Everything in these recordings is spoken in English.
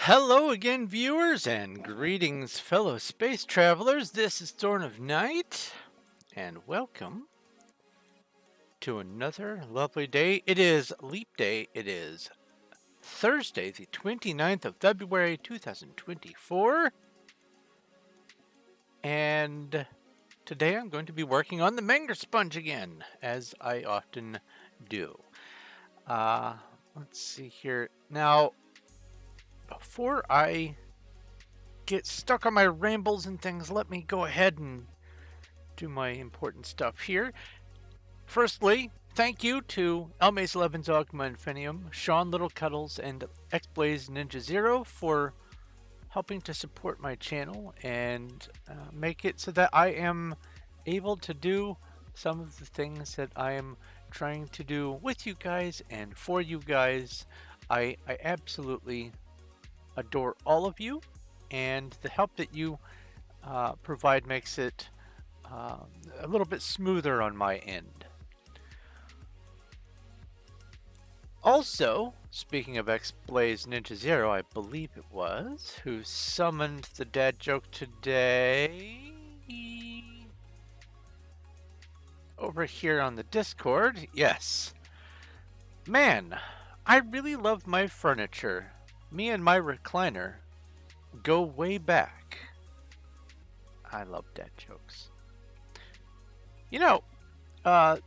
Hello again, viewers, and greetings, fellow space travelers. This is Thorn of Night, and welcome to another lovely day. It is Leap Day. It is Thursday, the 29th of February, 2024. And today I'm going to be working on the Menger Sponge again, as I often do. Let's see here. Now, before I get stuck on my rambles and things, let me go ahead and do my important stuff here. Firstly, thank you to Elmace Levens, Ogma Infinium, Sean Little Cuddles, and XBlaze Ninja Zero for helping to support my channel and make it so that I am able to do some of the things that I am trying to do with you guys and for you guys. I absolutely adore all of you, and the help that you provide makes it a little bit smoother on my end. Also, speaking of XBlaze Ninja Zero, I believe it was, who summoned the dad joke today. over here on the Discord. Yes. Man, I really love my furniture. Me and my recliner go way back. I love dad jokes. You know, uh,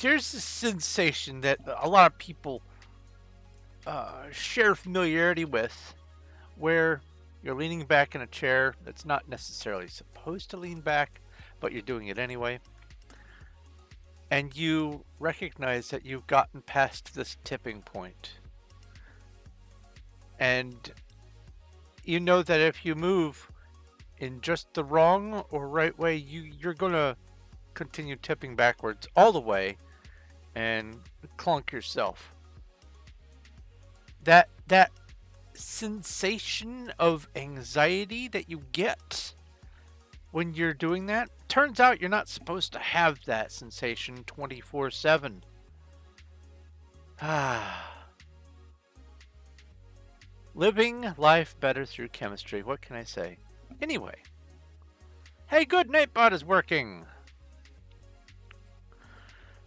there's this sensation that a lot of people share familiarity with, where you're leaning back in a chair that's not necessarily supposed to lean back, but you're doing it anyway. And you recognize that you've gotten past this tipping point. And you know that if you move in just the wrong or right way, you're going to continue tipping backwards all the way and clunk yourself. That sensation of anxiety that you get when you're doing that, turns out you're not supposed to have that sensation 24/7. Living life better through chemistry. What can I say? Anyway. Hey, good, Nightbot is working.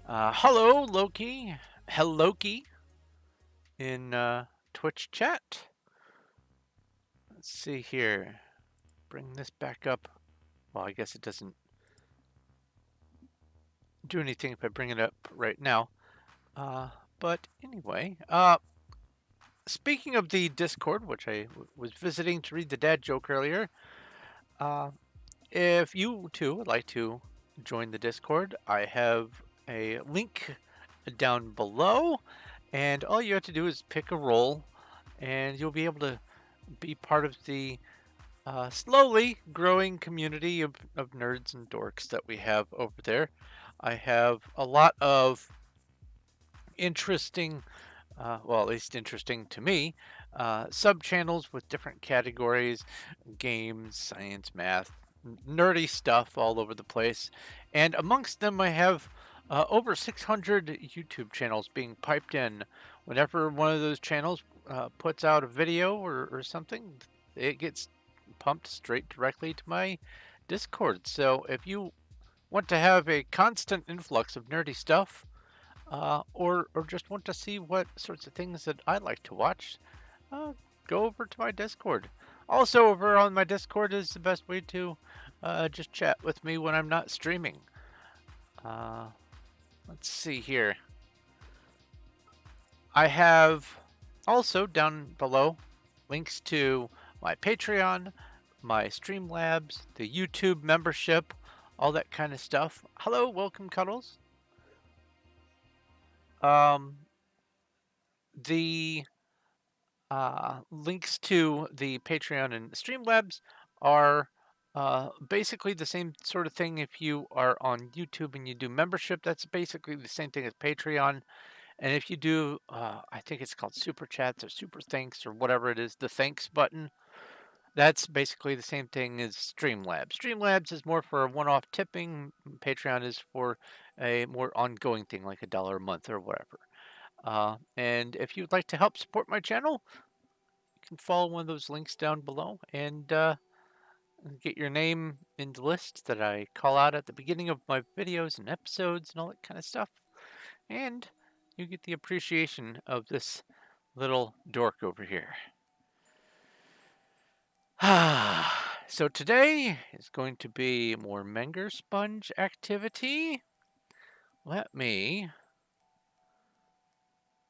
Hello, Loki. Helloki in Twitch chat. Let's see here. Bring this back up. Well, I guess it doesn't do anything if I bring it up right now. But anyway, speaking of the Discord, which I was visiting to read the dad joke earlier, if you too would like to join the Discord, I have a link down below, and all you have to do is pick a role, and you'll be able to be part of the slowly growing community of nerds and dorks that we have over there. I have a lot of interesting, well, at least interesting to me, sub-channels with different categories, games, science, math, nerdy stuff all over the place. And amongst them, I have over 600 YouTube channels being piped in. Whenever one of those channels puts out a video or something, it gets pumped straight directly to my Discord. So if you want to have a constant influx of nerdy stuff, or just want to see what sorts of things that I like to watch, go over to my Discord. Also, over on my Discord is the best way to just chat with me when I'm not streaming. Let's see here. I have also down below links to my Patreon, my Streamlabs, the YouTube membership, all that kind of stuff. Hello, welcome, Cuddles. The links to the Patreon and Streamlabs are basically the same sort of thing. If you are on YouTube and you do membership, that's basically the same thing as Patreon. And if you do, I think it's called Super Chats or Super Thanks or whatever it is, the thanks button, that's basically the same thing as Streamlabs. Streamlabs is more for a one-off tipping. Patreon is for a more ongoing thing, like $1 a month or whatever. And if you'd like to help support my channel, you can follow one of those links down below and get your name in the list that I call out at the beginning of my videos and episodes and all that kind of stuff. And you get the appreciation of this little dork over here. So today is going to be more Menger Sponge activity. Let me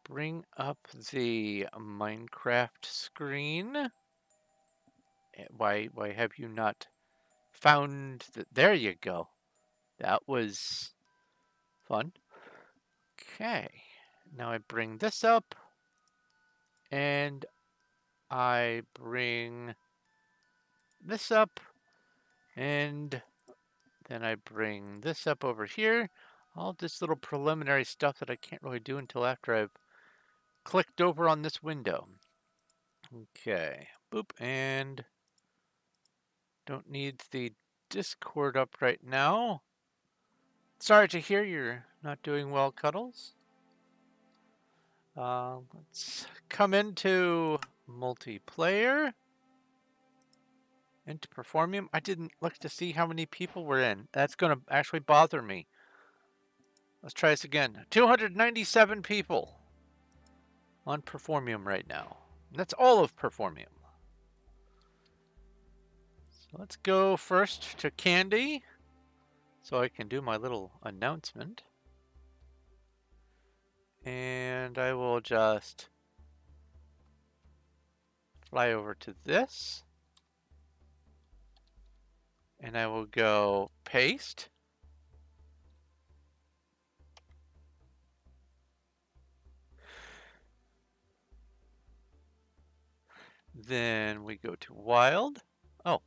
bring up the Minecraft screen. Why have you not found that? There you go. That was fun. Okay. Now I bring this up. And I bring this up. And then I bring this up over here. All this little preliminary stuff that I can't really do until after I've clicked over on this window. Okay. Boop. And don't need the Discord up right now. Sorry to hear you're not doing well, Cuddles. Let's come into multiplayer. into Performium. I didn't look to see how many people were in. That's going to actually bother me. Let's try this again. 297 people on Performium right now. And that's all of Performium. So let's go first to Candy so I can do my little announcement. And I will just fly over to this. And I will go paste. Then we go to wild. Oh.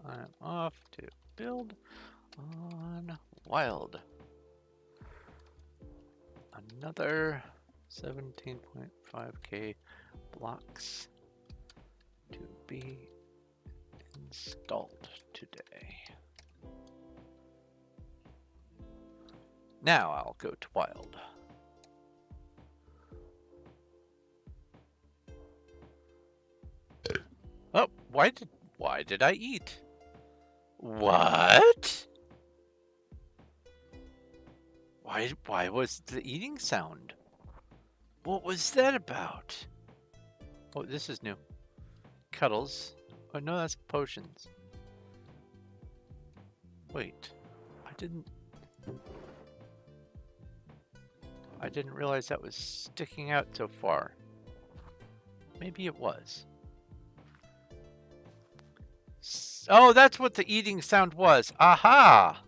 I'm off to build on wild. Another 17.5k blocks to be installed today. Now I'll go to wild. Oh, why did I eat? What? Why was the eating sound? What was that about? Oh, this is new. Cuddles. Oh no, that's potions. Wait. I didn't realize that was sticking out so far. Maybe it was. Oh, that's what the eating sound was. Aha!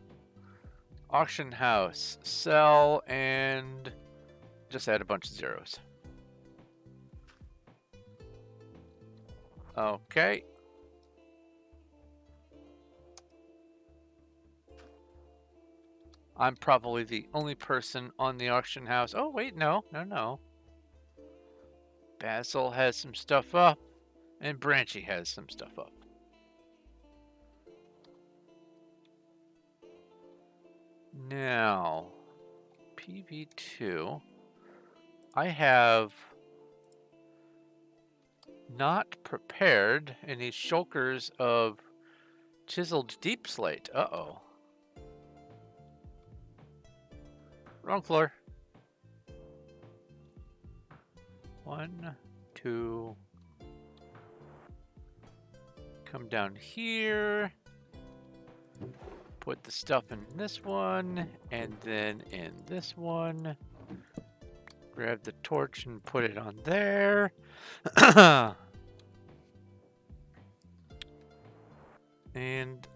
Auction house. Sell and just add a bunch of zeros. Okay. I'm probably the only person on the auction house. Oh, wait, no. Basil has some stuff up, and Branchy has some stuff up. Now, PV2, I have not prepared any shulkers of Chiseled Deepslate. Uh-oh. Wrong floor. 1, 2. Come down here. Put the stuff in this one, and then in this one. Grab the torch and put it on there. And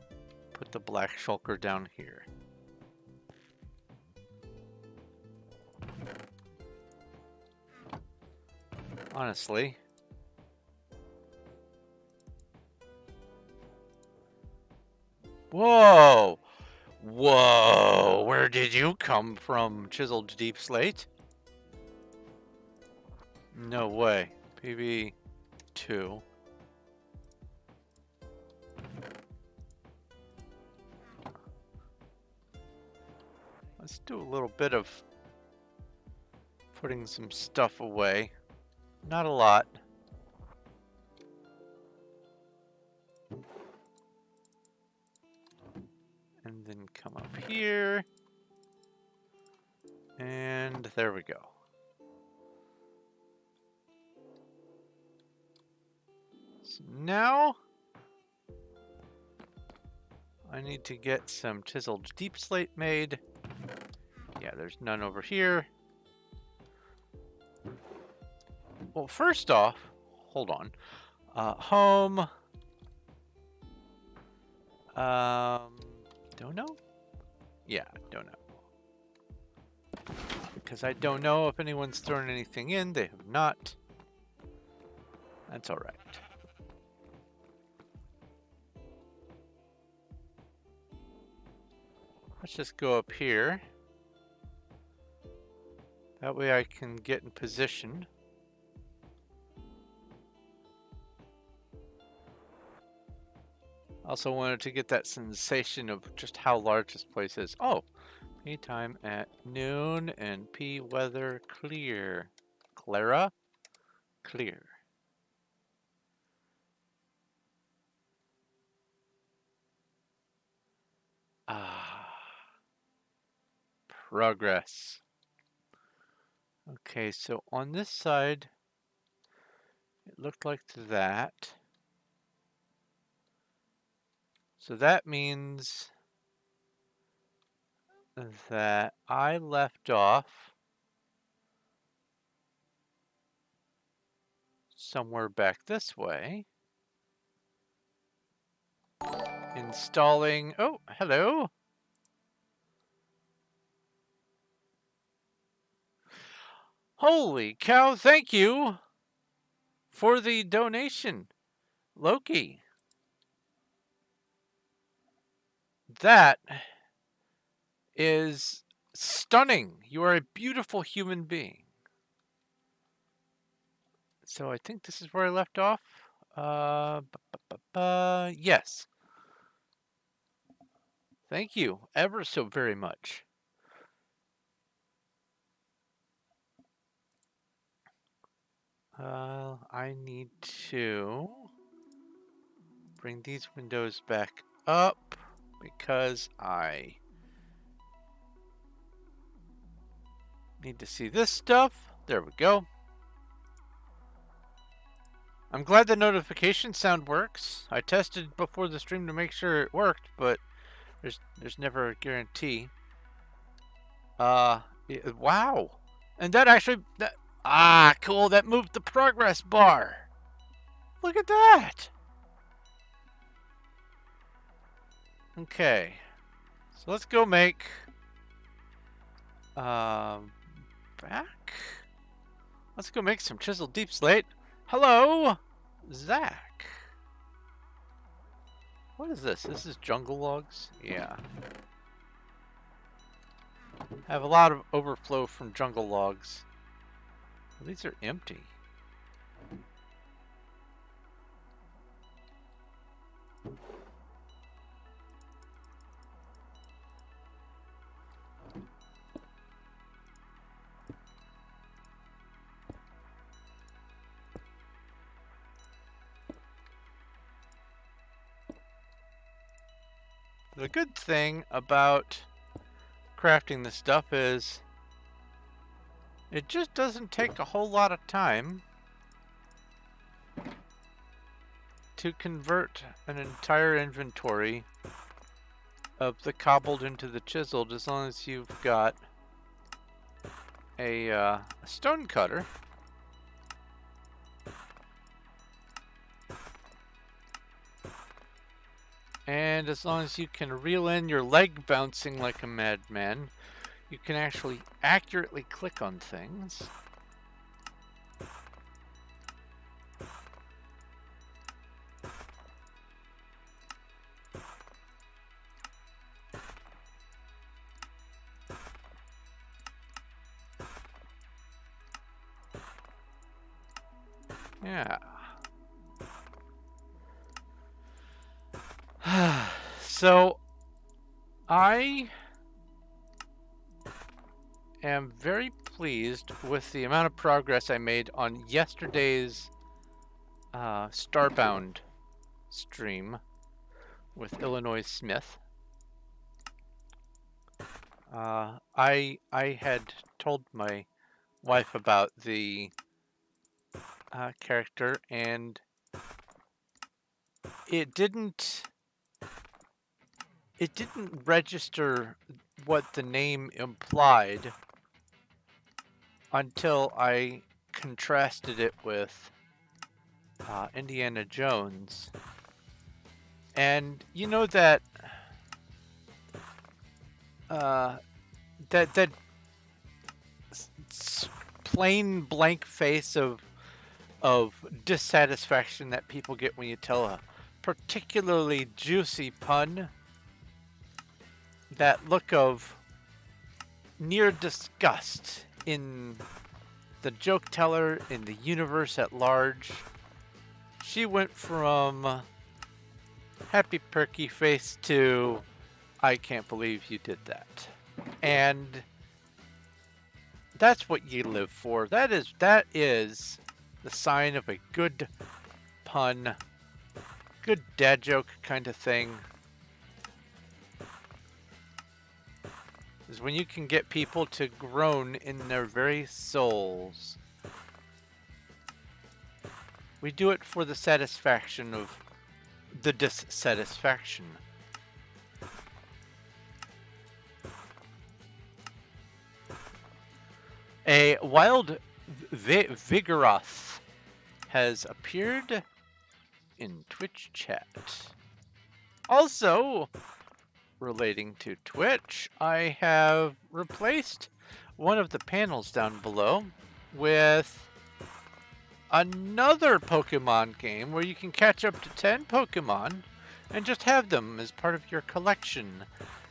put the black shulker down here. Honestly, whoa! Whoa! Where did you come from, Chiseled Deepslate? No way. PV2. Let's do a little bit of putting some stuff away. Not a lot. And then come up here. And there we go. So now I need to get some Chiseled Deepslate made. Yeah, there's none over here. Well, first off, hold on. Home. Don't know? Yeah, don't know. Because I don't know if anyone's thrown anything in. They have not. That's alright. Let's just go up here. That way I can get in position. Also wanted to get that sensation of just how large this place is. Oh, P time at noon and P weather clear. Clara? Clear. Ah. Progress. Okay, so on this side, it looked like that. So that means that I left off somewhere back this way. Installing, oh, hello. Holy cow, thank you for the donation, Loki. That is stunning. You are a beautiful human being. So I think this is where I left off. Yes. Thank you ever so very much. I need to bring these windows back up because I need to see this stuff. There we go. I'm glad the notification sound works. I tested before the stream to make sure it worked, but there's never a guarantee. Wow. And that actually cool, that moved the progress bar. Look at that. Okay. So let's go make back. Let's go make some chiseled deepslate. Hello, Zach. What is this? This is jungle logs? Yeah. I have a lot of overflow from jungle logs. Well, these are empty. The good thing about crafting this stuff is it just doesn't take a whole lot of time to convert an entire inventory of the cobbled into the chiseled, as long as you've got a stone cutter. And as long as you can reel in your leg bouncing like a madman, you can actually accurately click on things. Yeah. So, I am very pleased with the amount of progress I made on yesterday's Starbound stream with Illinois Smith. I had told my wife about the character, and it didn't register what the name implied until I contrasted it with Indiana Jones. And you know that that plain blank face of dissatisfaction that people get when you tell a particularly juicy pun. That look of near disgust in the joke teller, in the universe at large. She went from happy perky face to I can't believe you did that. And that's what you live for. That is the sign of a good pun, good dad joke kind of thing. Is when you can get people to groan in their very souls. We do it for the satisfaction of the dissatisfaction. A wild Vigoroth has appeared in Twitch chat. Also, relating to Twitch, I have replaced one of the panels down below with another Pokemon game where you can catch up to 10 Pokemon and just have them as part of your collection.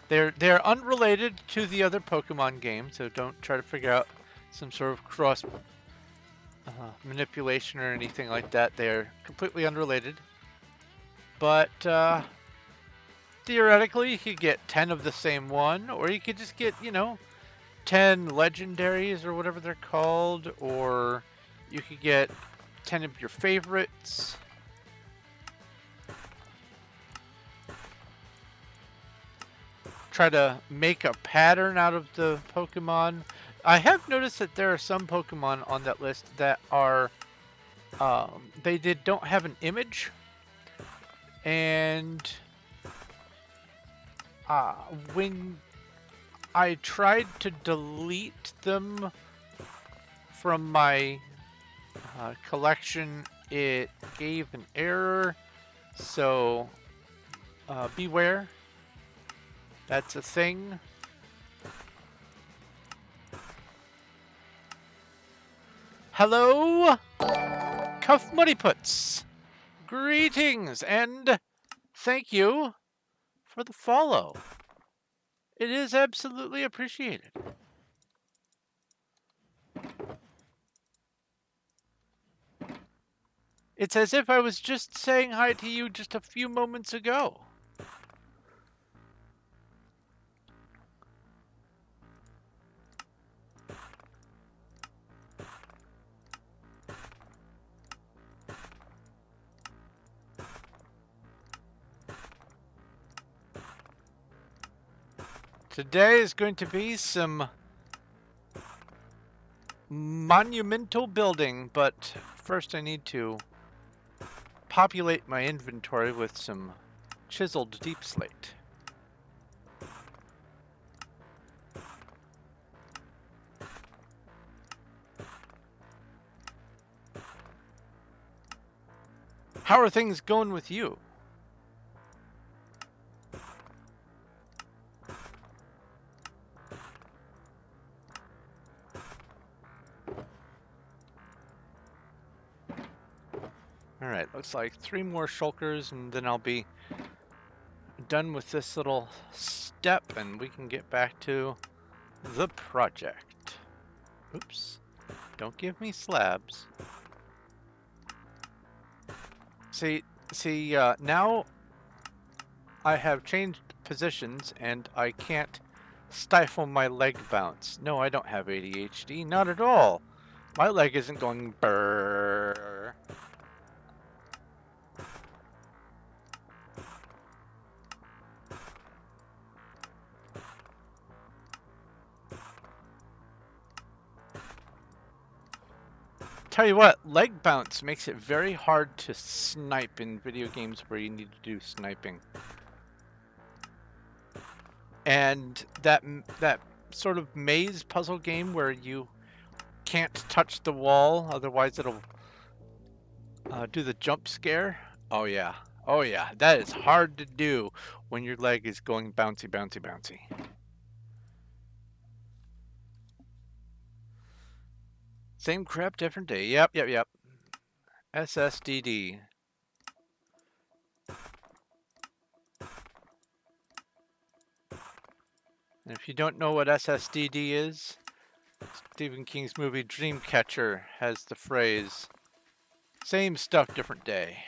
They're unrelated to the other Pokemon game, so don't try to figure out some sort of cross manipulation or anything like that. They're completely unrelated. But theoretically, you could get 10 of the same one, or you could just get, 10 legendaries or whatever they're called, or you could get 10 of your favorites. Try to make a pattern out of the Pokemon. I have noticed that there are some Pokemon on that list that are, don't have an image. And when I tried to delete them from my collection, it gave an error. So beware. That's a thing. Hello, Cuff Muddyputs. Greetings and thank you for the follow. It is absolutely appreciated. It's as if I was just saying hi to you just a few moments ago. Today is going to be some monumental building, but first I need to populate my inventory with some Chiseled Deepslate. How are things going with you? Alright, looks like 3 more shulkers and then I'll be done with this little step and we can get back to the project. Oops. Don't give me slabs. See, now I have changed positions and I can't stifle my leg bounce. No, I don't have ADHD, not at all. My leg isn't going brrrr. Tell you what, leg bounce makes it very hard to snipe in video games where you need to do sniping. And that sort of maze puzzle game where you can't touch the wall, otherwise it'll do the jump scare. Oh yeah, that is hard to do when your leg is going bouncy, bouncy, bouncy. Same crap, different day. Yep. SSDD. And if you don't know what SSDD is, Stephen King's movie Dreamcatcher has the phrase, same stuff, different day.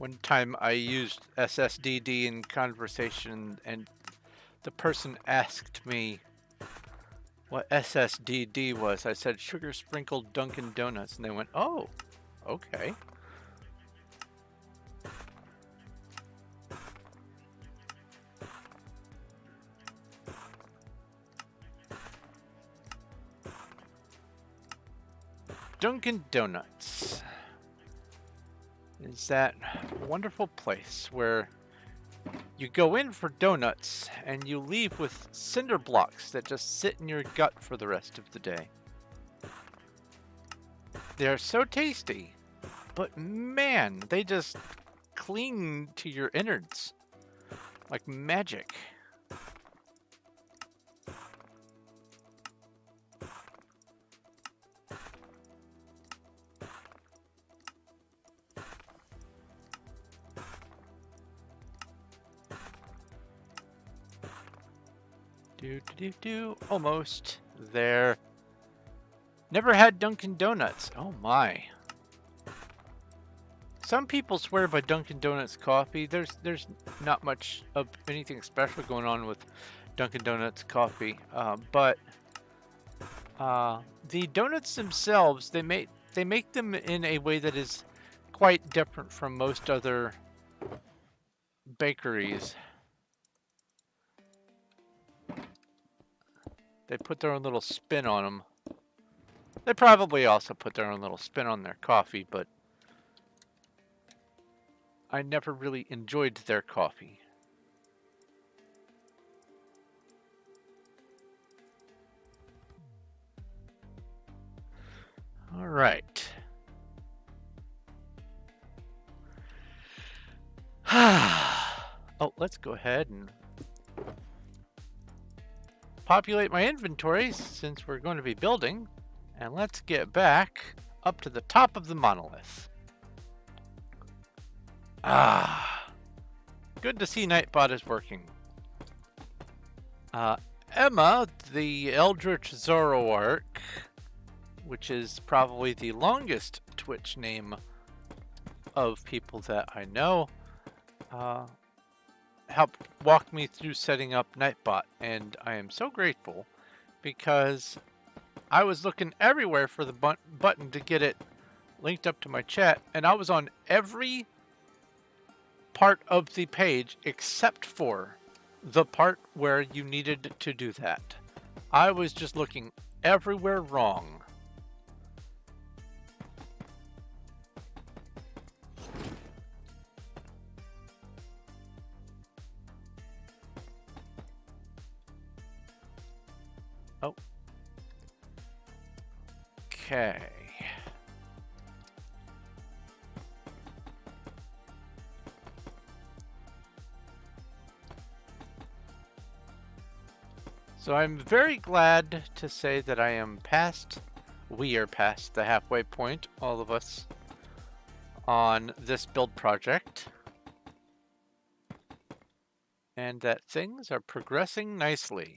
One time I used SSDD in conversation, and the person asked me what SSDD was. I said sugar sprinkled Dunkin' Donuts, and they went, "Oh, okay." Dunkin' Donuts is that wonderful place where you go in for donuts and you leave with cinder blocks that just sit in your gut for the rest of the day. They're so tasty, but man, they just cling to your innards like magic. Almost there. Never had Dunkin' Donuts. Oh my. Some people swear by Dunkin' Donuts coffee. There's not much of anything special going on with Dunkin' Donuts coffee, but the donuts themselves, they make them in a way that is quite different from most other bakeries. They put their own little spin on them. They probably also put their own little spin on their coffee, but I never really enjoyed their coffee. All right. Oh, let's go ahead and populate my inventory since we're going to be building, and let's get back up to the top of the monolith. Good to see Nightbot is working. Emma, the Eldritch Zoroark, which is probably the longest Twitch name of people that I know, helped walk me through setting up Nightbot, and I am so grateful because I was looking everywhere for the button to get it linked up to my chat, and I was on every part of the page except for the part where you needed to do that. I was just looking everywhere wrong. Oh. Okay. So I'm very glad to say that we are past the halfway point, all of us, on this build project. And that things are progressing nicely.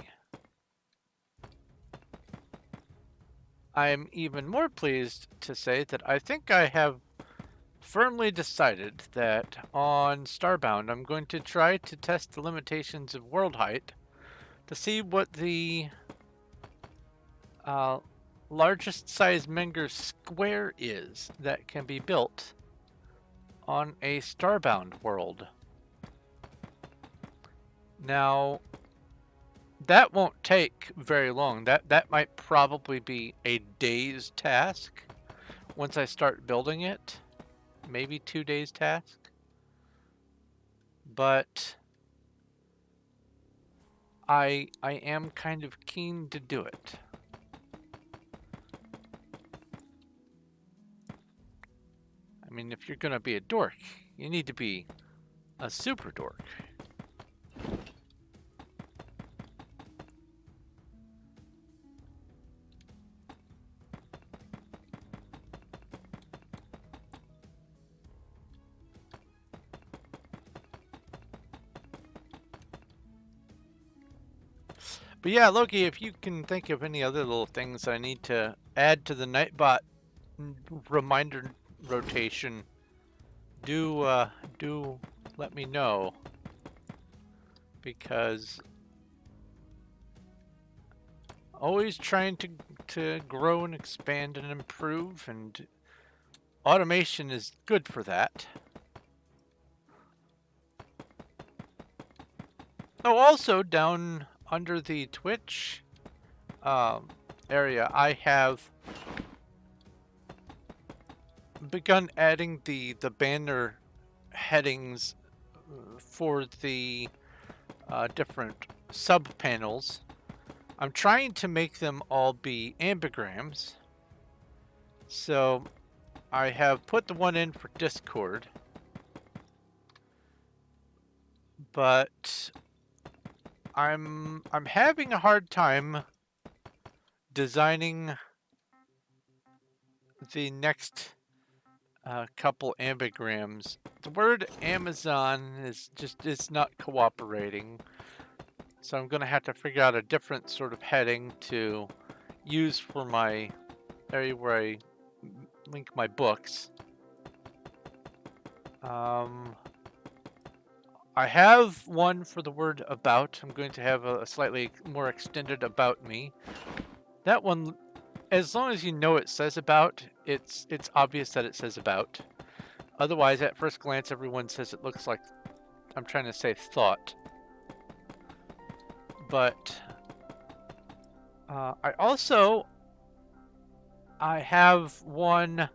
I am even more pleased to say that I think I have firmly decided that on Starbound I'm going to try to test the limitations of world height to see what the largest size Menger square is that can be built on a Starbound world. Now, that won't take very long. That might probably be a day's task once I start building it. Maybe 2 days task. But I am kind of keen to do it. I mean, if you're gonna be a dork, you need to be a super dork. But yeah, Loki, if you can think of any other little things I need to add to the Nightbot reminder rotation, do let me know, because always trying to grow and expand and improve, and automation is good for that. Oh, also down under the Twitch area, I have begun adding the banner headings for the different sub panels. I'm trying to make them all be ambigrams. So I have put the one in for Discord, but I'm having a hard time designing the next couple ambigrams. The word Amazon is it's not cooperating. So I'm going to have to figure out a different sort of heading to use for my area where I link my books. I have one for the word about. I'm going to have a slightly more extended about me. That one, as long as you know it says about, it's obvious that it says about. Otherwise, at first glance, everyone says it looks like I'm trying to say thought. But I have one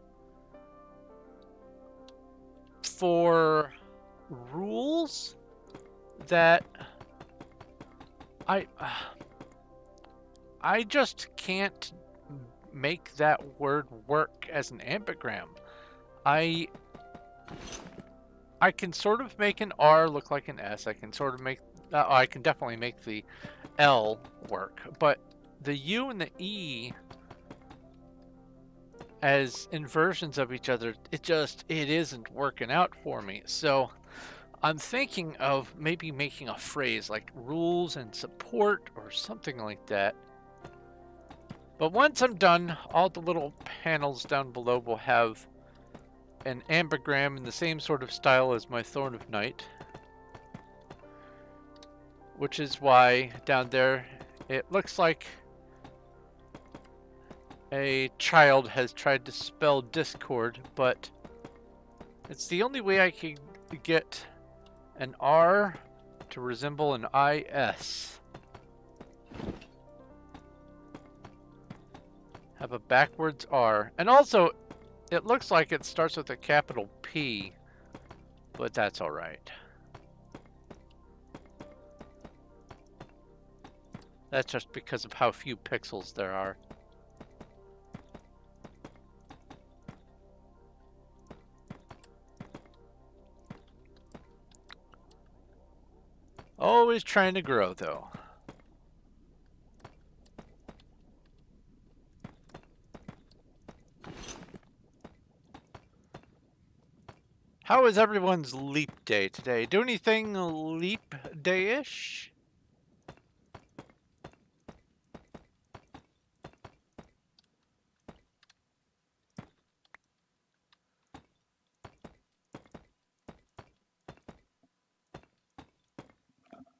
for rules that I just can't make that word work as an ambigram. I can sort of make an R look like an S. I can sort of make I can definitely make the L work, but the U and the E as inversions of each other, it isn't working out for me. So I'm thinking of maybe making a phrase like rules and support or something like that. But once I'm done, all the little panels down below will have an ambigram in the same sort of style as my Thorn of Night. Which is why down there it looks like a child has tried to spell Discord, but it's the only way I can get an R to resemble an IS. Have a backwards R. And also, it looks like it starts with a capital P, but that's alright. That's just because of how few pixels there are. Always trying to grow, though. How is everyone's leap day today? Do anything leap day-ish?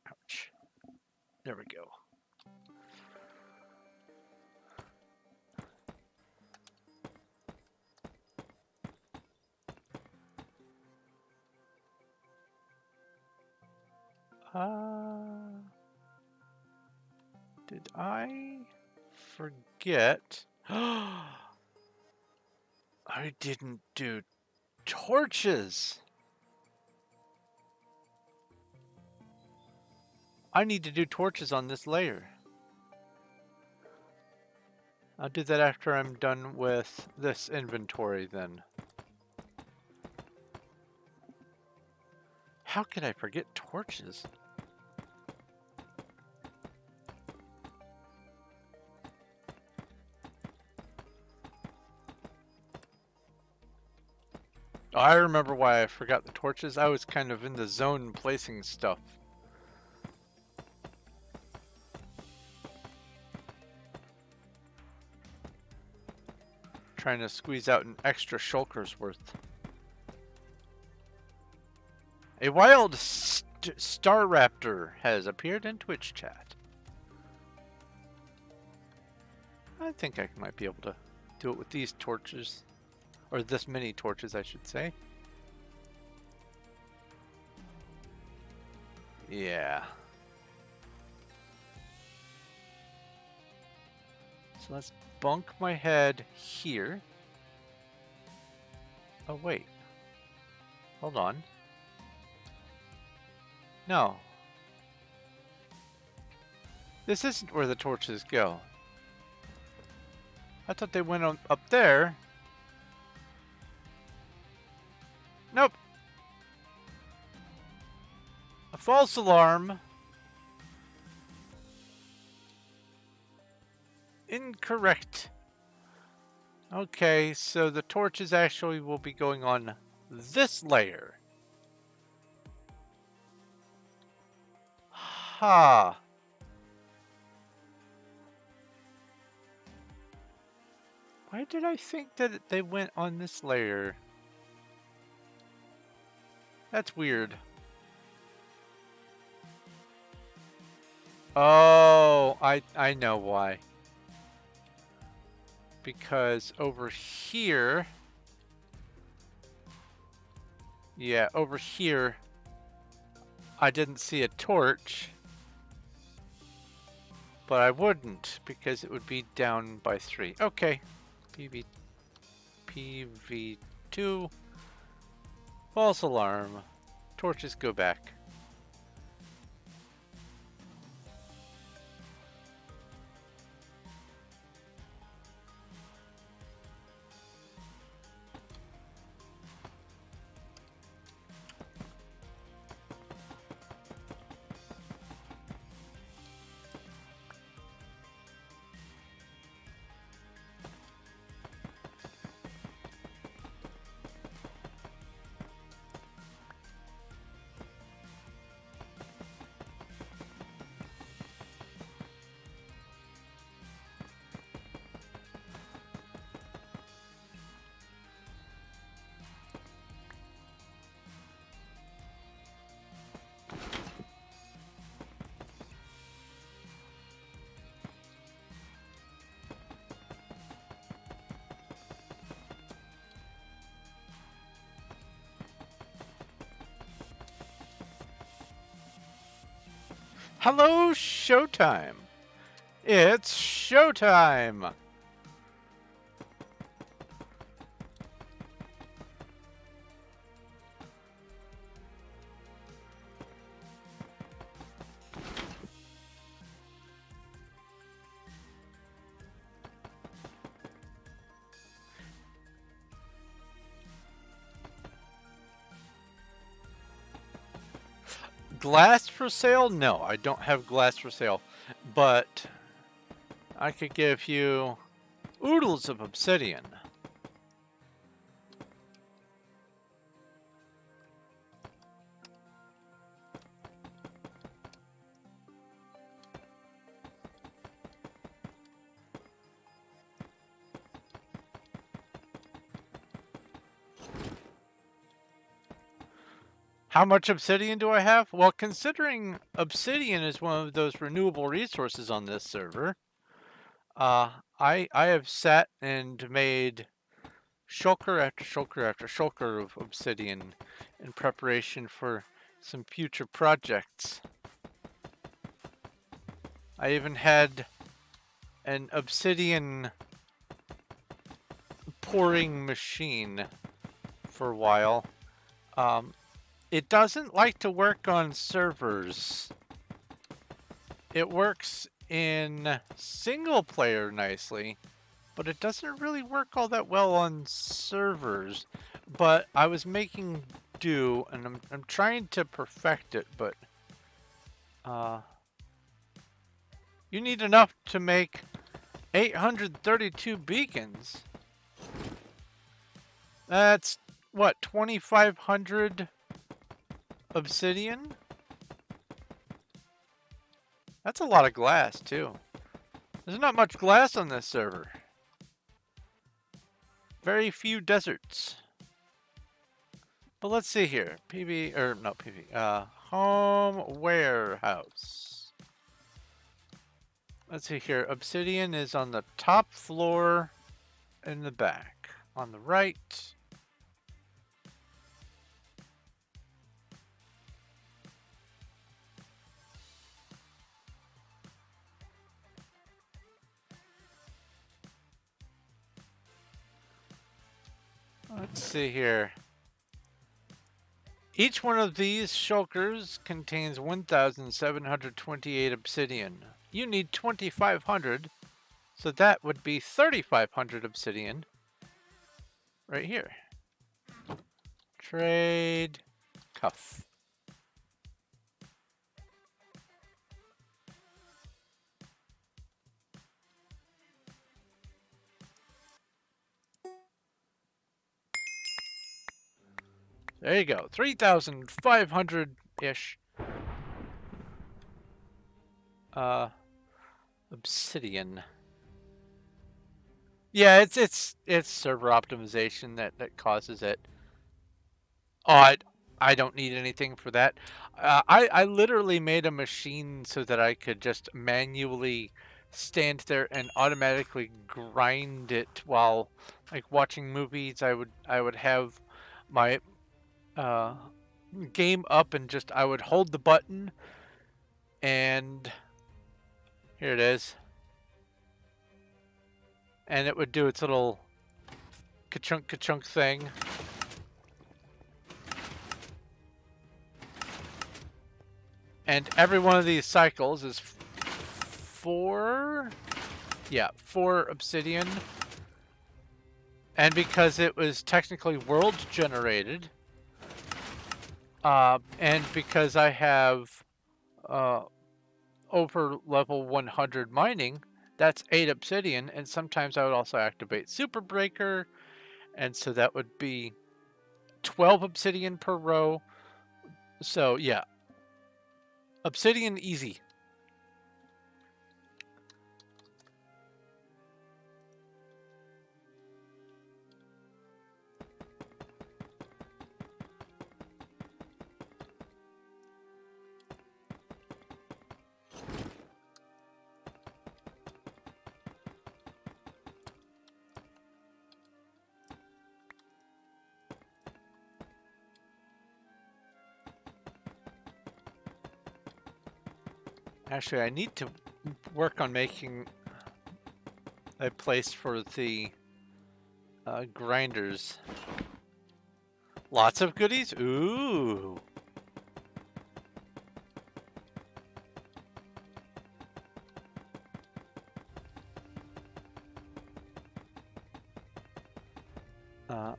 Ouch. There we go. Did I forget? I didn't do torches. I need to do torches on this layer. I'll do that after I'm done with this inventory then. How could I forget torches? Oh, I remember why I forgot the torches. I was kind of in the zone placing stuff. Trying to squeeze out an extra shulker's worth. A wild star raptor has appeared in Twitch chat. I think I might be able to do it with these torches. Or this many torches, I should say. Yeah. So let's bunk my head here. Oh, wait. Hold on. No. This isn't where the torches go. I thought they went on up there. Nope. A false alarm. Incorrect. Okay, so the torches actually will be going on this layer. Ha. Why did I think that they went on this layer? That's weird. Oh, I know why. Because over here... Yeah, over here, I didn't see a torch. But I wouldn't, because it would be down by 3. Okay. PV2. False alarm. Torches go back. Hello, Showtime! It's showtime! Glass for sale? No, I don't have glass for sale, but I could give you oodles of obsidian. How much obsidian do I have? Well, considering obsidian is one of those renewable resources on this server, I have sat and made shulker after shulker after shulker of obsidian in preparation for some future projects. I even had an obsidian pouring machine for a while. It doesn't like to work on servers. It works in single player nicely, but it doesn't really work all that well on servers. But I was making do, and I'm trying to perfect it, but you need enough to make 832 beacons. That's what, 2,500 obsidian? That's a lot of glass, too. There's not much glass on this server. Very few deserts. But let's see here. PB, or not PB, home warehouse. Let's see here. Obsidian is on the top floor in the back. On the right. Let's see here. Each one of these shulkers contains 1,728 obsidian. You need 2,500, so that would be 3,500 obsidian right here. Trade cuff. There you go, 3,500-ish. Obsidian. Yeah, it's server optimization that causes it. Oh, I don't need anything for that. I literally made a machine so that I could just manually stand there and automatically grind it while like watching movies. I would have my game up and just I would hold the button and here it is. And it would do its little ka-chunk ka-chunk thing. And every one of these cycles is 4 obsidian. And because it was technically world generated, and because I have over level 100 mining, that's 8 obsidian, and sometimes I would also activate Super Breaker, and so that would be 12 obsidian per row. So yeah, obsidian easy. Actually, I need to work on making a place for the grinders. Lots of goodies? Ooh.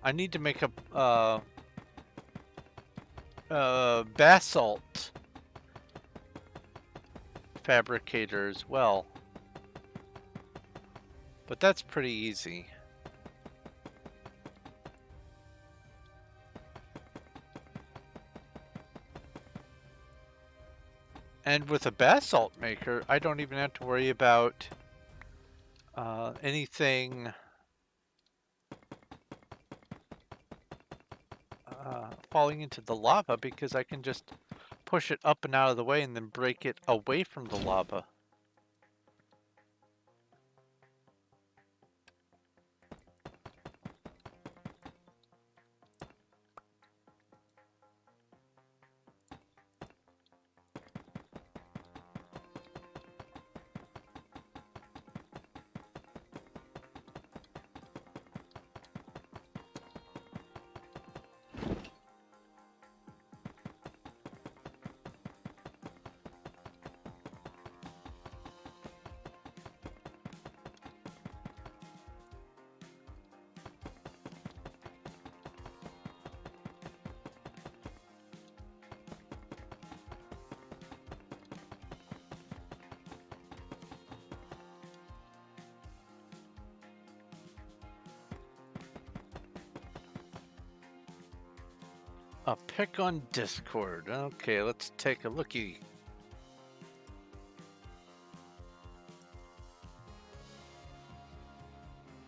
I need to make a basalt fabricator as well. But that's pretty easy. And with a basalt maker, I don't even have to worry about anything falling into the lava because I can just push it up and out of the way and then break it away from the lava. A pick on Discord. Okay, let's take a looky.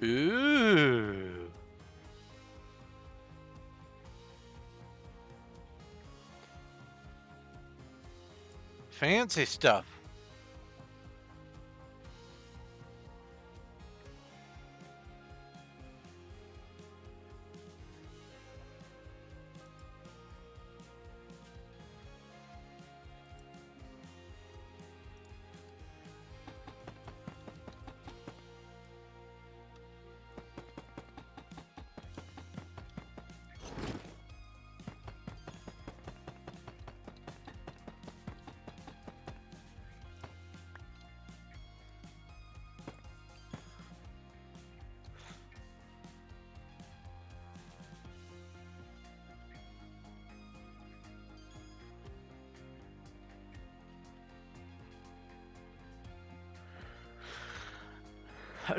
Ooh. Fancy stuff.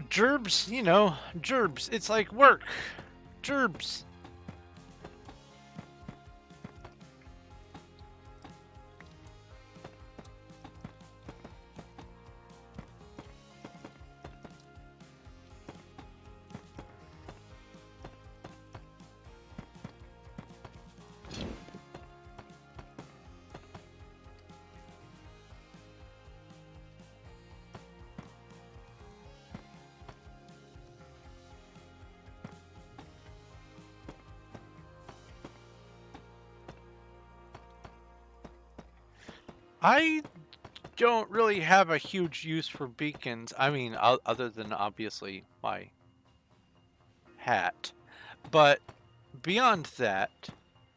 Gerbs, you know, gerbs. It's like work. Gerbs. I don't really have a huge use for beacons. I mean, other than obviously my hat. But beyond that,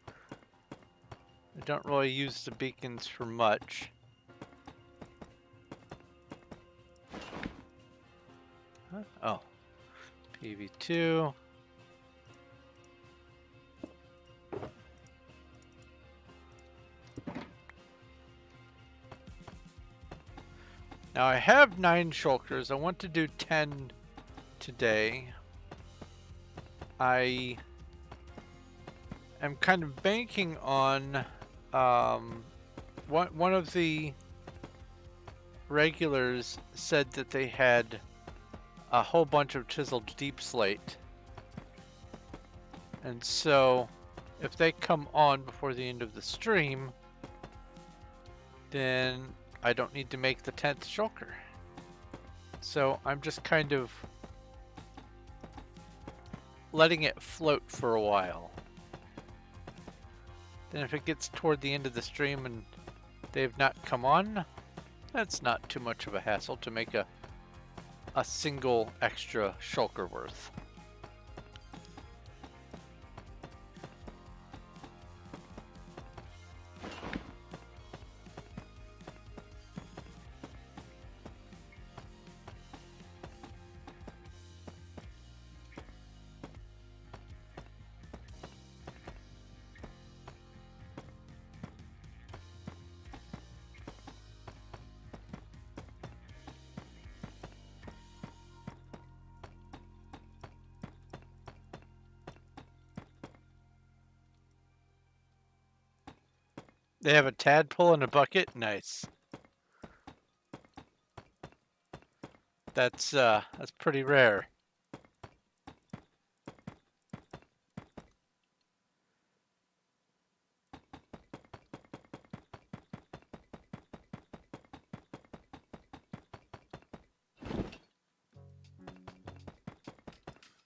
I don't really use the beacons for much. Huh? Oh, PV2. Now I have 9 shulkers. I want to do 10 today. I am kind of banking on one of the regulars said that they had a whole bunch of Chiseled Deepslate. And so if they come on before the end of the stream, then I don't need to make the 10th shulker. So I'm just kind of letting it float for a while. Then if it gets toward the end of the stream and they've not come on, that's not too much of a hassle to make a single extra shulker worth. They have a tadpole in a bucket? Nice. That's pretty rare.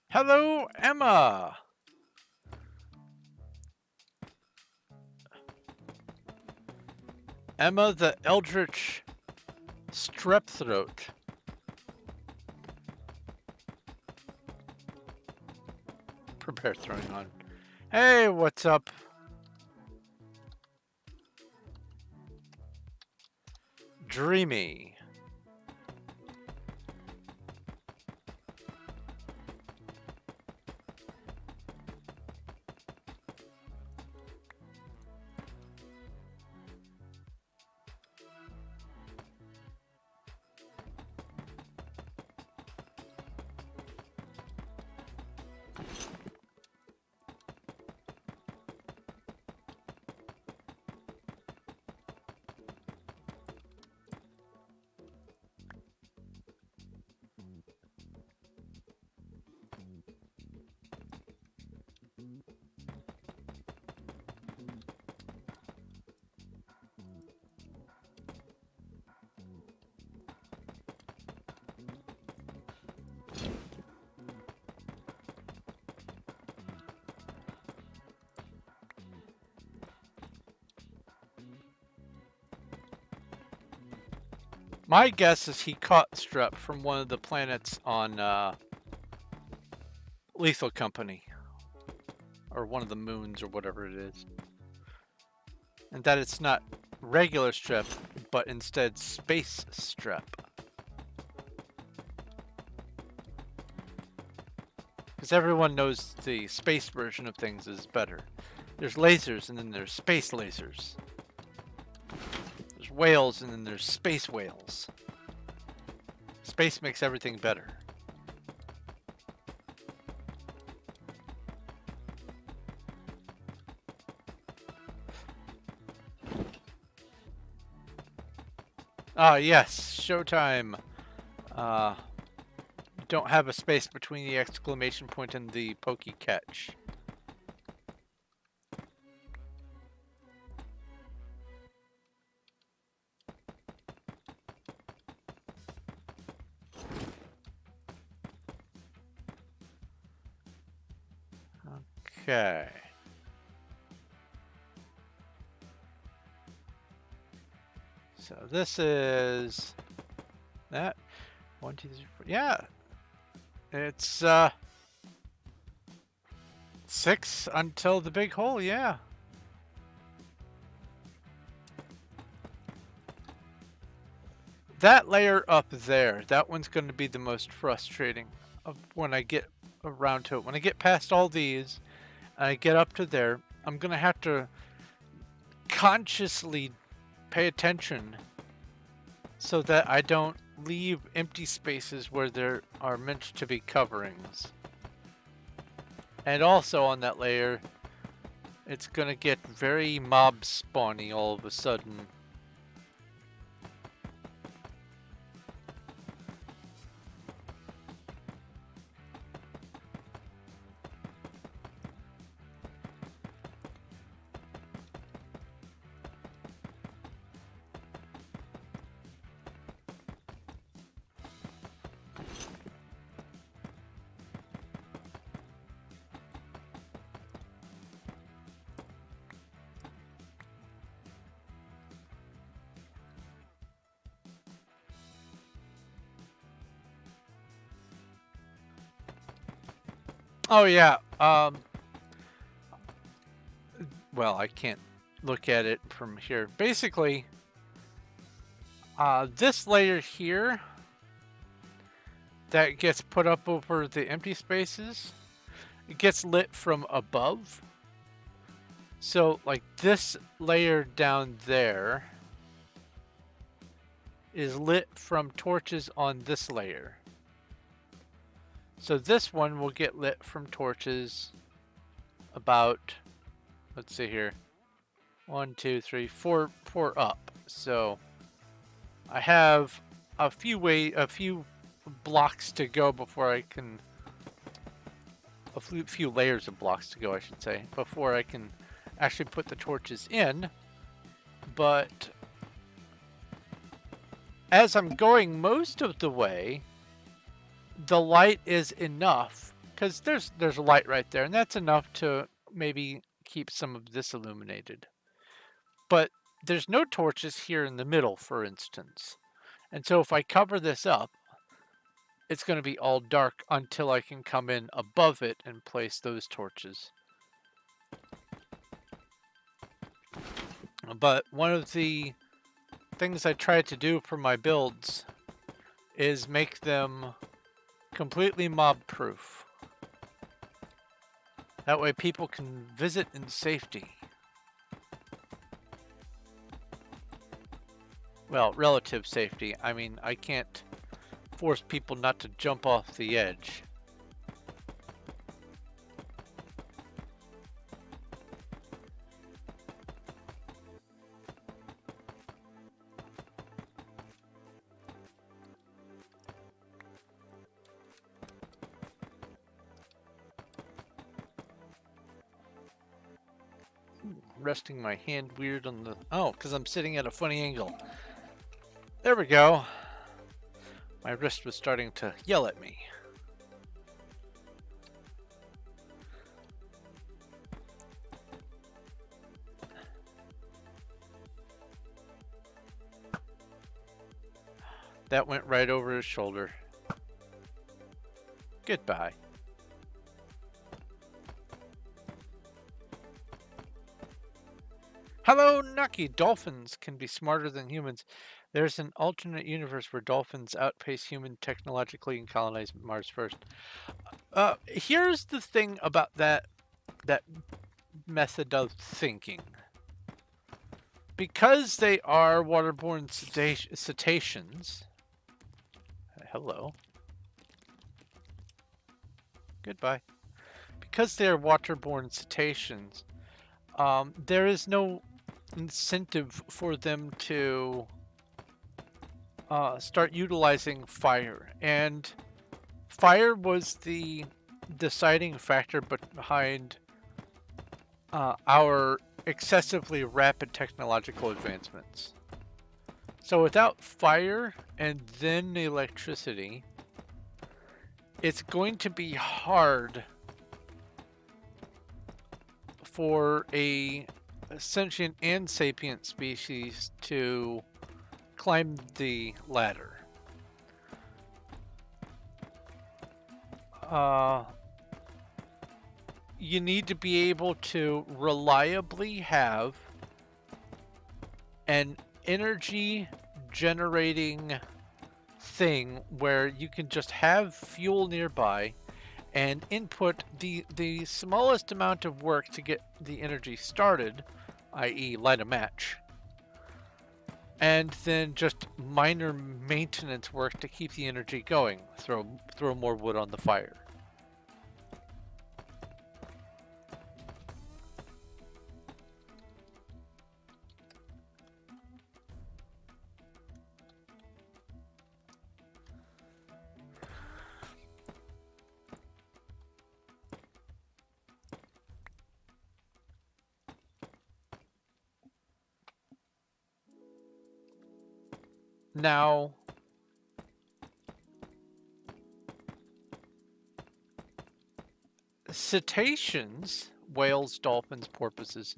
Hello, Emma! Emma the Eldritch Strep Throat. Prepare throwing on. Hey, what's up? Dreamy. My guess is he caught strep from one of the planets on Lethal Company. Or one of the moons or whatever it is. And that it's not regular strep, but instead space strep. Because everyone knows the space version of things is better. There's lasers and then there's space lasers. There's whales and then there's space whales. Space makes everything better. Ah, yes, showtime. Don't have a space between the exclamation point and the pokey catch. Okay. So this is that 1, 2, 3, 4. Yeah, it's 6 until the big hole. Yeah. That layer up there, that one's going to be the most frustrating of when I get around to it. When I get past all these and I get up to there, I'm going to have to consciously pay attention so that I don't leave empty spaces where there are meant to be coverings. And also on that layer, it's going to get very mob spawny all of a sudden. Oh yeah, well, I can't look at it from here. Basically, this layer here that gets put up over the empty spaces, it gets lit from above. So, like, this layer down there is lit from torches on this layer. So this one will get lit from torches about, let's see here, 1, 2, 3, 4 up. So I have a few blocks to go before I can, a few layers of blocks to go, I should say, before I can actually put the torches in. But as I'm going most of the way, the light is enough, because there's a light right there, and that's enough to maybe keep some of this illuminated. But there's no torches here in the middle, for instance. And so if I cover this up, it's going to be all dark until I can come in above it and place those torches. But one of the things I try to do for my builds is make them completely mob proof. That way people can visit in safety. Well, relative safety. I mean, I can't force people not to jump off the edge. Resting my hand weird on the... Oh, because I'm sitting at a funny angle. There we go. My wrist was starting to yell at me. that went right over his shoulder. Goodbye. Hello, Nucky. Dolphins can be smarter than humans. There's an alternate universe where dolphins outpace human technologically and colonize Mars first. Here's the thing about that method of thinking. Because they are waterborne cetaceans. Hello. Goodbye. Because they are waterborne cetaceans, there is no incentive for them to start utilizing fire. And fire was the deciding factor behind our excessively rapid technological advancements. So without fire and then electricity, it's going to be hard for a sentient and sapient species to climb the ladder. You need to be able to reliably have an energy generating thing where you can just have fuel nearby and input the smallest amount of work to get the energy started, i.e. light a match, and then just minor maintenance work to keep the energy going. Throw more wood on the fire. Now, cetaceans, whales, dolphins, porpoises,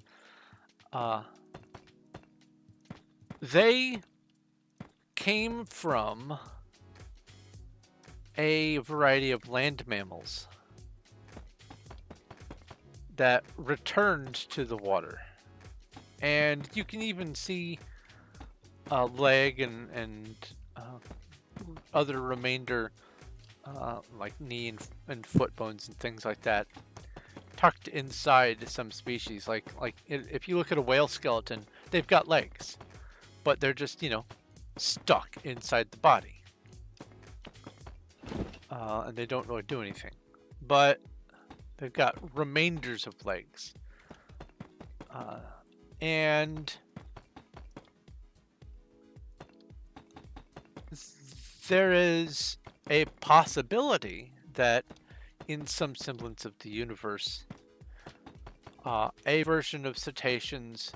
they came from a variety of land mammals that returned to the water. And you can even see leg and other remainder like knee and foot bones and things like that tucked inside some species. Like if you look at a whale skeleton, they've got legs, but they're just, you know, stuck inside the body, and they don't really do anything, but they've got remainders of legs, and there is a possibility that in some semblance of the universe, a version of cetaceans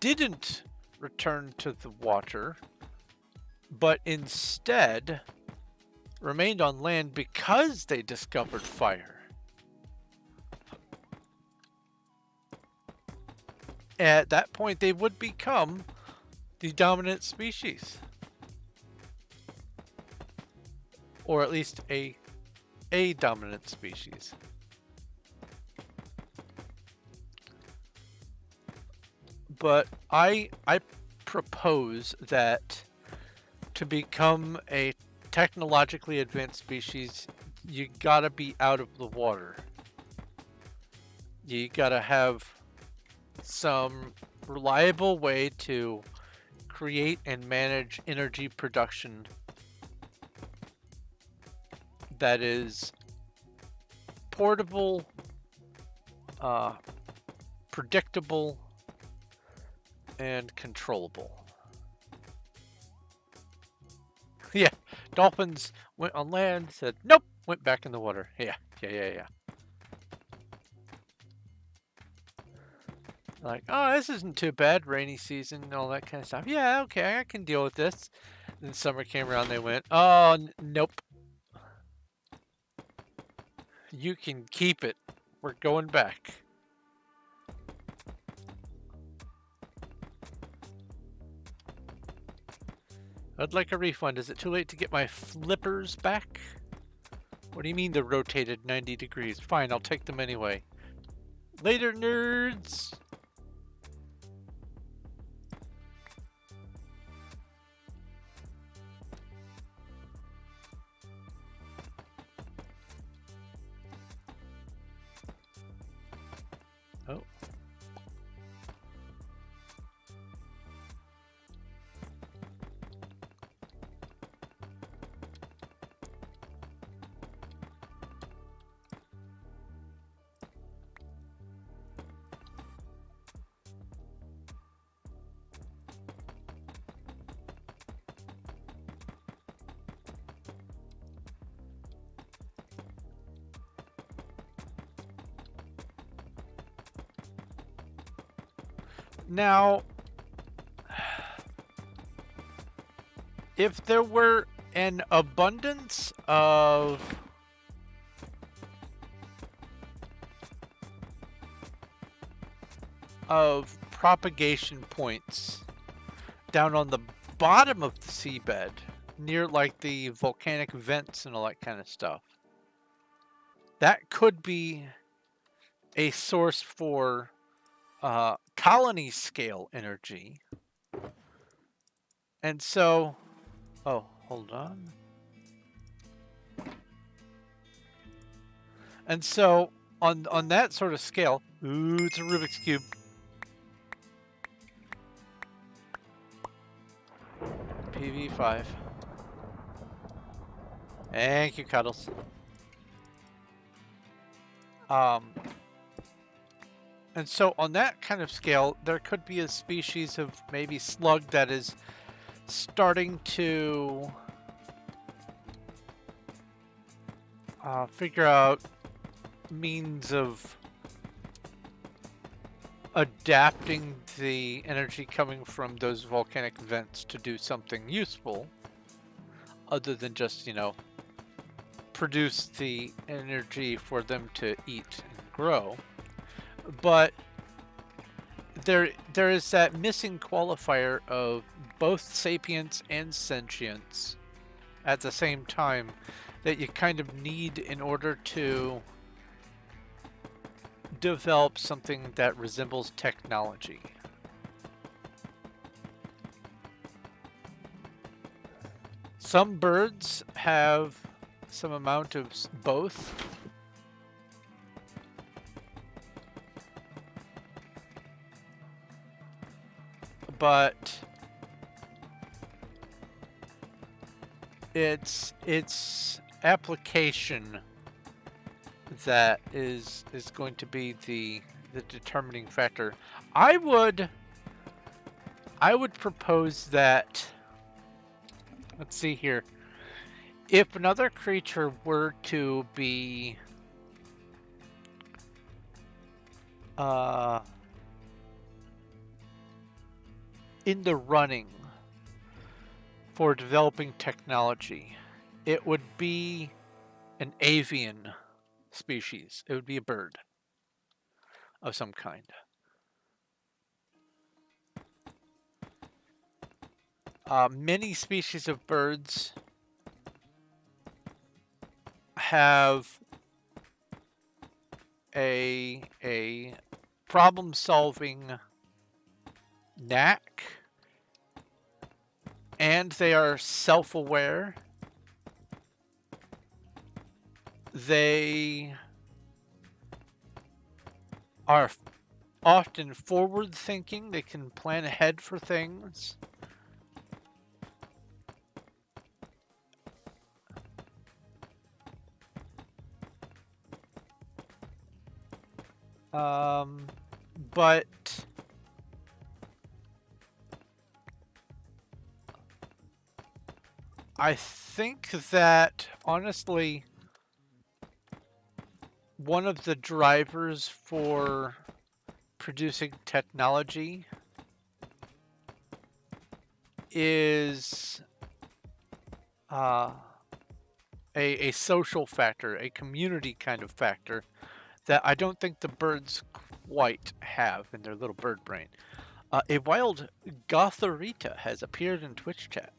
didn't return to the water, but instead remained on land because they discovered fire. At that point, they would become the dominant species. Or at least a dominant species. But I propose that to become a technologically advanced species, you gotta be out of the water. You gotta have some reliable way to create and manage energy production that is portable, predictable, and controllable. Yeah, dolphins went on land, said nope, went back in the water. Yeah. Like, oh, this isn't too bad, rainy season and all that kind of stuff. Yeah, okay, I can deal with this. Then summer came around, they went, oh, nope. You can keep it. We're going back. I'd like a refund. Is it too late to get my flippers back? What do you mean they're rotated 90 degrees? Fine, I'll take them anyway. Later, nerds! Oh. Now, if there were an abundance of propagation points down on the bottom of the seabed, near like the volcanic vents and all that kind of stuff, that could be a source for colony scale energy. And so, oh, hold on. And so on that sort of scale, ooh, it's a Rubik's Cube. PV5. Thank you, Cuddles. And so on that kind of scale, there could be a species of maybe slug that is starting to figure out means of adapting the energy coming from those volcanic vents to do something useful other than just, you know, produce the energy for them to eat and grow. But there is that missing qualifier of both sapience and sentience at the same time that you kind of need in order to develop something that resembles technology. Some birds have some amount of both. But it's application that is going to be the determining factor. I would propose that, let's see here, if another creature were to be in the running for developing technology, it would be an avian species. It would be a bird of some kind. Many species of birds have a problem-solving knack, and they are self-aware. They are often forward-thinking. They can plan ahead for things. But I think that, honestly, one of the drivers for producing technology is a social factor, a community kind of factor that I don't think the birds quite have in their little bird brain. A wild Gotharita has appeared in Twitch chat.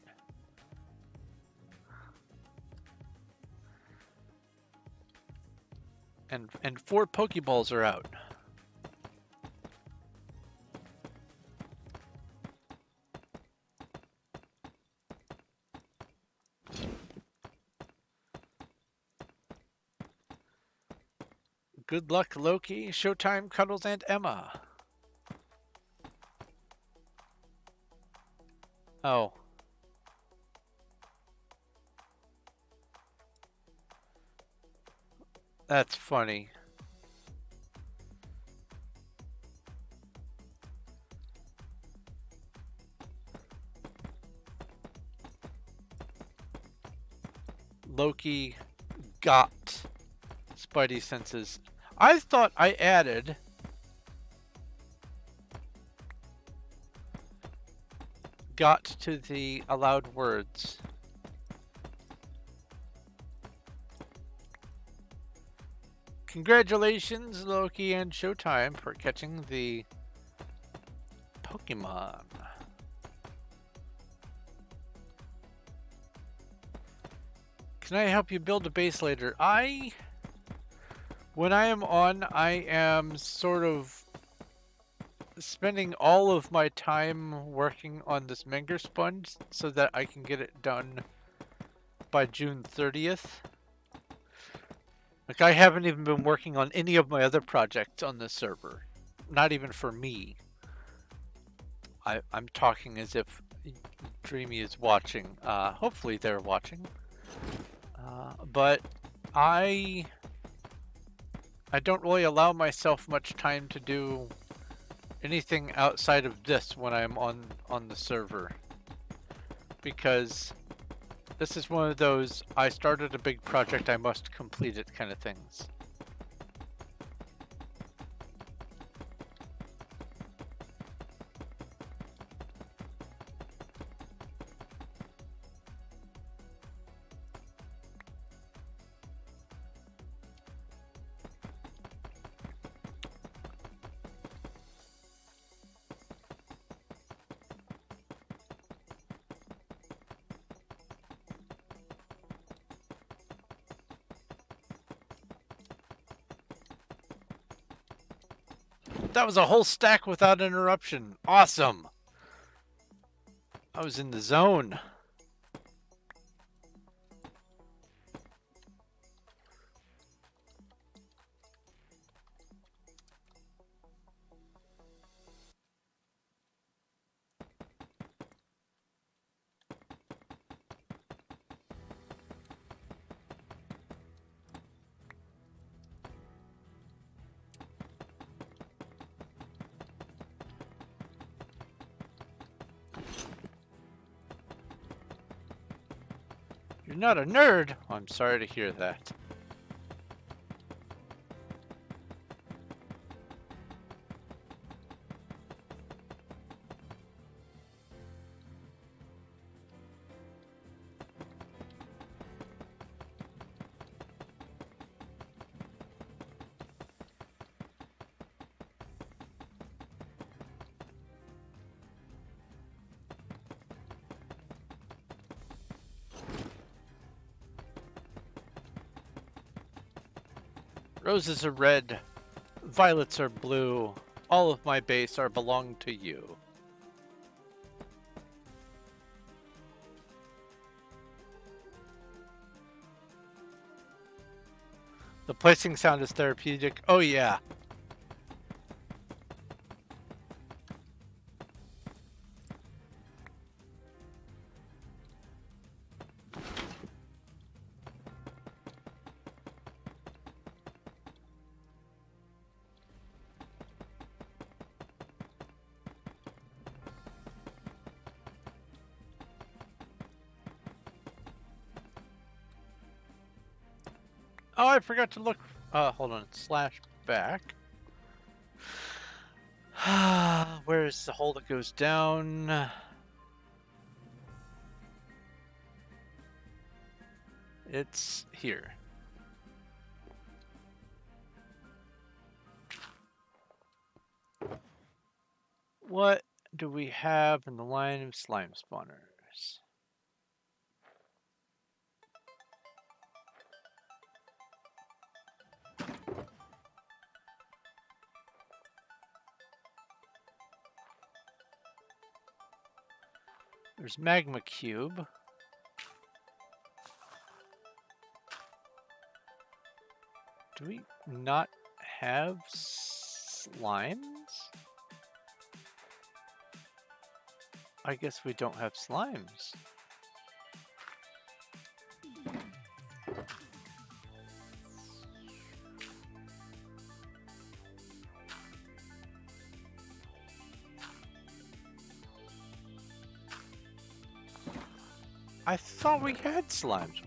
And 4 Pokeballs are out. Good luck, Loki, Showtime, Cuddles, and Emma. Oh. That's funny. Loki got Spidey senses. I thought I added got to the allowed words. Congratulations, Loki and Showtime, for catching the Pokemon. Can I help you build a base later? When I am on, I am sort of spending all of my time working on this Menger Sponge so that I can get it done by June 30th. Like, I haven't even been working on any of my other projects on this server. Not even for me. I'm talking as if Dreamy is watching. Hopefully they're watching. But I don't really allow myself much time to do anything outside of this when I'm on the server. Because this is one of those, I started a big project, I must complete it kind of things. That was a whole stack without interruption. Awesome. I was in the zone. You're not a nerd. I'm sorry to hear that. Roses are red, violets are blue. All of my base are belong to you. The placing sound is therapeutic. Oh yeah. Oh, I forgot to look. Hold on. Slash back. Where is the hole that goes down? It's here. What do we have in the line of slime spawners? There's magma cube. Do we not have slimes? I guess we don't have slimes. I thought we had slimes.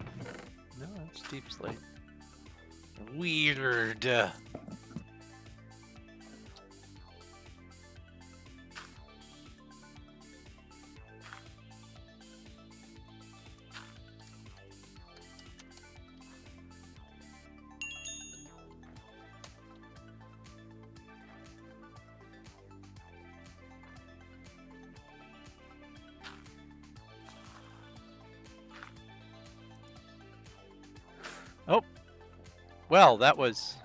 No, that's Deepslate. Weird. Oh, well, that was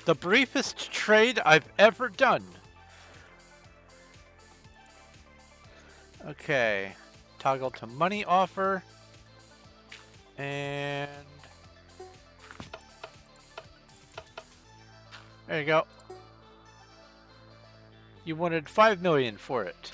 the briefest trade I've ever done. Okay, toggle to money offer, and there you go. You wanted 5 million for it.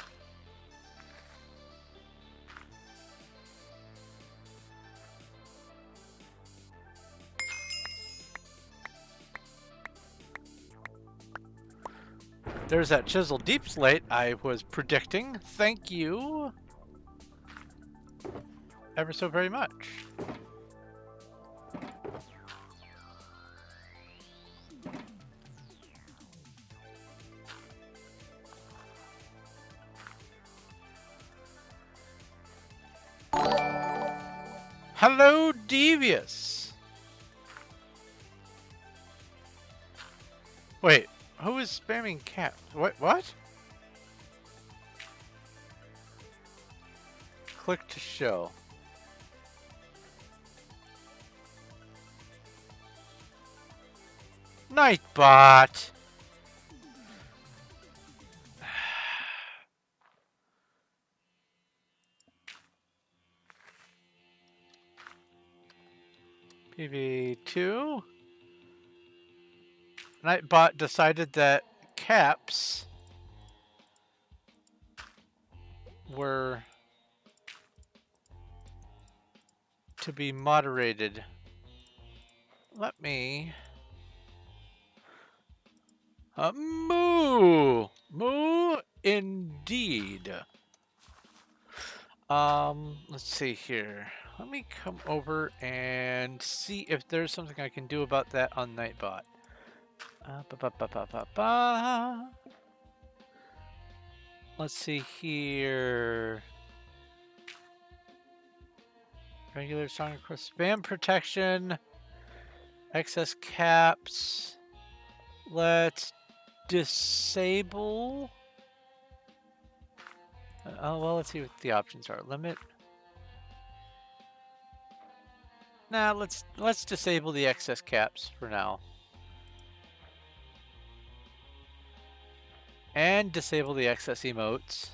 There's that Chiseled Deepslate I was predicting. Thank you ever so very much. Hello, Devious. Wait. Who is spamming cat? What? Click to show. Nightbot. PV2. Nightbot decided that caps were to be moderated. Let me moo indeed. Let's see here. Let me come over and see if there's something I can do about that on Nightbot. Let's see here. Regular song request, spam protection, excess caps. Let's disable. Oh well, let's see what the options are. Limit. Nah, let's disable the excess caps for now. And disable the excess emotes.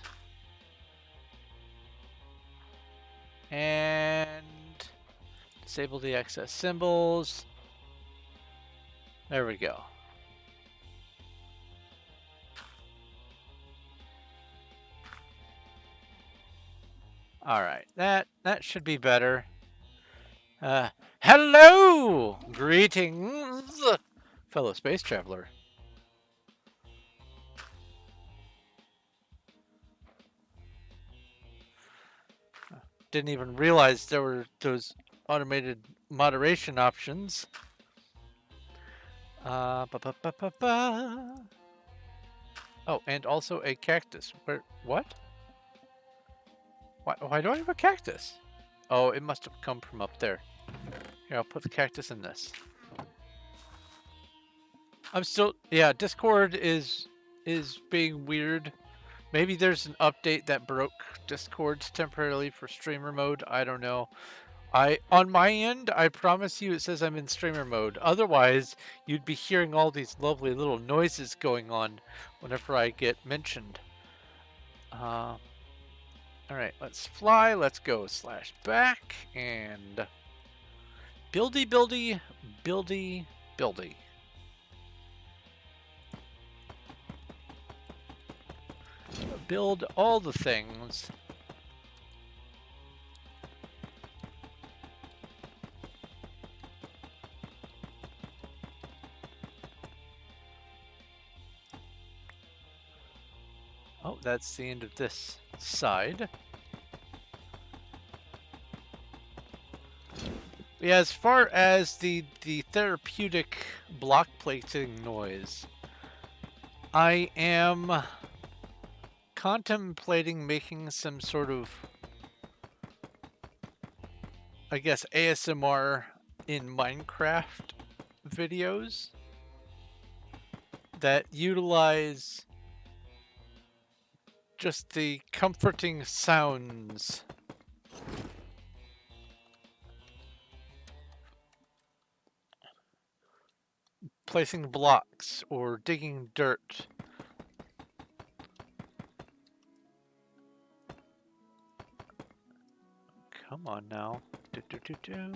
And disable the excess symbols. There we go. All right, that should be better. Hello! Greetings, fellow space traveler. Didn't even realize there were those automated moderation options. Oh, and also a cactus. What? Why do I have a cactus? Oh, it must have come from up there. Here, I'll put the cactus in this. I'm still, yeah, Discord is being weird. Maybe there's an update that broke Discords temporarily for streamer mode. I don't know. On my end, I promise you it says I'm in streamer mode. Otherwise, you'd be hearing all these lovely little noises going on whenever I get mentioned. All right, let's fly. Let's go slash back and buildy, buildy, buildy, buildy. Build all the things. Oh, that's the end of this side. Yeah, as far as the therapeutic block placing noise, I am contemplating making some sort of, I guess, ASMR in Minecraft videos that utilize just the comforting sounds. Placing blocks or digging dirt. Come on now. Do, do, do, do.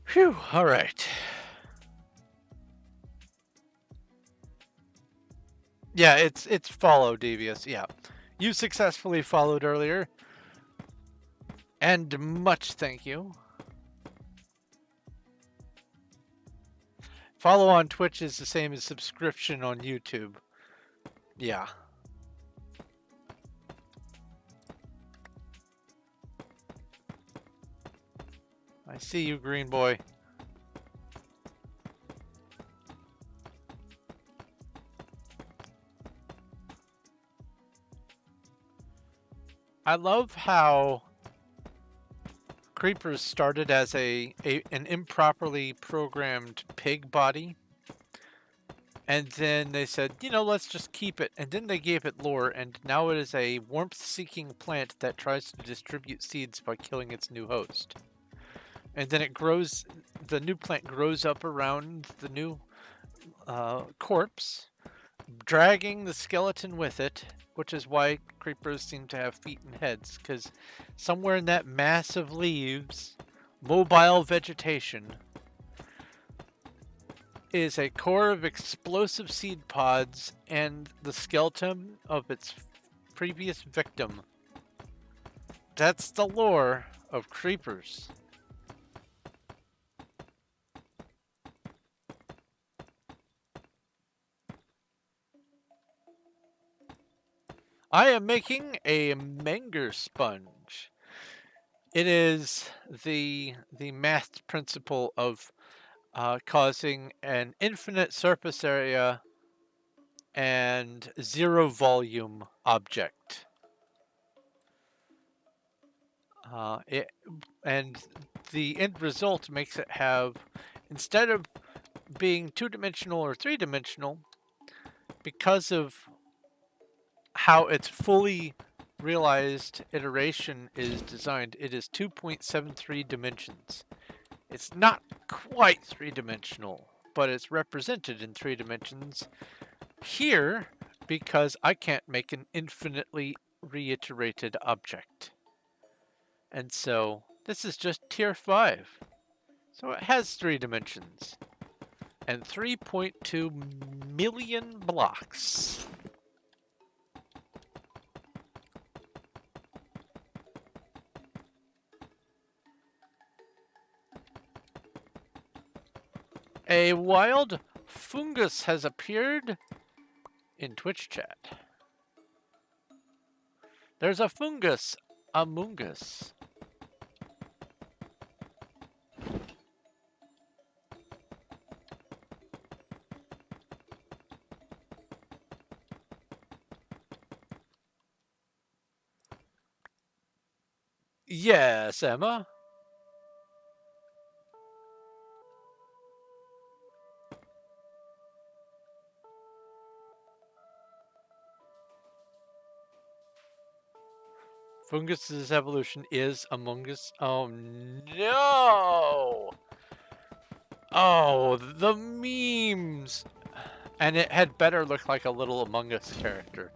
Phew, all right. Yeah, it's follow, Devious. Yeah. You successfully followed earlier. And much thank you. Follow on Twitch is the same as subscription on YouTube. Yeah. I see you, green boy. I love how creepers started as an improperly programmed pig body. And then they said, you know, let's just keep it. And then they gave it lore, and now it is a warmth-seeking plant that tries to distribute seeds by killing its new host. And then it grows, the new plant grows up around the new corpse, dragging the skeleton with it, which is why creepers seem to have feet and heads, because somewhere in that mass of leaves, mobile vegetation, is a core of explosive seed pods and the skeleton of its previous victim. That's the lore of creepers. I am making a Menger Sponge. It is the math principle of causing an infinite surface area and zero volume object. And the end result makes it have, instead of being two-dimensional or three-dimensional, because of how its fully realized iteration is designed, it is 2.73 dimensions. It's not quite three-dimensional, but it's represented in 3 dimensions here because I can't make an infinitely reiterated object. And so this is just tier 5. So it has 3 dimensions and 3.2 million blocks. A wild fungus has appeared in Twitch chat. There's a fungus among us. Yes, Emma. Fungus's evolution is Among Us. Oh no! Oh, the memes! And it had better look like a little Among Us character.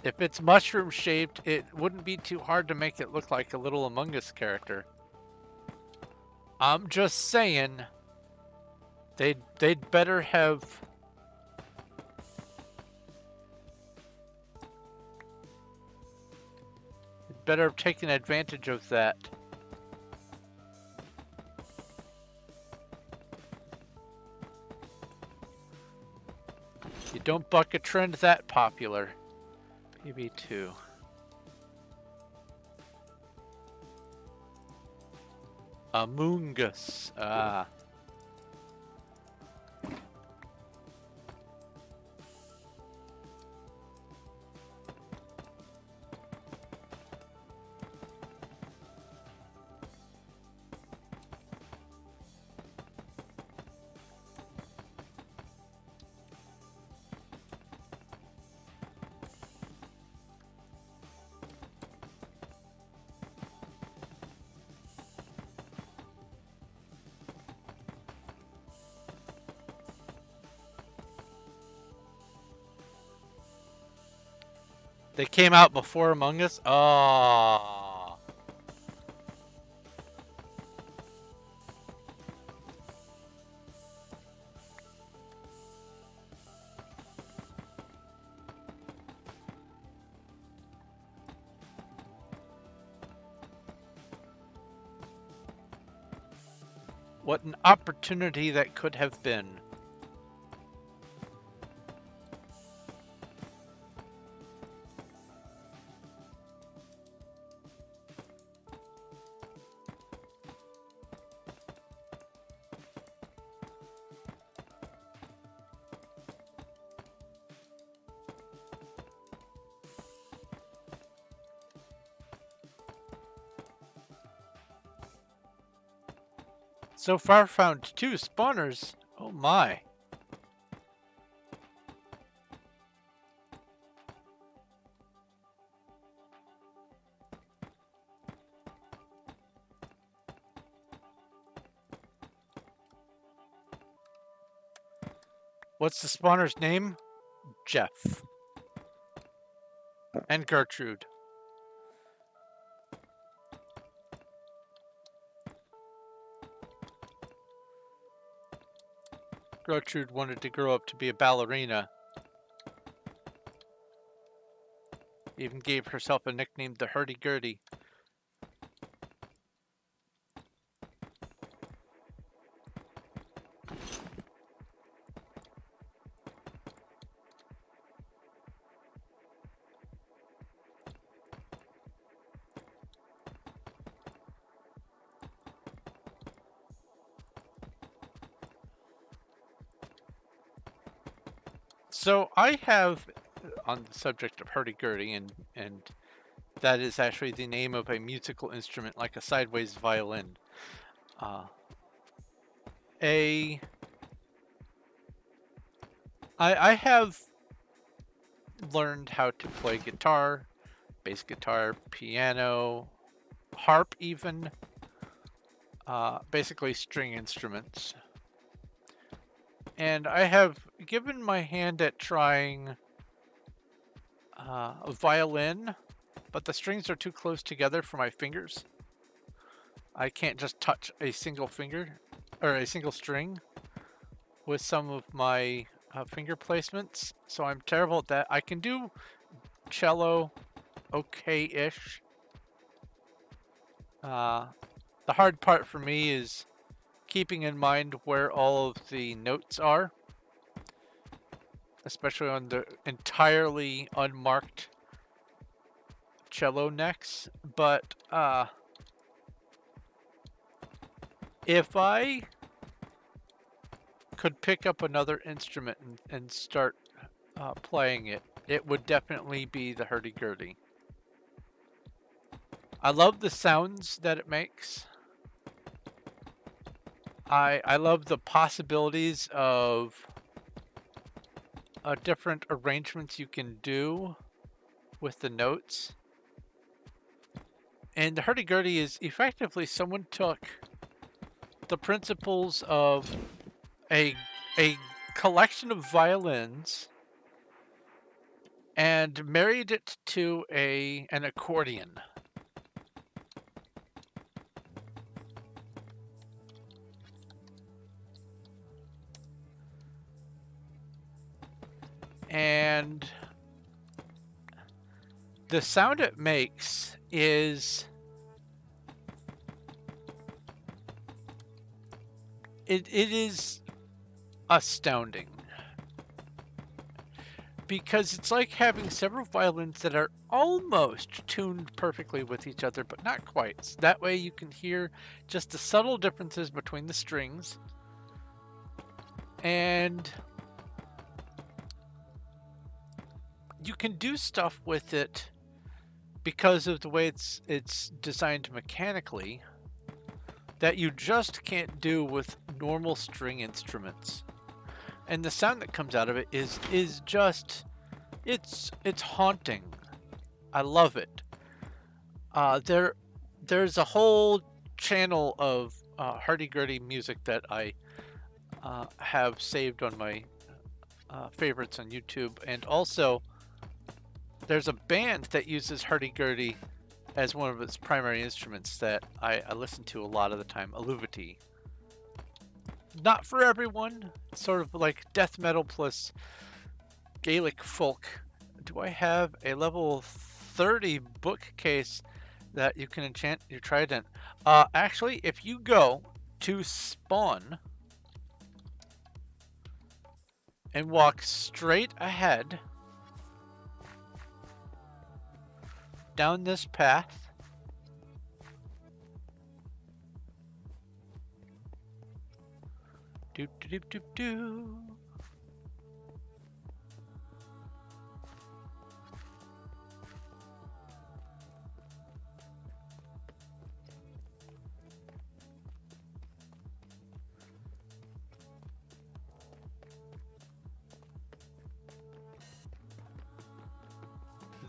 If it's mushroom shaped, it wouldn't be too hard to make it look like a little Among Us character. I'm just saying, they'd better have taken advantage of that. You don't buck a trend that popular. PB2. Among Us. Ah. They came out before Among Us? Oh. What an opportunity that could have been. So far found 2 spawners. Oh my. What's the spawner's name? Jeff. And Gertrude. Gertrude wanted to grow up to be a ballerina. Even gave herself a nickname, the Hurdy-Gurdy. So I have, on the subject of hurdy-gurdy, and that is actually the name of a musical instrument like a sideways violin. I have learned how to play guitar, bass guitar, piano, harp even, basically string instruments. And I have given my hand at trying a violin, but the strings are too close together for my fingers. I can't just touch a single finger, or a single string, with some of my finger placements, so I'm terrible at that. I can do cello okay-ish. The hard part for me is keeping in mind where all of the notes are, especially on the entirely unmarked cello necks. But if I could pick up another instrument and start playing it, it would definitely be the hurdy-gurdy. I love the sounds that it makes. I love the possibilities of different arrangements you can do with the notes. And the hurdy-gurdy is effectively someone took the principles of a collection of violins and married it to an accordion. And the sound it makes is it is astounding, because it's like having several violins that are almost tuned perfectly with each other, but not quite. So that way you can hear just the subtle differences between the strings, and you can do stuff with it because of the way it's designed mechanically that you just can't do with normal string instruments. And the sound that comes out of it is just it's haunting. I love it. There's a whole channel of hurdy-gurdy music that I have saved on my favorites on YouTube, and also there's a band that uses hurdy-gurdy as one of its primary instruments that I listen to a lot of the time, Aluvity. Not for everyone. It's sort of like death metal plus Gaelic folk. Do I have a level 30 bookcase that you can enchant your trident? Actually, if you go to Spawn and walk straight ahead down this path, do do do do do.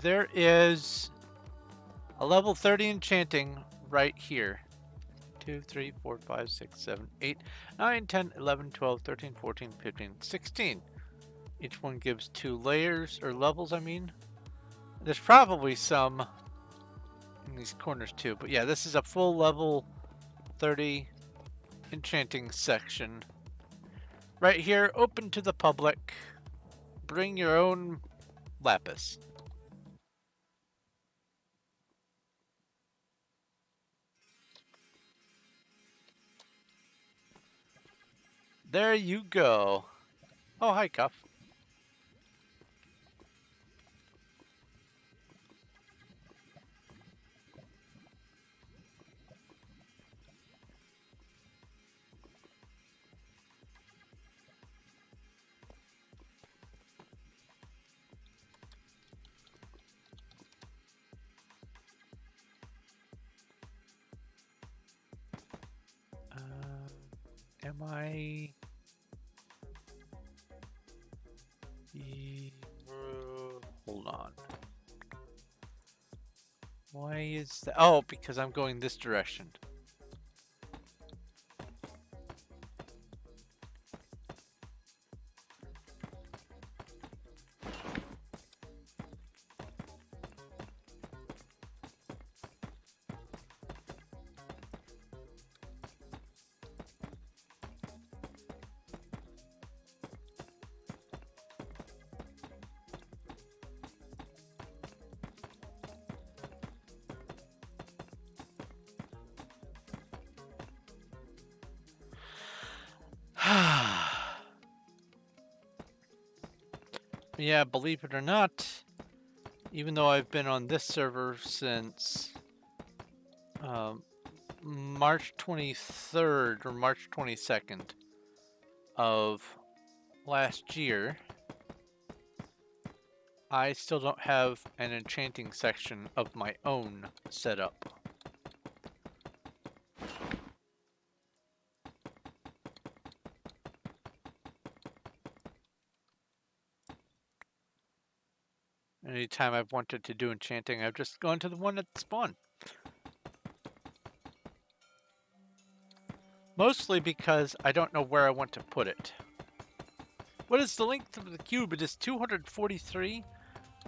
There is a level 30 enchanting right here. 2, 3, 4, 5, 6, 7, 8, 9, 10, 11, 12, 13, 14, 15, 16. Each one gives 2 layers, or levels, I mean. There's probably some in these corners too, but yeah, this is a full level 30 enchanting section. Right here, open to the public. Bring your own lapis. There you go. Oh, hi, Cuff. Am I... Hold on. Why is that? Oh, because I'm going this direction. Yeah, believe it or not, even though I've been on this server since March 23rd or March 22nd of last year, I still don't have an enchanting section of my own set up. Anytime I've wanted to do enchanting, I've just gone to the one at Spawn. Mostly because I don't know where I want to put it. What is the length of the cube? It is 243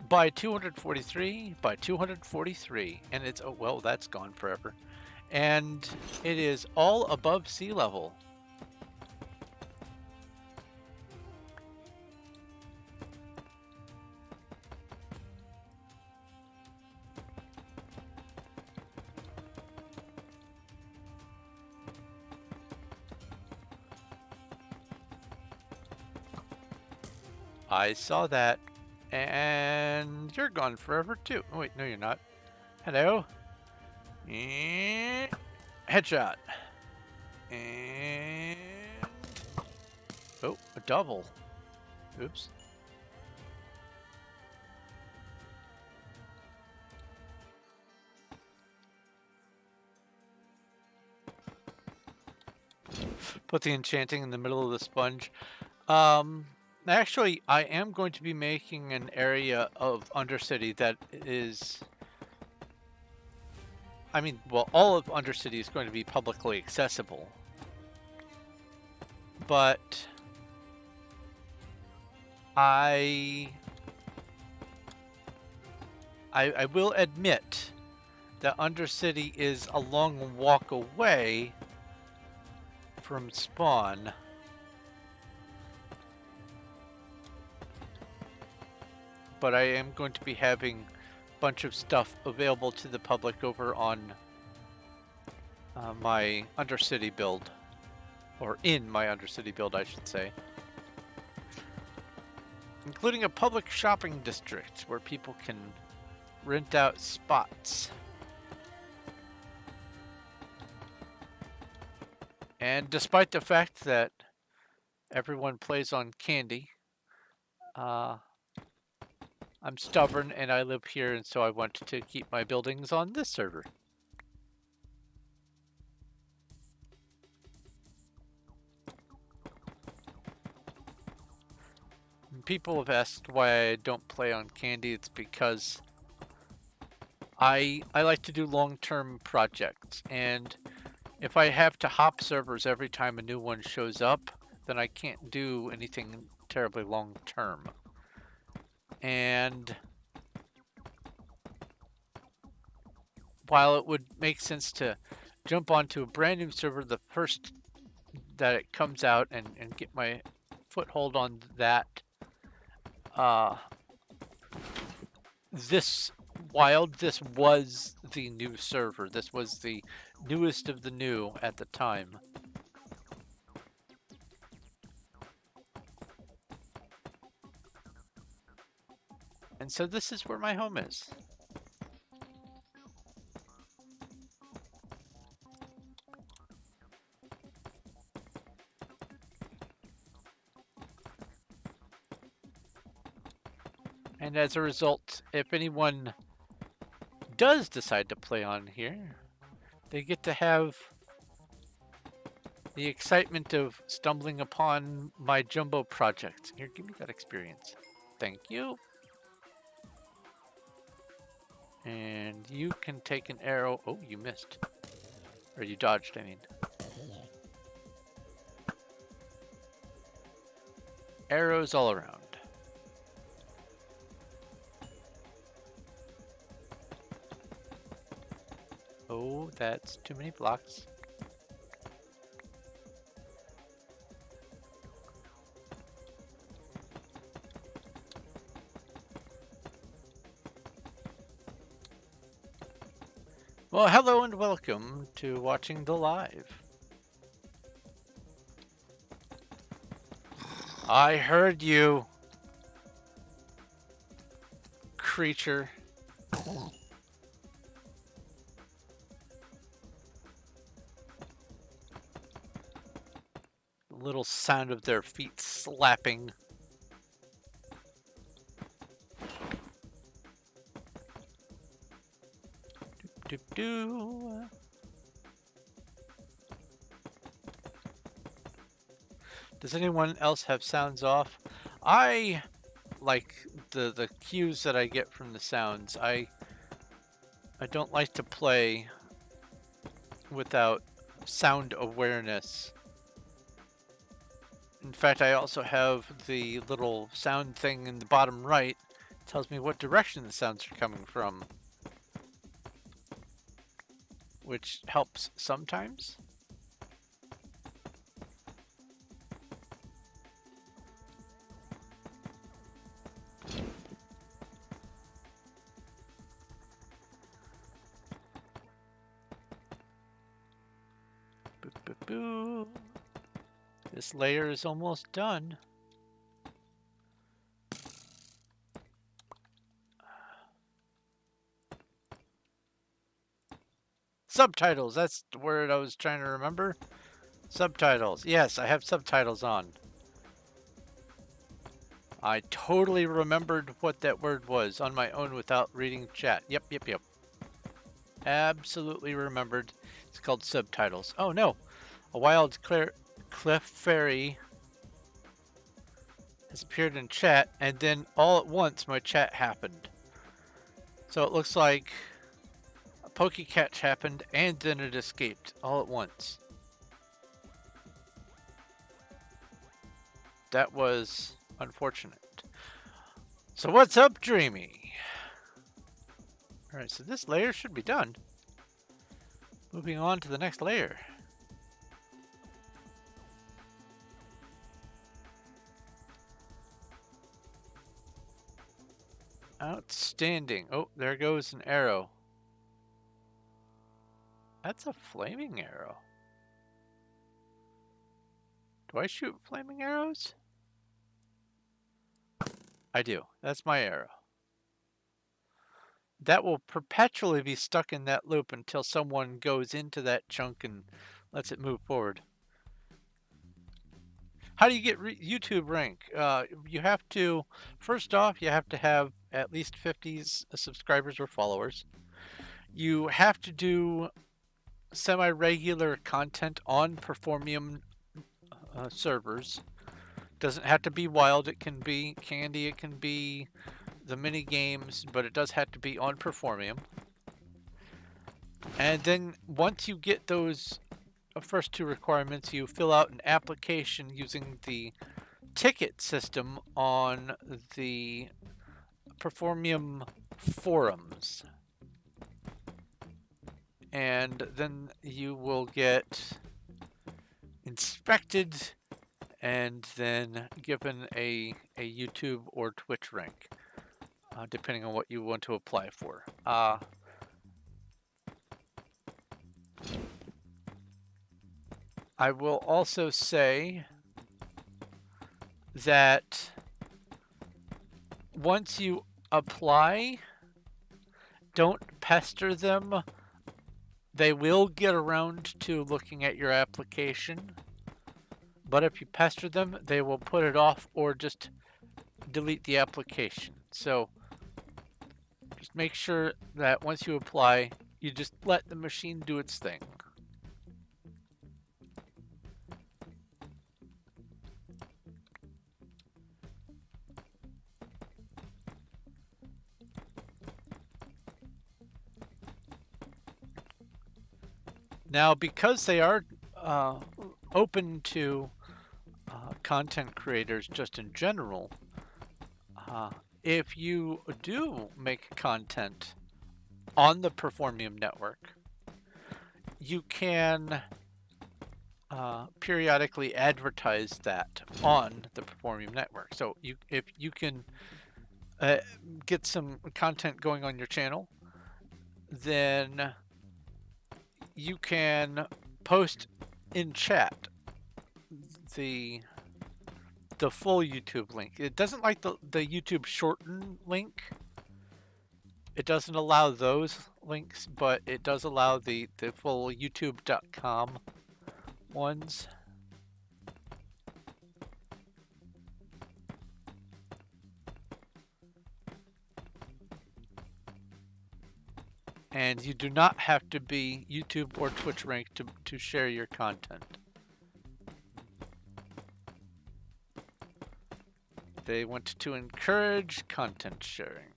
by 243 by 243. And it's, oh, well, that's gone forever. And it is all above sea level. I saw that. And you're gone forever too. Oh, wait, no, you're not. Hello. And headshot. And oh, a double. Oops. Put the enchanting in the middle of the sponge. Actually, I am going to be making an area of Undercity that is... I mean, well, all of Undercity is going to be publicly accessible. But... I will admit that Undercity is a long walk away from spawn. But I am going to be having a bunch of stuff available to the public over on my Undercity build. Or in my Undercity build, I should say. Including a public shopping district where people can rent out spots. And despite the fact that everyone plays on candy, I'm stubborn and I live here, and so I want to keep my buildings on this server. And people have asked why I don't play on candy. It's because I like to do long-term projects, and if I have to hop servers every time a new one shows up, then I can't do anything terribly long-term. And while it would make sense to jump onto a brand new server the first that it comes out and get my foothold on that, this was the new server. This was the newest of the new at the time. And so this is where my home is. And as a result, if anyone does decide to play on here, they get to have the excitement of stumbling upon my jumbo project. Here, give me that experience. Thank you. And you can take an arrow. Oh, you missed. Or you dodged, I mean. Arrows all around. Oh, that's too many blocks. Well, hello and welcome to watching the live. I heard you, creature. The little sound of their feet slapping. Doop doo. Does anyone else have sounds off? I like the cues that I get from the sounds. I don't like to play without sound awareness. In fact, I also have the little sound thing in the bottom right. It tells me what direction the sounds are coming from, which helps sometimes. Boo, boo, boo. This layer is almost done. Subtitles, that's the word I was trying to remember. Subtitles. Yes, I have subtitles on. I totally remembered what that word was on my own without reading chat. Yep. Absolutely remembered. It's called subtitles. Oh no, a wild cliff fairy has appeared in chat, and then all at once my chat happened. So it looks like a Pokecatch happened and then it escaped all at once. That was unfortunate. So what's up, Dreamy? Alright, so this layer should be done. Moving on to the next layer. Outstanding. Oh, there goes an arrow. That's a flaming arrow. Do I shoot flaming arrows? I do. That's my arrow. That will perpetually be stuck in that loop until someone goes into that chunk and lets it move forward. How do you get YouTube rank? You have to, first off, you have to have at least 50 subscribers or followers. You have to do semi-regular content on Performium servers. Doesn't have to be wild. It can be candy. It can be the mini games, but it does have to be on Performium. And then once you get those first two requirements, you fill out an application using the ticket system on the Performium forums. And then you will get inspected and then given a YouTube or Twitch rank, depending on what you want to apply for. I will also say that once you apply, don't pester them. They will get around to looking at your application, but if you pester them, they will put it off or just delete the application. So just make sure that once you apply, you just let the machine do its thing. Now, because they are open to content creators just in general, if you do make content on the Performium network, you can periodically advertise that on the Performium network. So if you can get some content going on your channel, then you can post in chat the full YouTube link. It doesn't like the YouTube shorten link. It doesn't allow those links, but it does allow the full youtube.com ones. And you do not have to be YouTube or Twitch ranked to share your content. They want to encourage content sharing,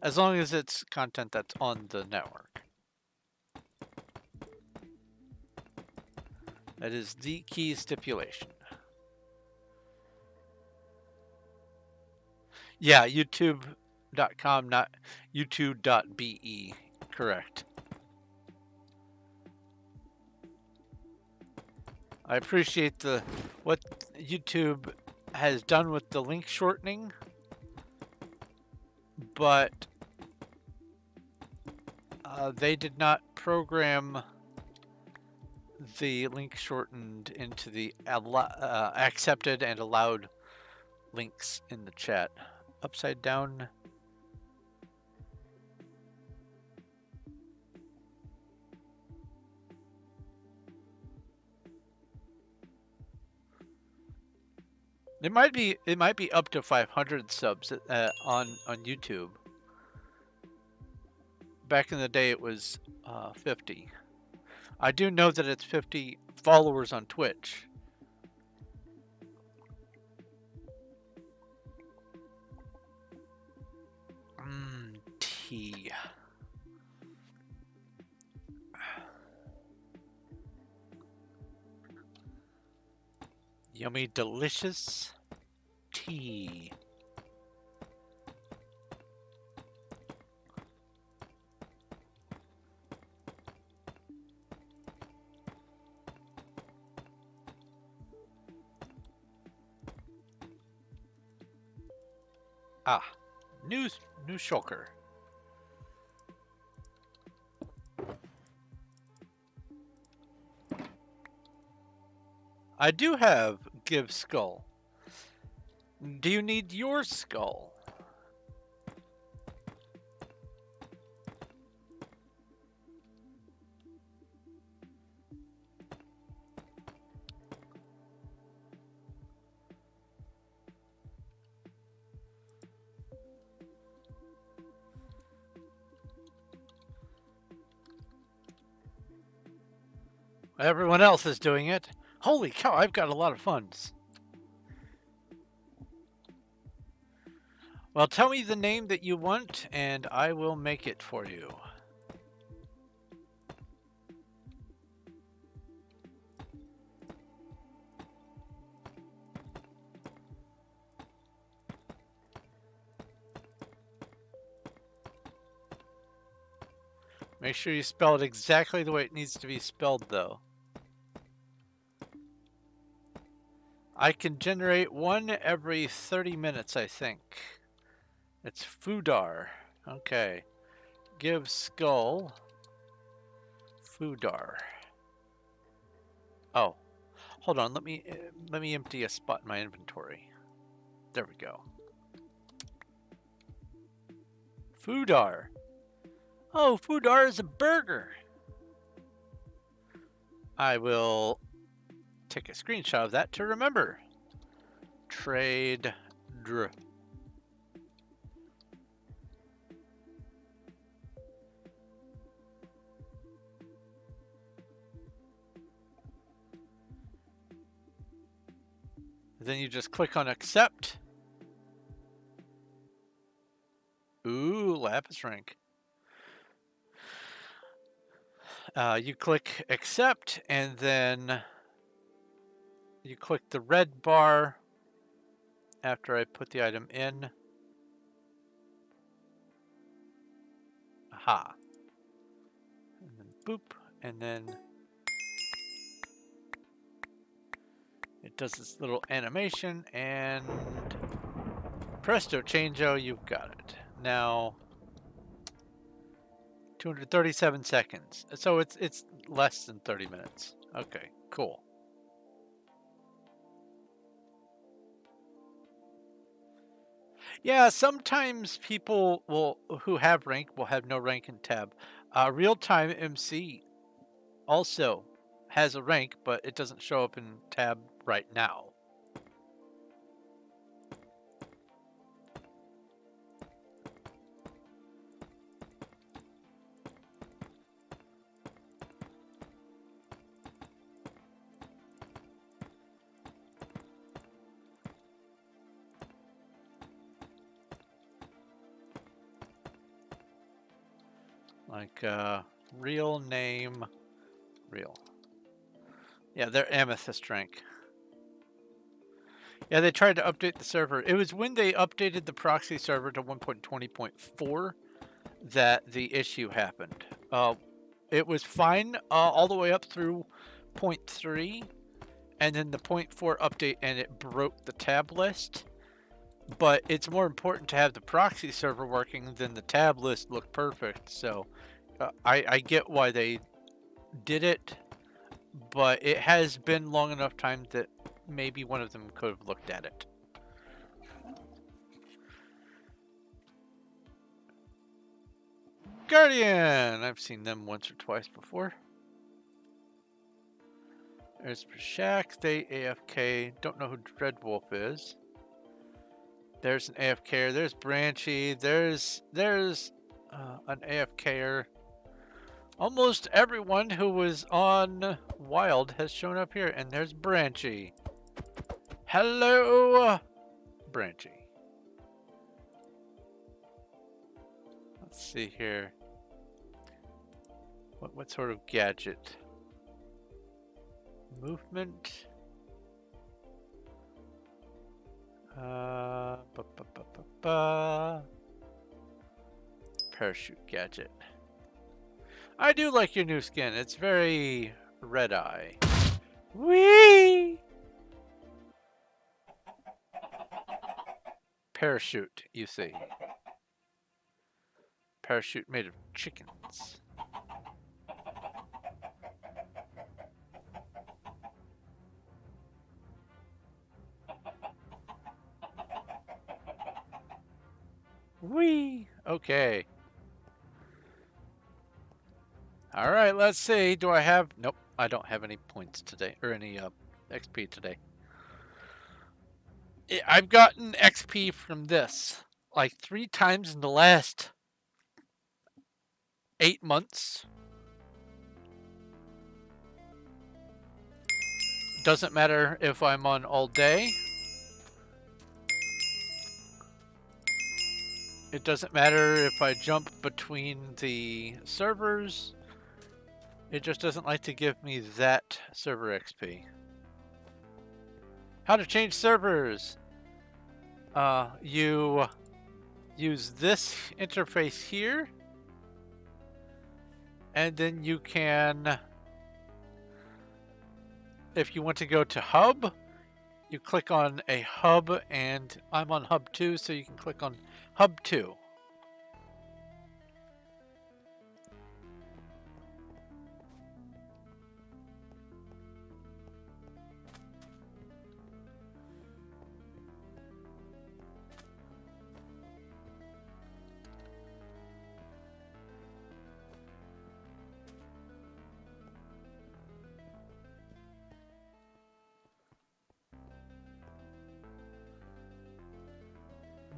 as long as it's content that's on the network. That is the key stipulation. Yeah, youtube.com, not youtube.be. Correct. I appreciate what YouTube has done with the link shortening, but they did not program the link shortened into the accepted and allowed links in the chat. Upside down. It might be up to 500 subs on YouTube. Back in the day, it was 50. I do know that it's 50 followers on Twitch. Tea. Yummy, delicious tea. Ah, new shulker. I do have give skull. Do you need your skull? Everyone else is doing it. Holy cow, I've got a lot of funds. Well, tell me the name that you want, and I will make it for you. Make sure you spell it exactly the way it needs to be spelled, though. I can generate one every 30 minutes, I think. It's Foodar. Okay. Give skull. Foodar. Oh, hold on. Let me empty a spot in my inventory. There we go. Foodar. Oh, Foodar is a burger. I will take a screenshot of that to remember. Trade dr. Then you just click on accept. Ooh, lapis rank. You click accept, and then you click the red bar after I put the item in. Aha. And then boop, and then it does this little animation, and presto changeo, you've got it. Now, 237 seconds. So it's less than 30 minutes. Okay, cool. Yeah, sometimes people who have rank will have no rank in tab. Real-time MC also has a rank, but it doesn't show up in tab right now. Like real name, real. Yeah, they're amethyst rank. Yeah, they tried to update the server. It was when they updated the proxy server to 1.20.4 that the issue happened. It was fine all the way up through 0.3, and then the 0.4 update, and it broke the tab list. But it's more important to have the proxy server working than the tab list look perfect. So I get why they did it, but it has been long enough time that maybe one of them could have looked at it. Guardian! I've seen them once or twice before. There's Prashak, they AFK. Don't know who Dreadwolf is. There's an AFKer. There's Branchy. There's an AFKer. Almost everyone who was on Wild has shown up here, and there's Branchy. Hello, Branchy. Let's see here. What sort of gadget? Movement. Parachute gadget. I do like your new skin. It's very red eye. Whee! Parachute, you see. Parachute made of chickens. Whee! Okay. All right, let's see. Do I have... Nope, I don't have any points today, or any XP today. I've gotten XP from this like 3 times in the last 8 months. Doesn't matter if I'm on all day. It doesn't matter if I jump between the servers. It just doesn't like to give me that server XP. How to change servers? You use this interface here, and then you can, if you want to go to hub, you click on a hub, and I'm on hub 2, so you can click on hub 2.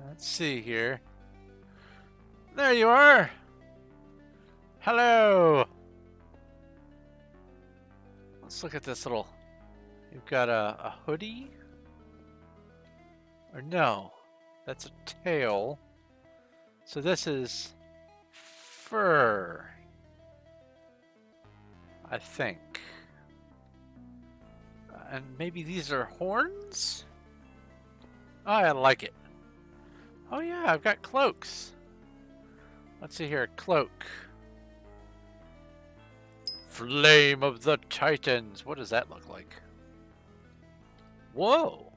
Let's see here. There you are. Hello. Let's look at this little... You've got a hoodie? Or no, that's a tail. So this is fur, I think. And maybe these are horns? Oh, I like it. Oh yeah, I've got cloaks. Let's see here, cloak. Flame of the Titans. What does that look like? Whoa.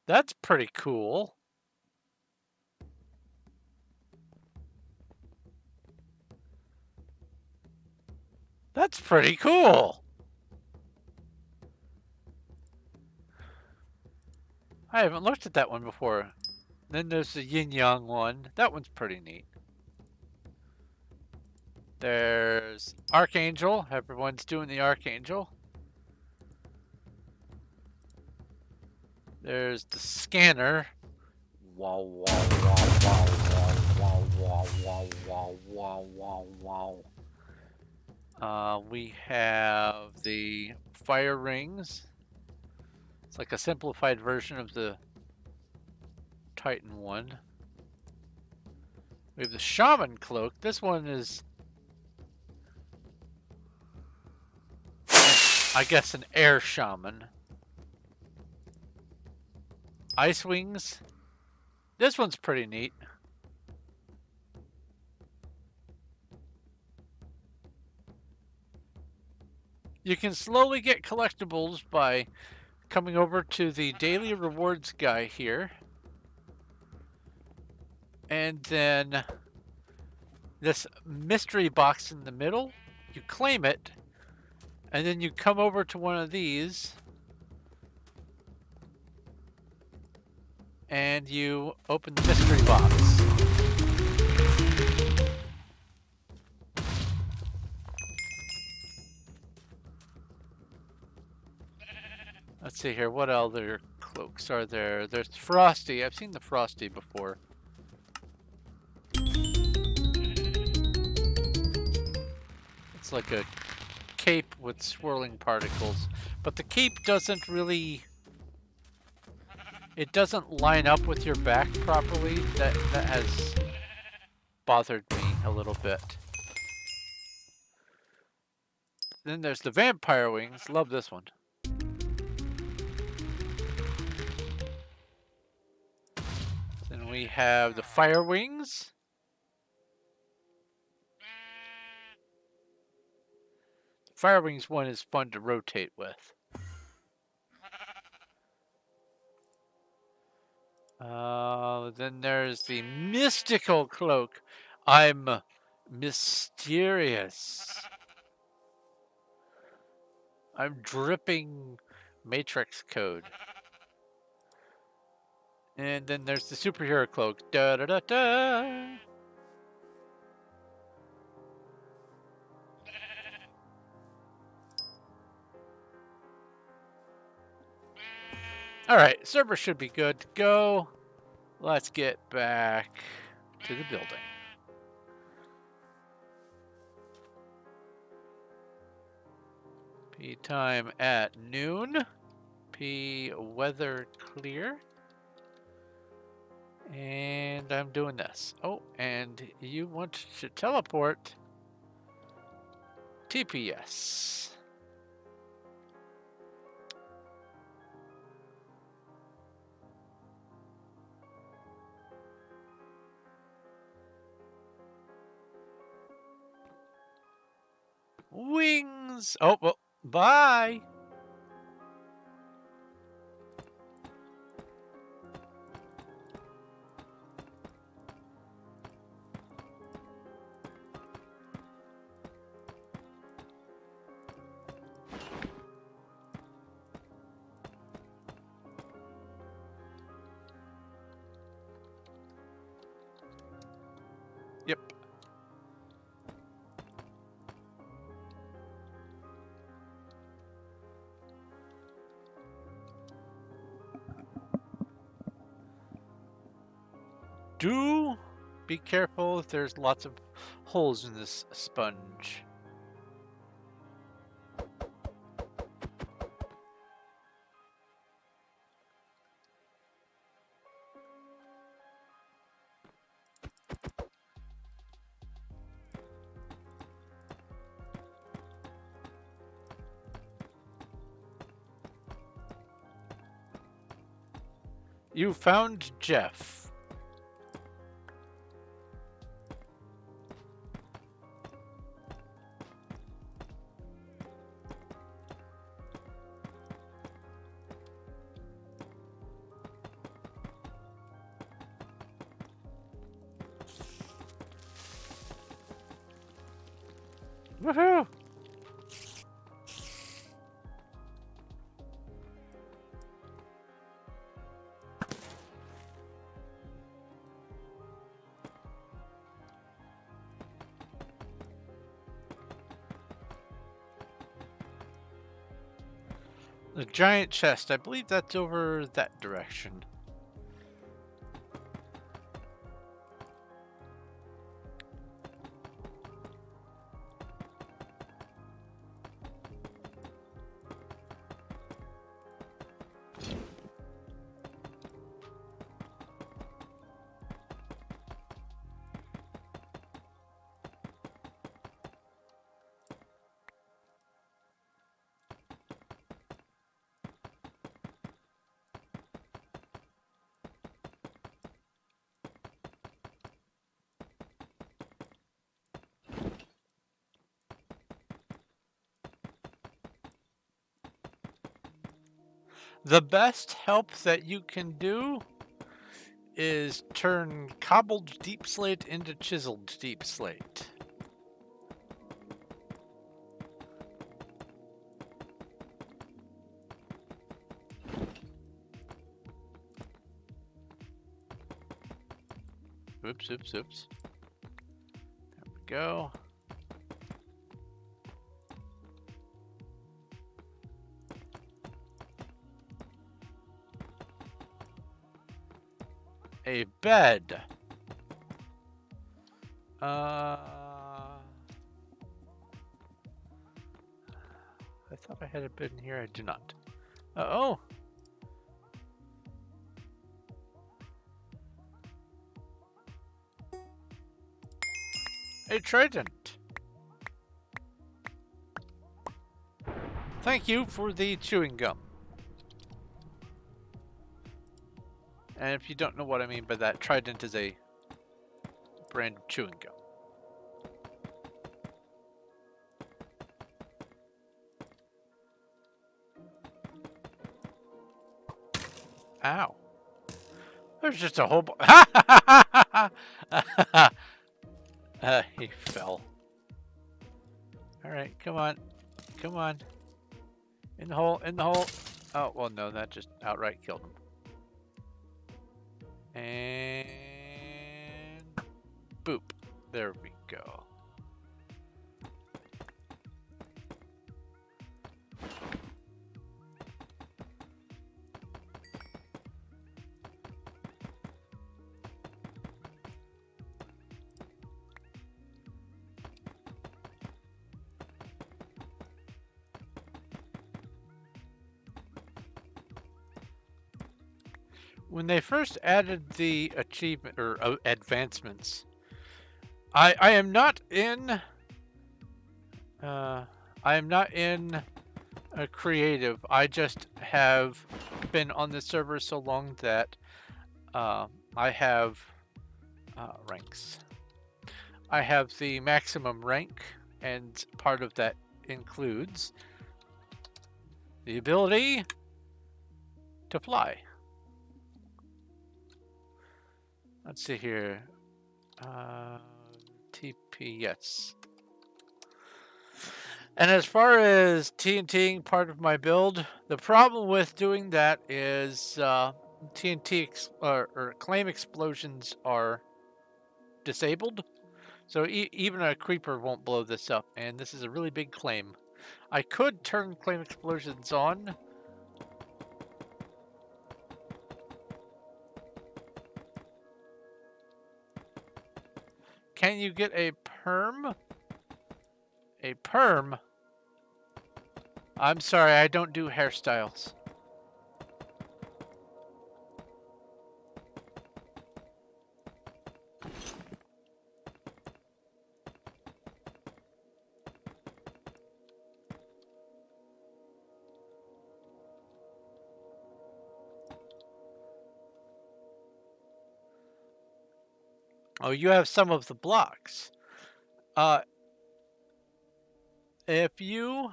That's pretty cool. That's pretty cool. I haven't looked at that one before. Then there's the yin yang one. That one's pretty neat. There's Archangel. Everyone's doing the Archangel. There's the scanner. Wow, wow, wow, wow, wow, wow, wow, wow, wow, wow, wow. We have the fire rings. It's like a simplified version of the Titan one. We have the shaman cloak. This one is... I guess an air shaman. Ice wings. This one's pretty neat. You can slowly get collectibles by coming over to the daily rewards guy here. And then this mystery box in the middle, you claim it, and then you come over to one of these and you open the mystery box. Let's see here, what other cloaks are there? There's Frosty. I've seen the Frosty before. It's like a cape with swirling particles, but the cape doesn't really... It doesn't line up with your back properly. That has bothered me a little bit. Then there's the vampire wings. Love this one. Then we have the fire wings. The fire wings one is fun to rotate with. Then there's the mystical cloak. I'm mysterious. I'm dripping matrix code. And then there's the superhero cloak. Da da da da. Alright, server should be good to go. Let's get back to the building. P time at noon. P weather clear. And I'm doing this. Oh, and you want to teleport. TPS. Wings. Oh, well, bye. Yep. Do be careful. There's lots of holes in this sponge. You found Jeff. Woohoo! The giant chest, I believe that's over that direction. The best help that you can do is turn cobbled deep slate into chiseled deep slate. Oops, oops, oops. There we go. A bed. I thought I had a bed in here. I do not. Oh. A trident. Thank you for the chewing gum. And if you don't know what I mean by that, trident is a brand of chewing gum. Ow. There's just a whole he fell. Alright, come on. Come on. In the hole, in the hole. Oh, well, no, that just outright killed him. And boop. There we go. When they first added the achievement or advancements, I am not in I am not in a creative. I just have been on the server so long that I have ranks. I have the maximum rank, and part of that includes the ability to fly. Let's see here. TP, yes. And as far as TNTing part of my build, the problem with doing that is TNT or claim explosions are disabled. So even a creeper won't blow this up, and this is a really big claim. I could turn claim explosions on. Can you get a perm? A perm? I'm sorry, I don't do hairstyles. Oh, you have some of the blocks. If you...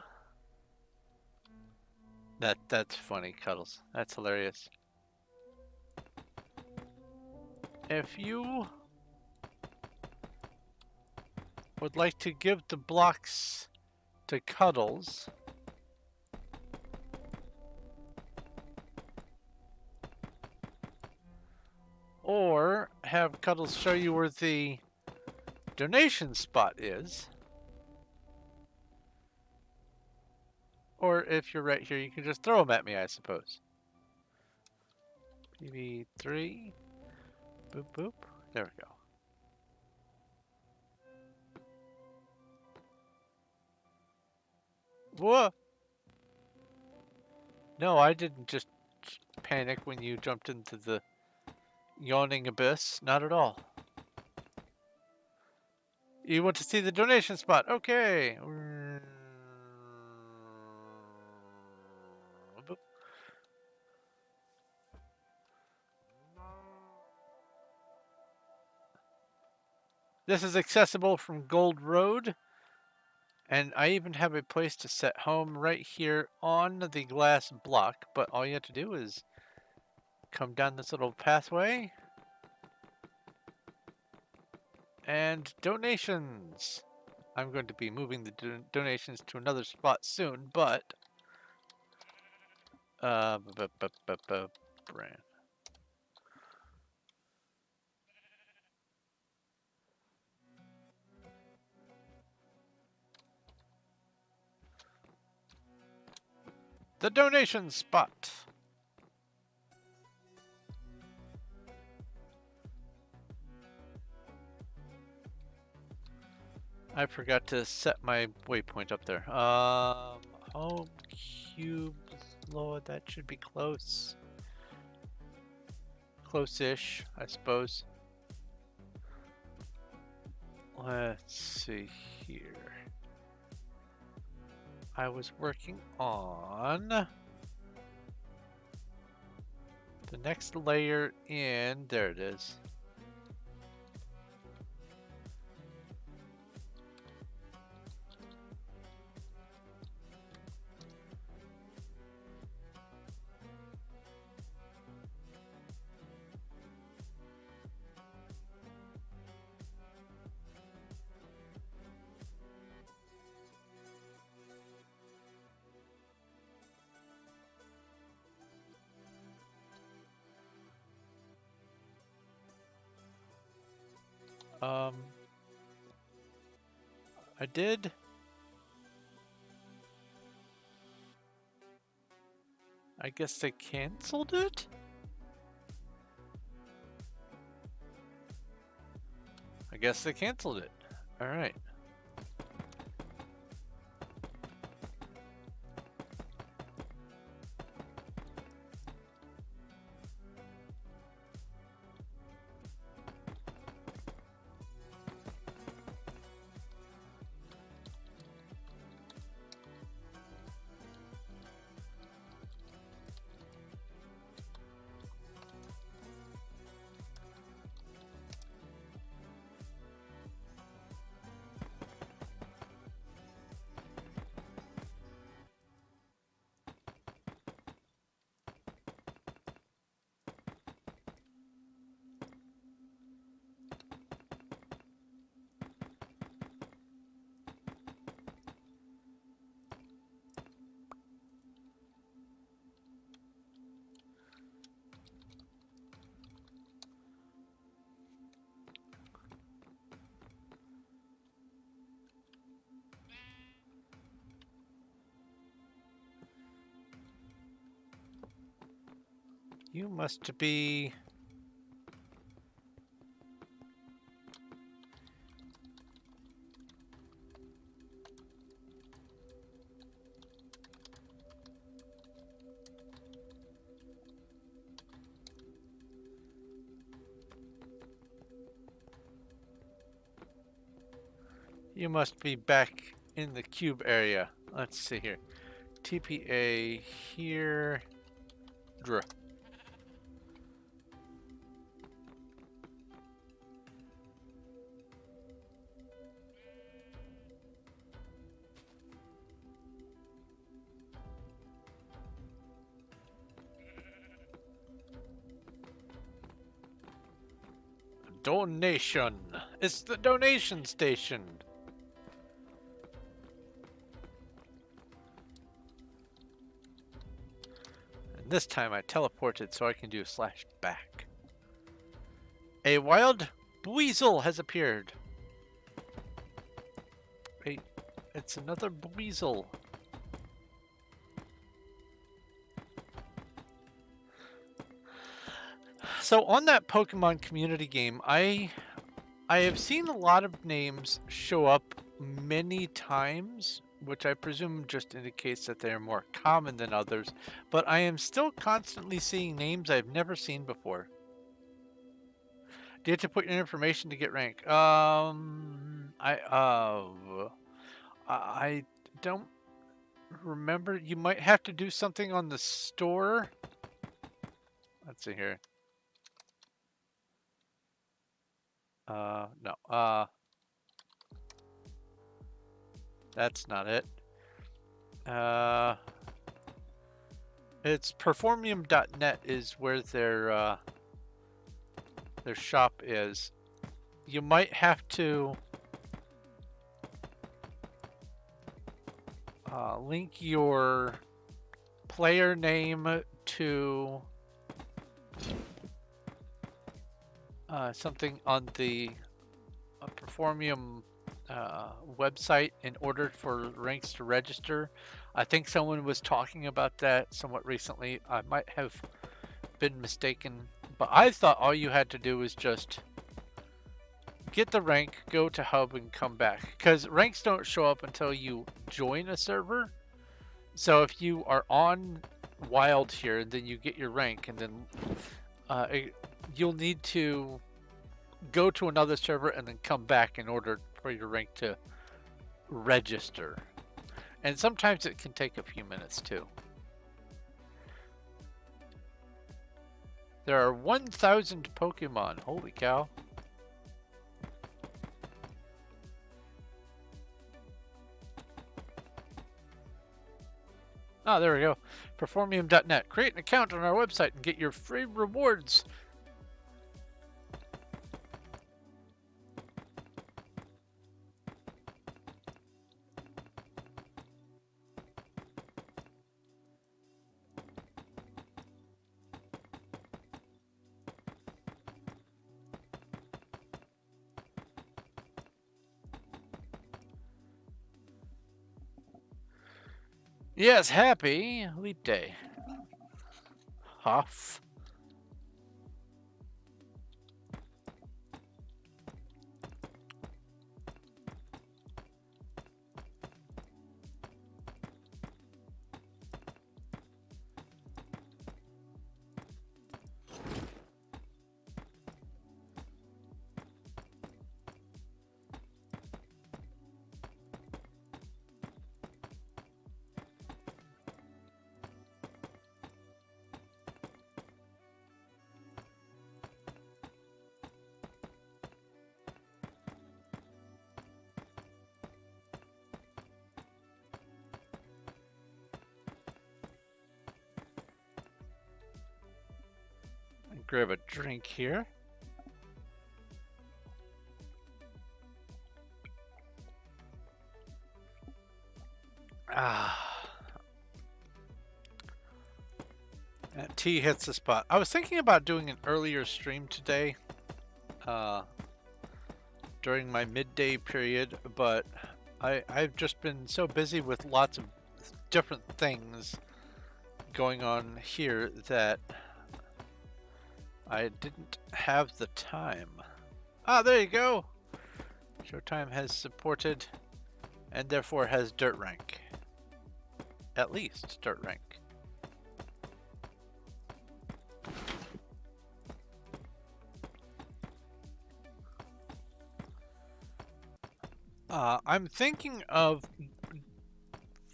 That's funny, Cuddles. That's hilarious. If you would like to give the blocks to Cuddles, or have Cuddles show you where the donation spot is, or if you're right here, you can just throw them at me, I suppose. PV3, boop boop, there we go. Whoa! No, I didn't just panic when you jumped into the yawning abyss. Not at all. You want to see the donation spot? Okay. This is accessible from Gold Road. And I even have a place to set home right here on the glass block, but all you have to do is come down this little pathway. And donations. I'm going to be moving the donations to another spot soon, but brand. The donation spot. I forgot to set my waypoint up there. Home cube, Lord, that should be close. Close-ish, I suppose. Let's see here. I was working on the next layer in. There it is. I did. I guess they canceled it? I guess they canceled it. Alright. You must be... You must be back in the cube area. Let's see here. TPA here. Dr. Donation. It's the donation station. And this time I teleported so I can do / back. A wild weasel has appeared. It's another weasel. So on that Pokemon community game, I have seen a lot of names show up many times, which I presume just indicates that they are more common than others, but I am still constantly seeing names I've never seen before. Do you have to put your information to get rank? I don't remember. You might have to do something on the store. Let's see here. No. That's not it. It's Performium.net is where their shop is. You might have to link your player name to something on the Performium website in order for ranks to register. I think someone was talking about that somewhat recently. I might have been mistaken, but I thought all you had to do was just get the rank, go to hub, and come back. Because ranks don't show up until you join a server. So if you are on Wild here, then you get your rank, and then you'll need to go to another server and then come back in order for your rank to register. And sometimes it can take a few minutes too. There are 1,000 Pokemon. Holy cow. Oh, there we go. Performium.net. Create an account on our website and get your free rewards. Yes, happy leap day. Huff. Grab a drink here. That tea hits the spot. I was thinking about doing an earlier stream today during my midday period, but I've just been so busy with lots of different things going on here that I didn't have the time. Ah, there you go! Showtime has supported and therefore has dirt rank. At least dirt rank. I'm thinking of,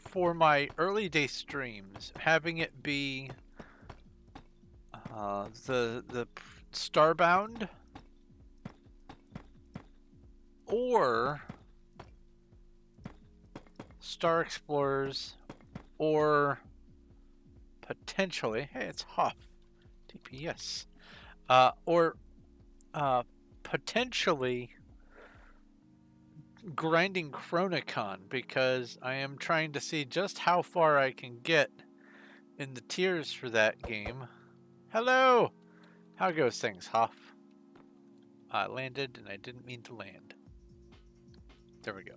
for my early day streams, having it be the Starbound or Star Explorers, or potentially, hey, it's Huff, TPS, or potentially grinding Chronicon, because I am trying to see just how far I can get in the tiers for that game. Hello! How goes things, Huff? I landed and I didn't mean to land. There we go.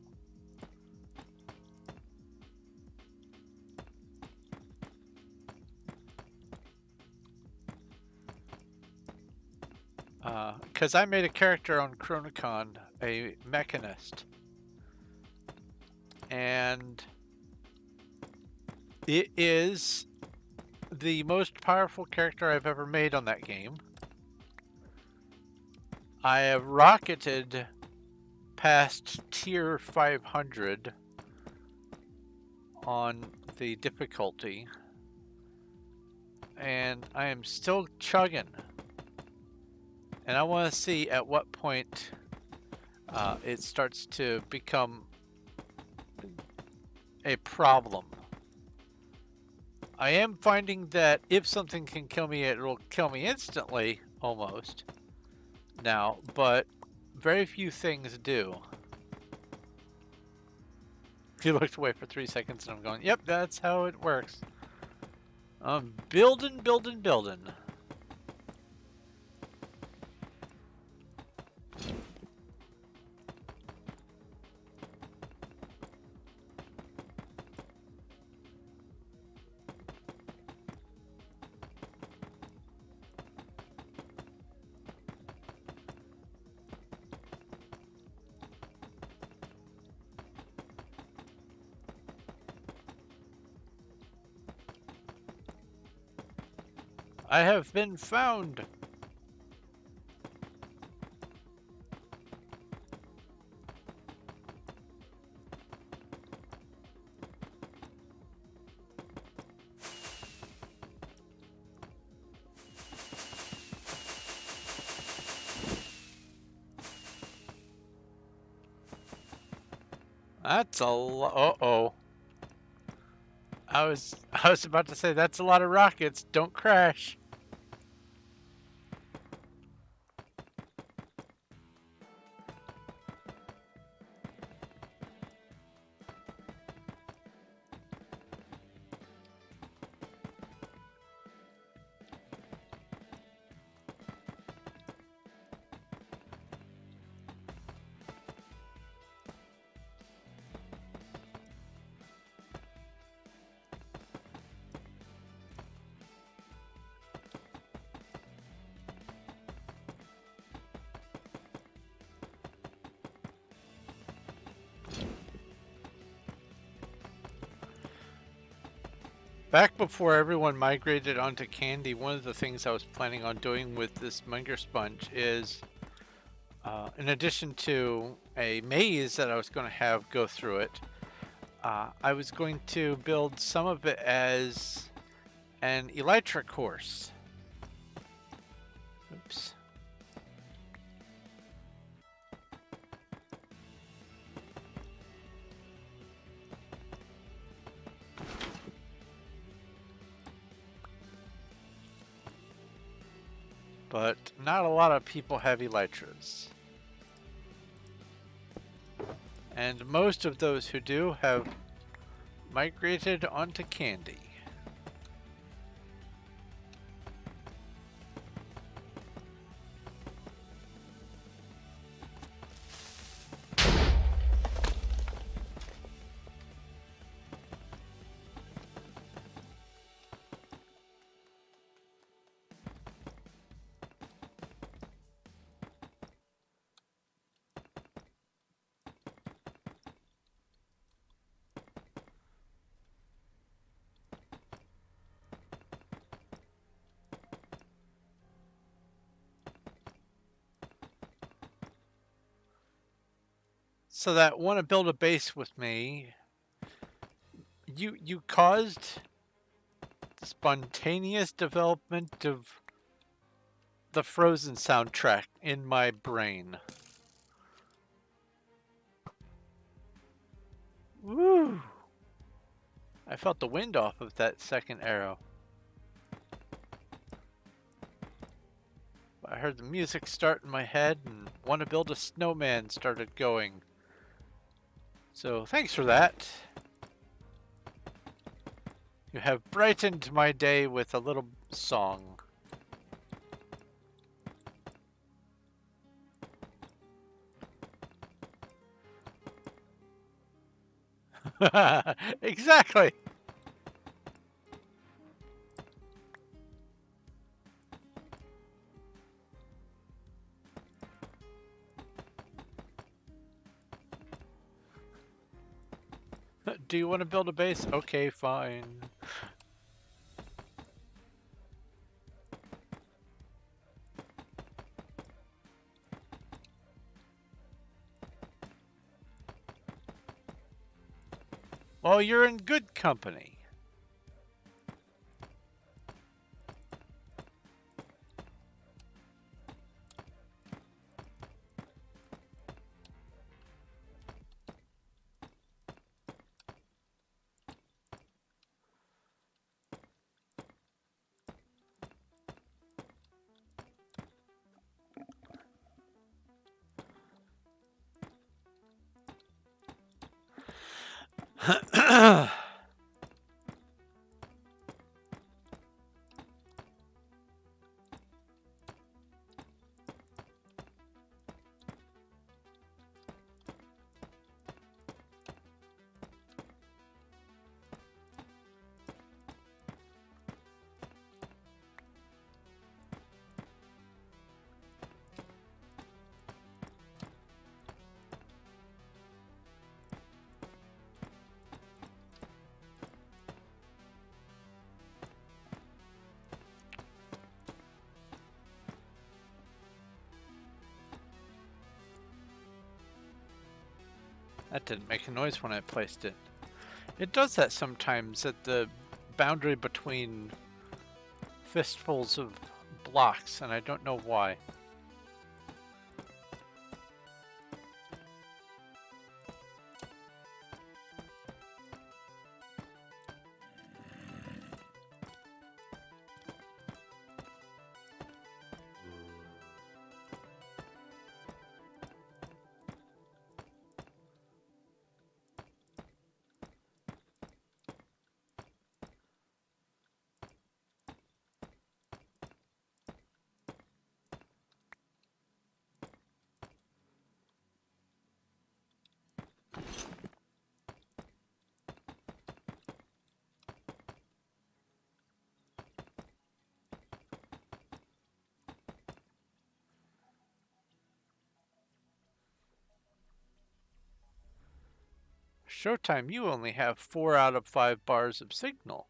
Because I made a character on Chronicon, a mechanist. And it is the most powerful character I've ever made on that game. I have rocketed past tier 500 on the difficulty, and I am still chugging. And I want to see at what point it starts to become a problem. I am finding that if something can kill me, it will kill me instantly, almost, now, but very few things do. He looked away for 3 seconds and I'm going, yep, that's how it works. I'm building. I have been found. That's a lot. Uh-oh. I was about to say that's a lot of rockets. Don't crash. Back before everyone migrated onto Candy, one of the things I was planning on doing with this Menger Sponge is, in addition to a maze that I was going to have go through it, I was going to build some of it as an elytra course. Oops. But not a lot of people have elytras. And most of those who do have migrated onto Candy. So that want to build a base with me, you caused spontaneous development of the Frozen soundtrack in my brain. Woo! I felt the wind off of that second arrow. I heard the music start in my head and want to build a snowman started going. So thanks for that. You have brightened my day with a little song. Exactly. Do you want to build a base? Okay, fine. Well, you're in good company. That didn't make a noise when I placed it. It does that sometimes at the boundary between fistfuls of blocks, and I don't know why. Showtime, you only have 4 out of 5 bars of signal.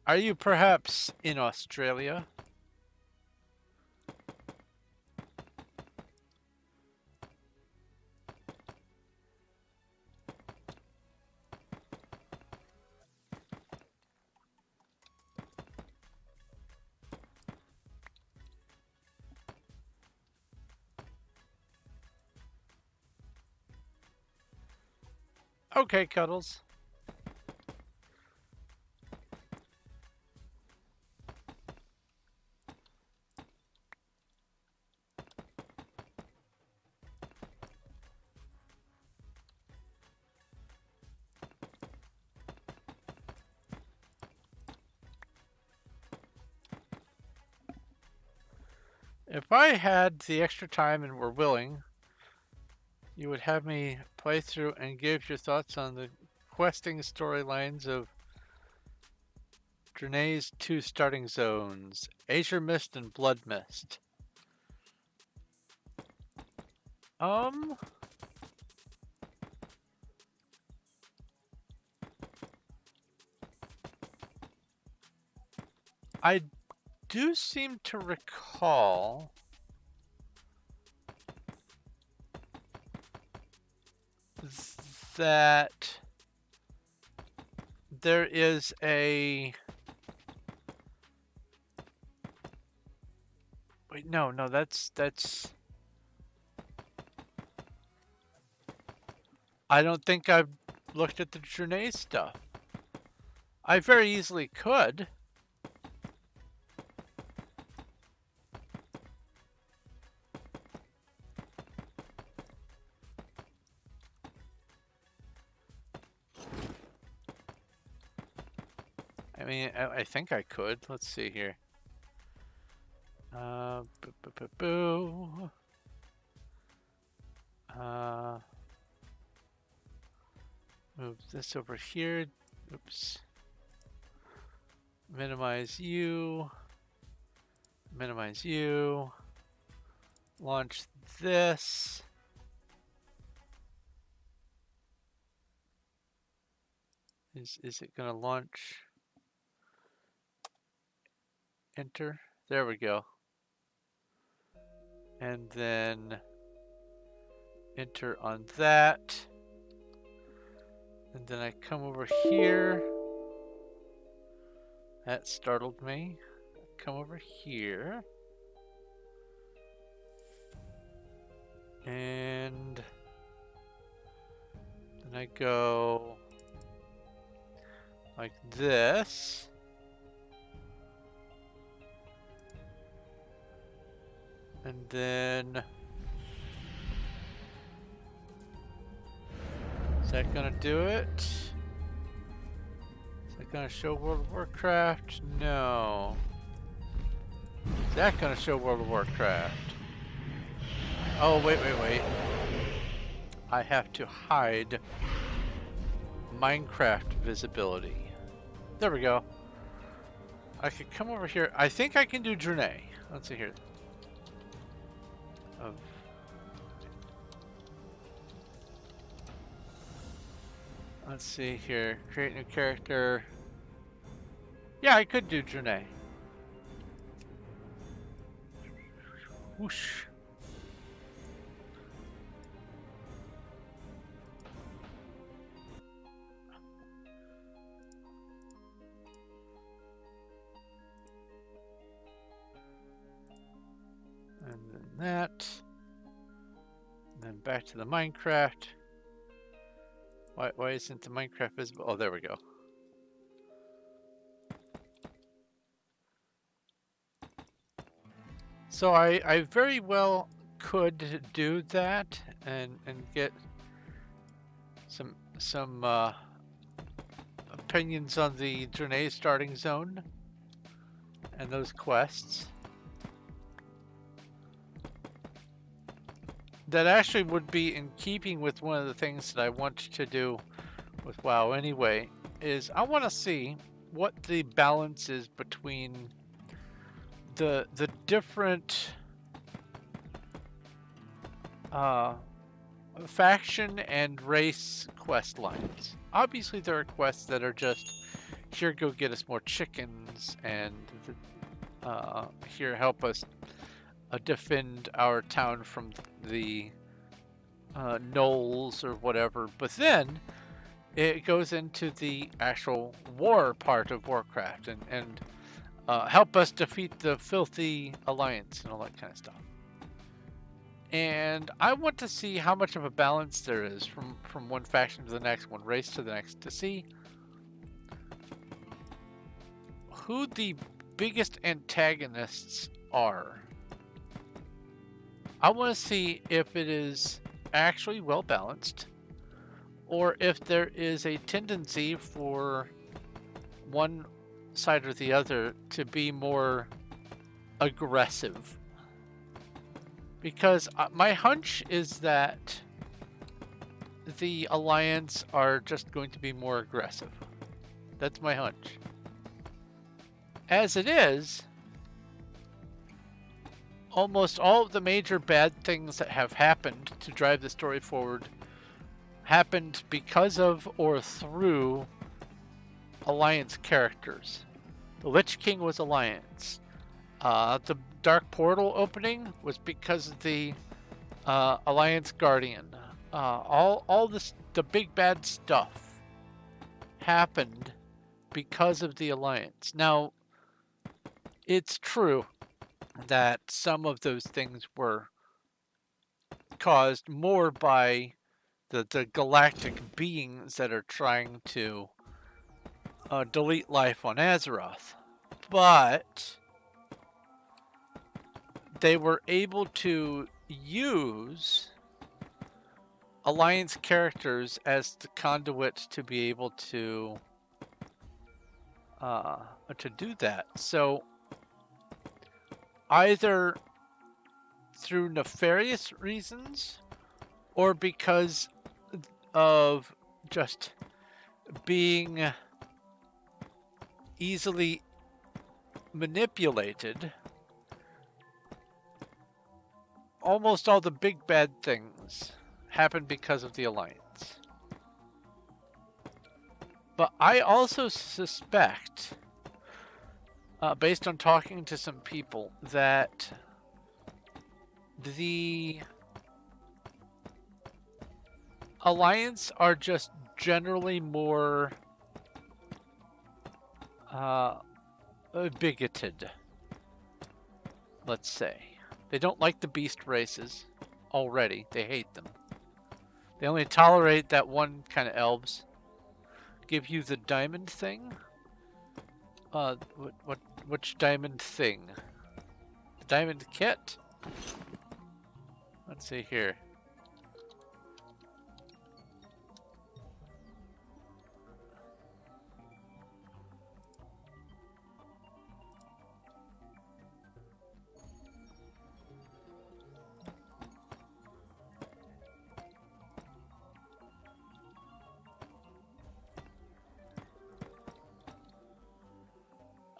Are you perhaps in Australia? Okay, Cuddles. If I had the extra time and were willing, you would have me play through and give your thoughts on the questing storylines of Draenei's 2 starting zones, Azure Mist and Blood Mist. I do seem to recall that there is a... Wait, no, that's... I don't think I've looked at the Draenei stuff. I very easily could. I mean, I think I could. Let's see here. Boo. Move this over here. Oops. Minimize you. Minimize you. Launch this. Is it gonna launch? Enter. There we go. And then enter on that. And then I come over here. That startled me. Come over here. And then I go like this. And then Is that gonna do it? Is that gonna show World of Warcraft? No. Is that gonna show World of Warcraft? Oh, wait. I have to hide Minecraft visibility. There we go. I could come over here. I think I can do Journey. Let's see here. Let's see here. Create new character. Yeah, I could do Journey. Whoosh. And then that. And then back to the Minecraft. Why isn't the Minecraft visible? Oh, there we go. So I very well could do that and get some opinions on the Journey starting zone and those quests. That actually would be in keeping with one of the things that I want to do with WoW anyway, is I want to see what the balance is between the different faction and race quest lines. Obviously there are quests that are just, here go get us more chickens, and here help us defend our town from the gnolls or whatever. But then it goes into the actual war part of Warcraft and help us defeat the filthy alliance and all that kind of stuff. And I want to see how much of a balance there is from one faction to the next, one race to the next, to see who the biggest antagonists are. I want to see if it is actually well balanced, or if there is a tendency for one side or the other to be more aggressive. Because my hunch is that the Alliance are just going to be more aggressive. That's my hunch. As it is, almost all of the major bad things that have happened to drive the story forward happened because of or through Alliance characters. The Lich King was Alliance. The Dark Portal opening was because of the Alliance Guardian. All this, the big bad stuff happened because of the Alliance. Now, it's true that some of those things were caused more by the galactic beings that are trying to delete life on Azeroth. But they were able to use Alliance characters as the conduit to be able to do that. So either through nefarious reasons or because of just being easily manipulated, almost all the big bad things happened because of the Alliance. But I also suspect, based on talking to some people, that the Alliance are just generally more bigoted, let's say. They don't like the beast races already. They hate them. They only tolerate that one kind of elves. Give you the diamond thing? Which diamond thing? The diamond kit? Let's see here.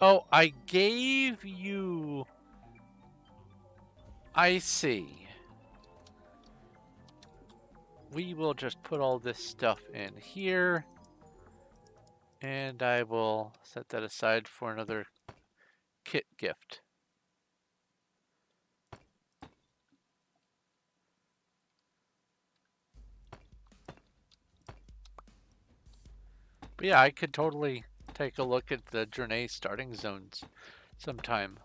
Oh, I gave you... I see. We will just put all this stuff in here. And I will set that aside for another kit gift. But yeah, I could totally take a look at the journey starting zones sometime.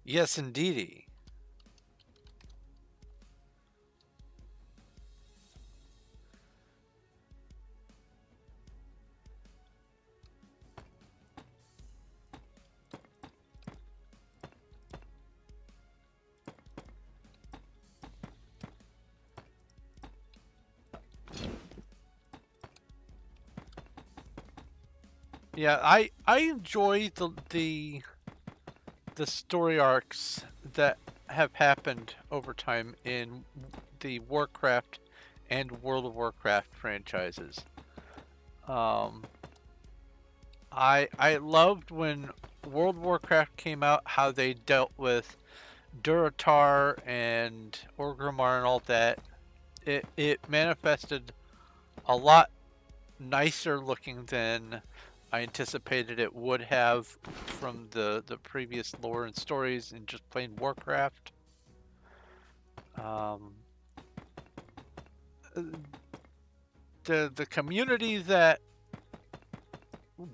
Yes, indeedy. Yeah, I enjoy the story arcs that have happened over time in the Warcraft and World of Warcraft franchises. Um, I loved when World of Warcraft came out, how they dealt with Durotar and Orgrimmar and all that. It manifested a lot nicer looking than I anticipated it would have from the previous lore and stories and just plain Warcraft. Um, the community that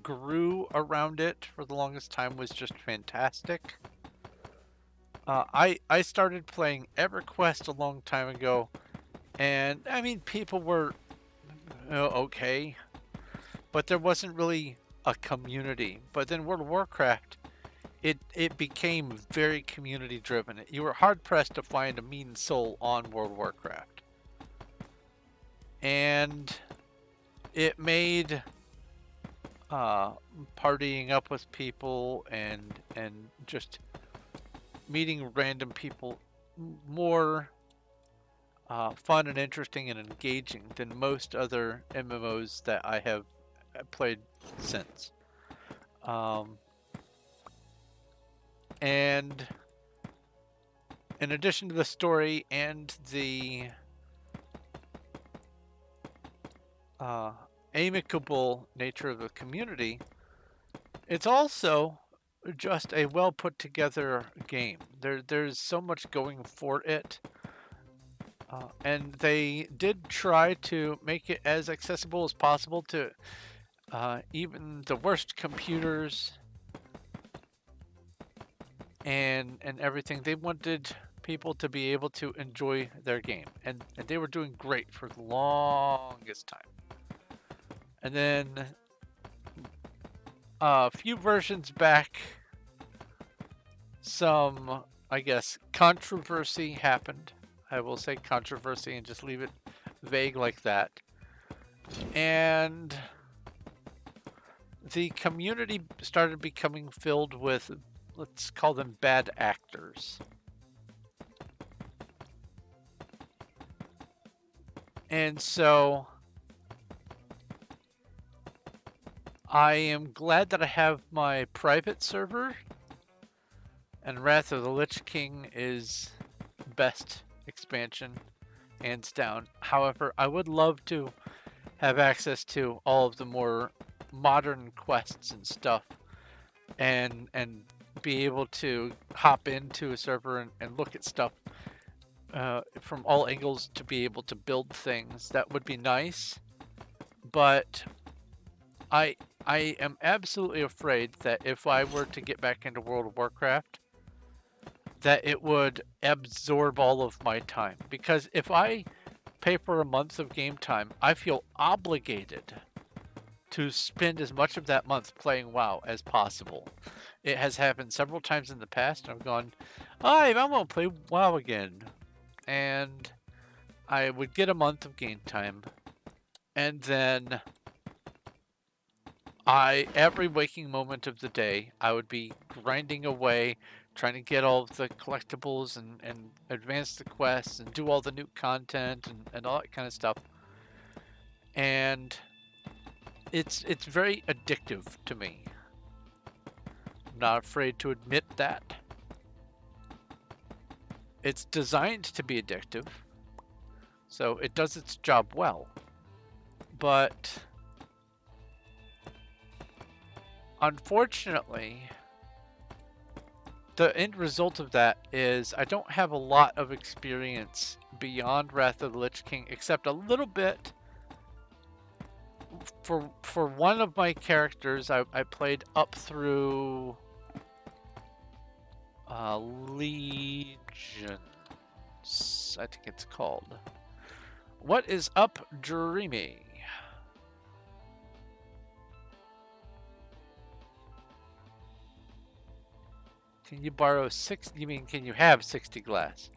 grew around it for the longest time was just fantastic. I started playing EverQuest a long time ago, and I mean people were okay, but there wasn't really a community. But then World of Warcraft, it became very community driven. You were hard pressed to find a mean soul on World of Warcraft, and it made partying up with people and just meeting random people more fun and interesting and engaging than most other MMOs that I have played since. Um, and in addition to the story and the amicable nature of the community, it's also just a well put together game. There's so much going for it. And they did try to make it as accessible as possible to even the worst computers and everything. They wanted people to be able to enjoy their game, and they were doing great for the longest time. And then a few versions back, some, I guess, controversy happened. I will say controversy and just leave it vague like that. And the community started becoming filled with, let's call them bad actors. And so I am glad that I have my private server, and Wrath of the Lich King is best expansion, hands down. However, I would love to have access to all of the more modern quests and stuff, and be able to hop into a server and look at stuff from all angles to be able to build things. That would be nice, but I am absolutely afraid that if I were to get back into World of Warcraft, that it would absorb all of my time. Because if I pay for a month of game time, I feel obligated to spend as much of that month playing WoW as possible. It has happened several times in the past, and I've gone, I want to play WoW again. And I would get a month of game time, and then Every waking moment of the day, I would be grinding away, trying to get all of the collectibles and advance the quests and do all the new content and all that kind of stuff. And it's very addictive to me. I'm not afraid to admit that. It's designed to be addictive, so it does its job well. But unfortunately, the end result of that is I don't have a lot of experience beyond Wrath of the Lich King, except a little bit. For one of my characters, I played up through Legions, I think it's called. What is up, Dreamy? Can you borrow 6? You mean, can you have 60 glass?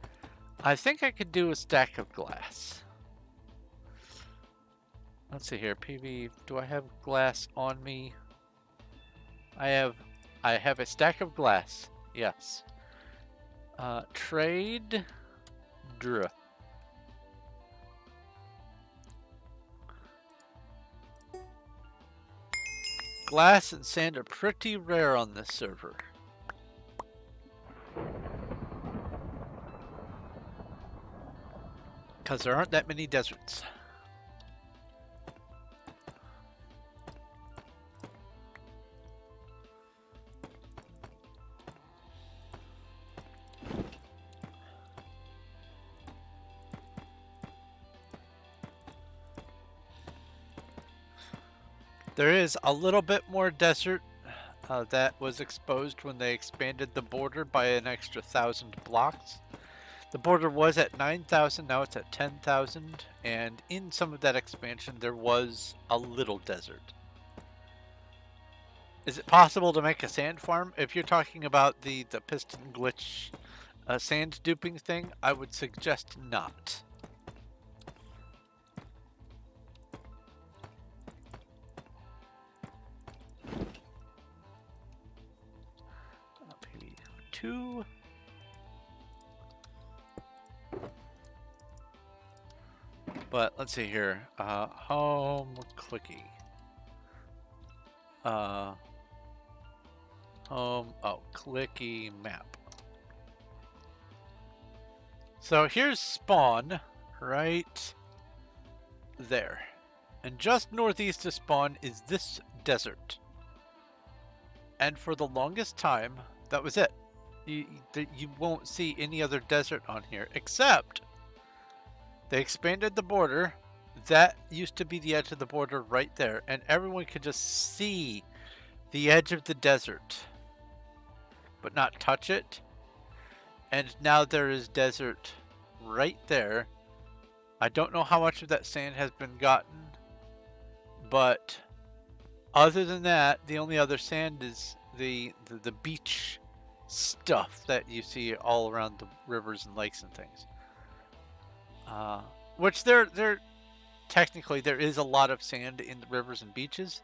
I think I could do a stack of glass. Let's see here. PV, do I have glass on me? I have a stack of glass. Yes. Trade. Druh. Glass and sand are pretty rare on this server. Because there aren't that many deserts. There is a little bit more desert that was exposed when they expanded the border by an extra 1,000 blocks. The border was at 9,000, now it's at 10,000, and in some of that expansion there was a little desert. Is it possible to make a sand farm? If you're talking about the piston glitch sand duping thing, I would suggest not. Maybe 2. But let's see here. Home clicky. Clicky map. So here's spawn right there. And just northeast of spawn is this desert. And for the longest time, that was it. You won't see any other desert on here, except they expanded the border. That used to be the edge of the border right there, and everyone could just see the edge of the desert, but not touch it. And now there is desert right there. I don't know how much of that sand has been gotten, but other than that, the only other sand is the beach stuff that you see all around the rivers and lakes and things. Which there technically there is a lot of sand in the rivers and beaches,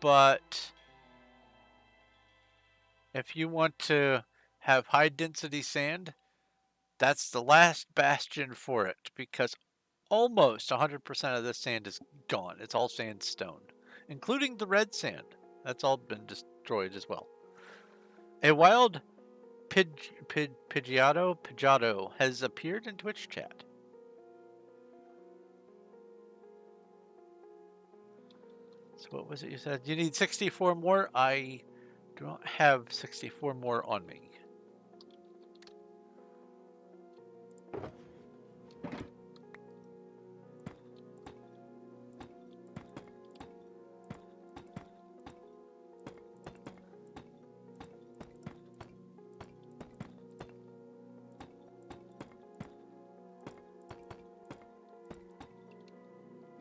but if you want to have high density sand, that's the last bastion for it, because almost 100% of this sand is gone. It's all sandstone, including the red sand. That's all been destroyed as well. A wild Pidgeotto has appeared in Twitch chat. So what was it you said? You need 64 more? I don't have 64 more on me.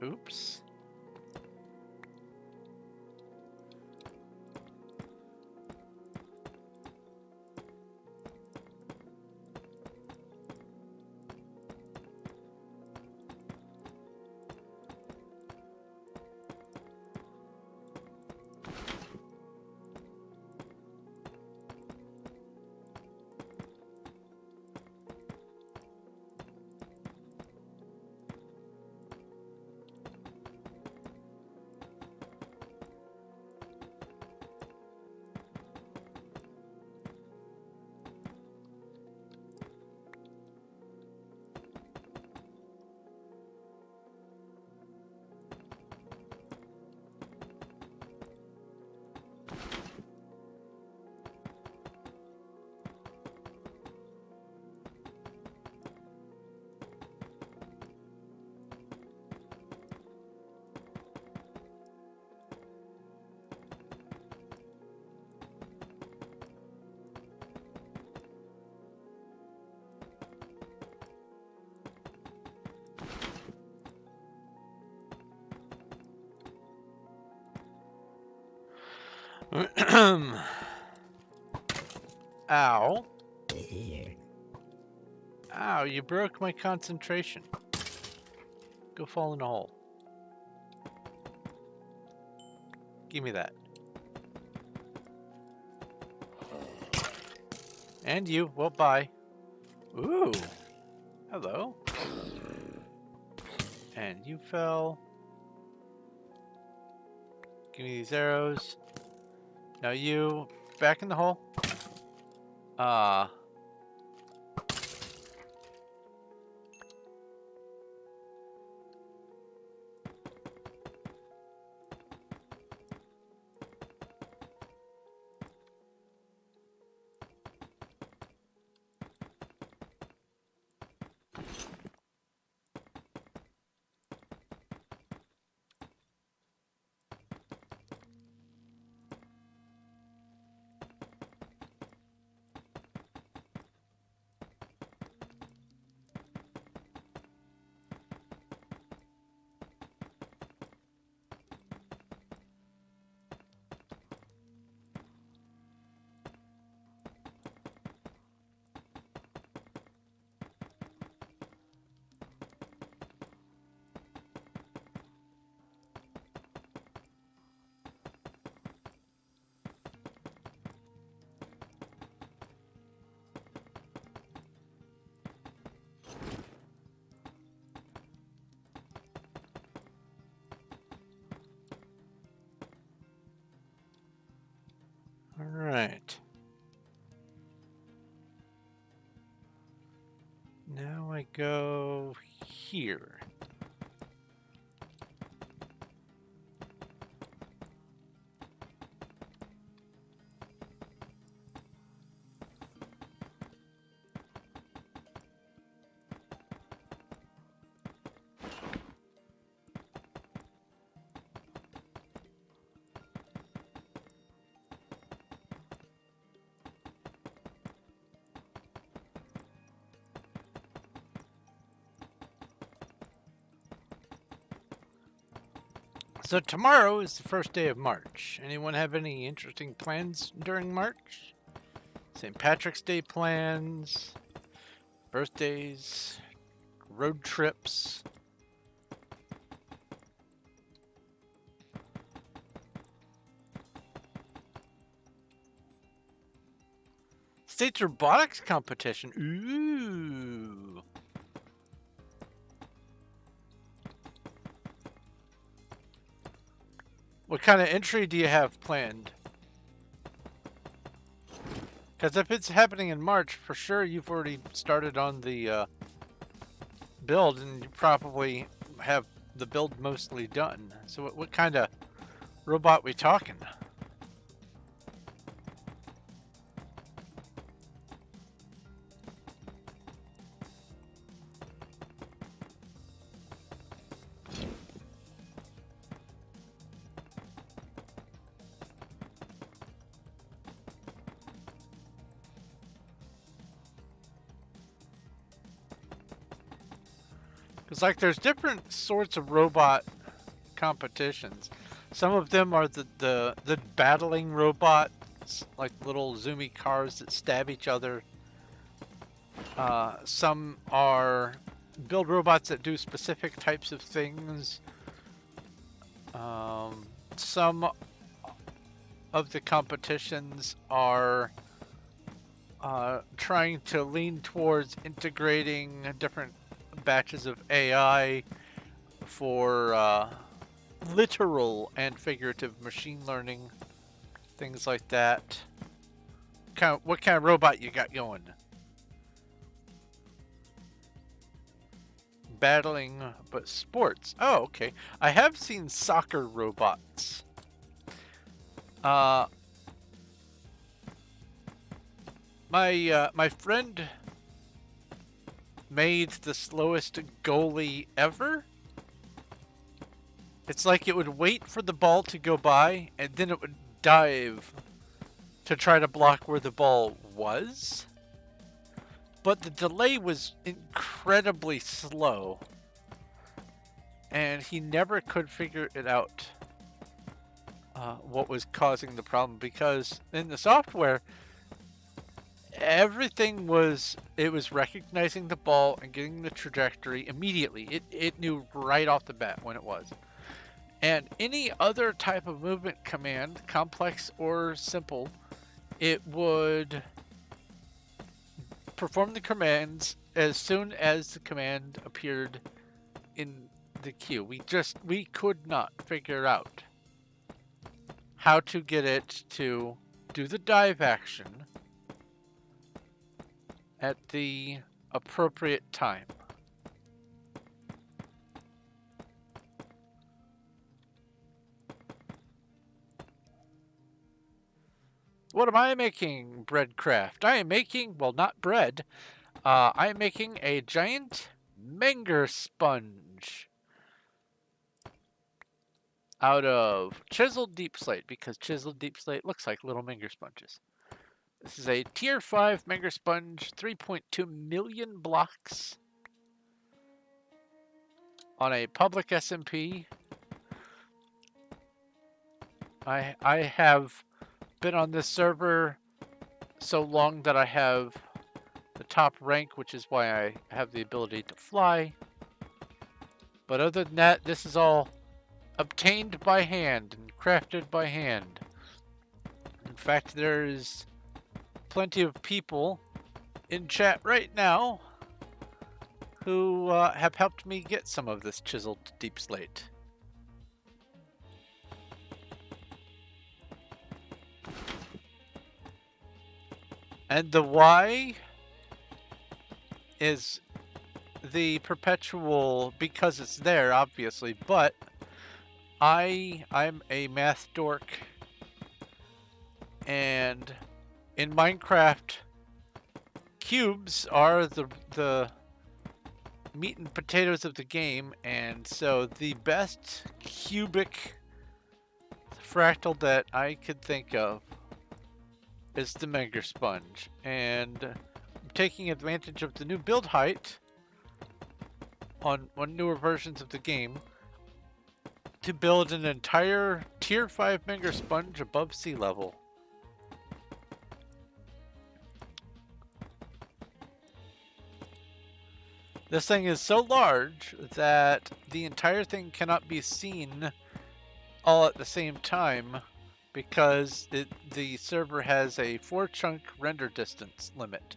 Oops. Ow. Ow, you broke my concentration. Go fall in a hole. Give me that. And you, well, bye. Ooh. Hello. And you fell. Give me these arrows. Now you, back in the hole. Alright. Now I go here. So tomorrow is the first day of March. Anyone have any interesting plans during March? St. Patrick's Day plans, birthdays, road trips. State's robotics competition. Ooh. What kind of entry do you have planned? Because if it's happening in March, for sure you've already started on the build, and you probably have the build mostly done. So what kind of robot we talking? Because, like, there's different sorts of robot competitions. Some of them are the battling robots, like little zoomy cars that stab each other. Some are build robots that do specific types of things. Some of the competitions are trying to lean towards integrating different batches of AI for literal and figurative machine learning, things like that. What kind of robot you got going? Battling, but sports. Oh, okay. I have seen soccer robots. My friend made the slowest goalie ever. It's like it would wait for the ball to go by, and then it would dive to try to block where the ball was. But the delay was incredibly slow, and he never could figure it out. what was causing the problem, because in the software, everything was, it was recognizing the ball and getting the trajectory immediately. It knew right off the bat when it was. And any other type of movement command, complex or simple, it would perform the commands as soon as the command appeared in the queue. We could not figure out how to get it to do the dive action at the appropriate time. What am I making, Breadcraft? I am making, well, not bread. I am making a giant Menger Sponge out of Chiseled Deepslate, because Chiseled Deepslate looks like little Menger Sponges. This is a Tier 5 Menger Sponge, 3.2 million blocks on a public SMP. I have been on this server so long that I have the top rank, which is why I have the ability to fly. But other than that, this is all obtained by hand and crafted by hand. In fact, there's plenty of people in chat right now who have helped me get some of this Chiseled Deepslate. And the why is the perpetual, because it's there, obviously, but I'm a math dork, and in Minecraft, cubes are the meat and potatoes of the game, and so the best cubic fractal that I could think of is the Menger Sponge, and I'm taking advantage of the new build height on newer versions of the game to build an entire Tier 5 Menger Sponge above sea level. This thing is so large that the entire thing cannot be seen all at the same time, because the server has a 4-chunk render distance limit.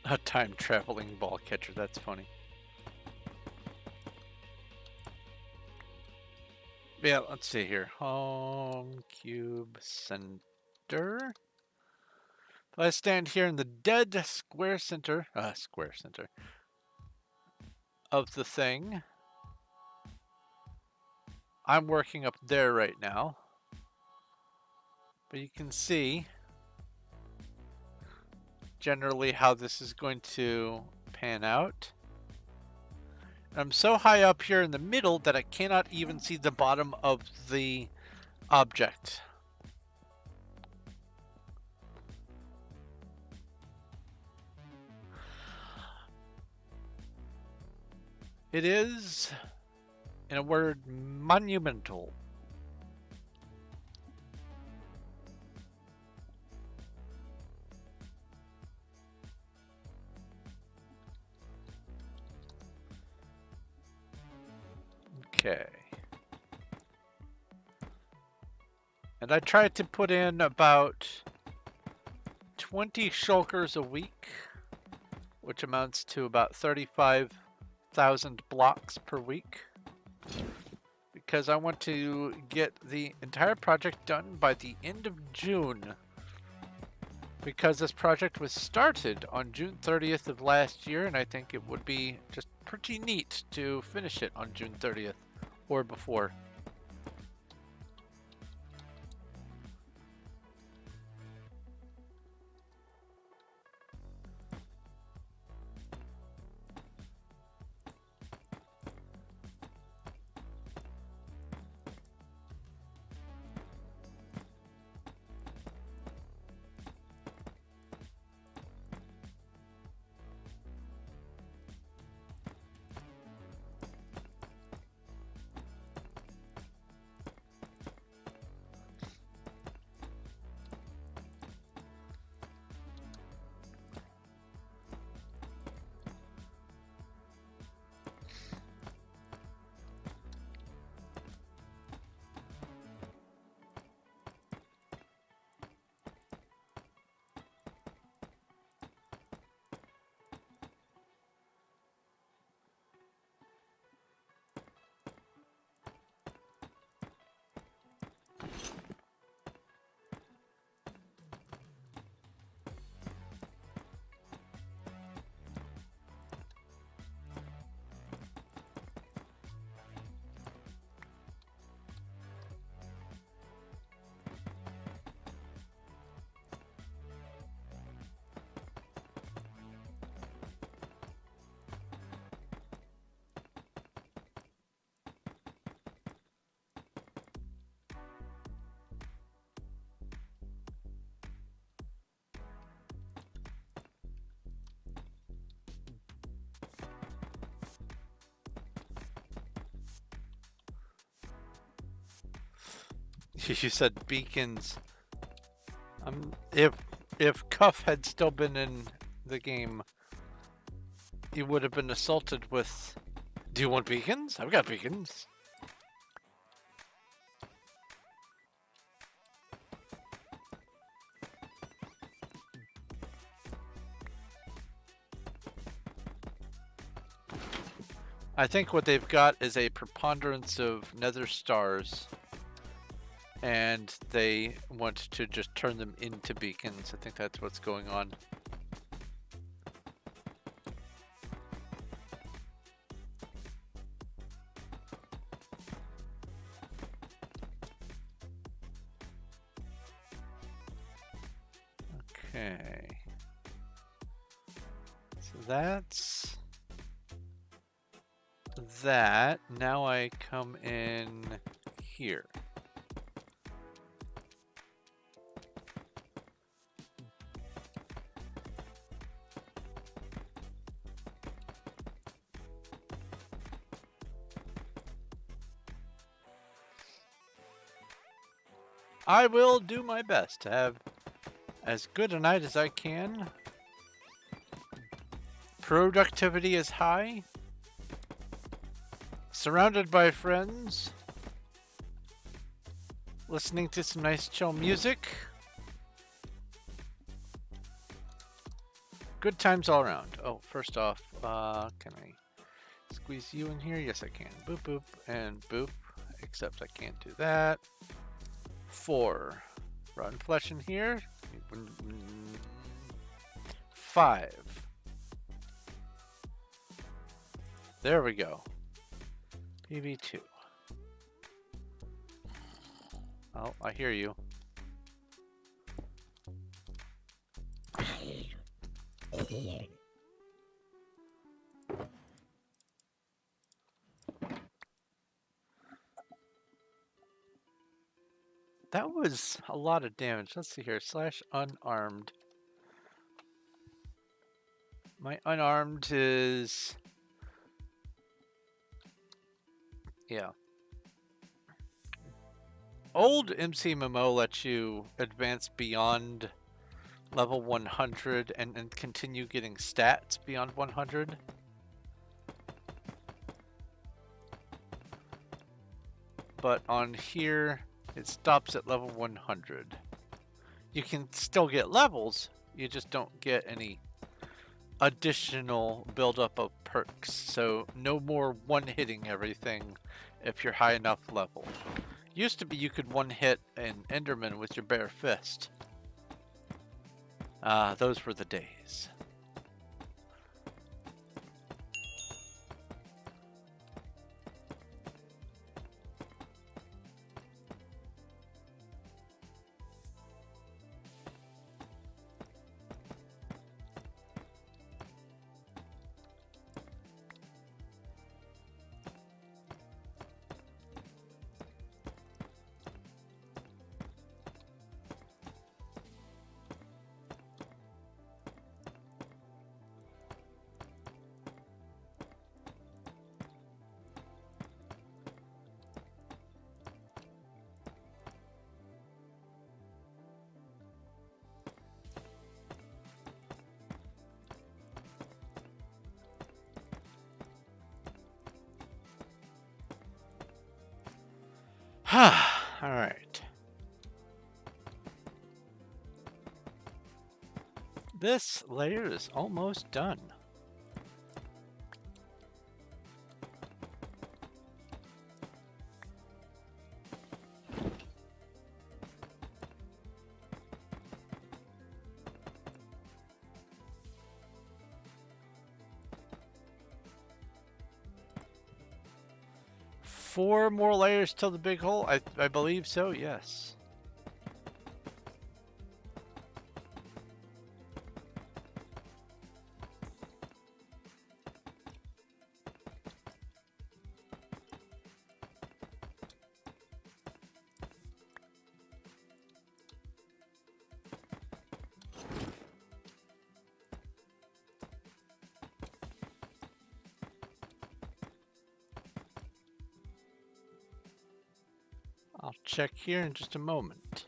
A time-traveling ball catcher, that's funny. Yeah, let's see here. Home, cube, center. If I stand here in the dead square center of the thing, I'm working up there right now. But you can see generally how this is going to pan out. I'm so high up here in the middle that I cannot even see the bottom of the object. It is, in a word, monumental. Okay. And I tried to put in about 20 shulkers a week, which amounts to about 35,000 blocks per week, because I want to get the entire project done by the end of June, because this project was started on June 30th of last year, and I think it would be just pretty neat to finish it on June 30th or before. You said beacons. If Cuff had still been in the game, he would have been assaulted with, "Do you want beacons? I've got beacons." I think what they've got is a preponderance of nether stars, and they want to just turn them into beacons. I think that's what's going on. Okay. So that's that. Now I come in here. I will do my best to have as good a night as I can. Productivity is high. Surrounded by friends. Listening to some nice chill music. Good times all around. Oh, first off, can I squeeze you in here? Yes, I can. Boop, boop, and boop. Except I can't do that. 4. Rotten flesh in here. 5. There we go. PB2. Oh, I hear you. That was a lot of damage. Let's see here. Slash unarmed. My unarmed is... yeah. Old MCMMO lets you advance beyond level 100 and continue getting stats beyond 100. but on here it stops at level 100. You can still get levels, you just don't get any additional buildup of perks, so no more one-hitting everything if you're high enough level. Used to be you could one-hit an Enderman with your bare fist. Those were the days. Alright. This layer is almost done. Four more layers till the big hole? I believe so, yes. I'll check here in just a moment.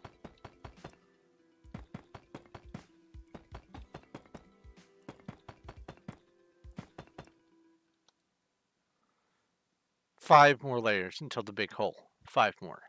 Five more layers until the big hole. 5 more.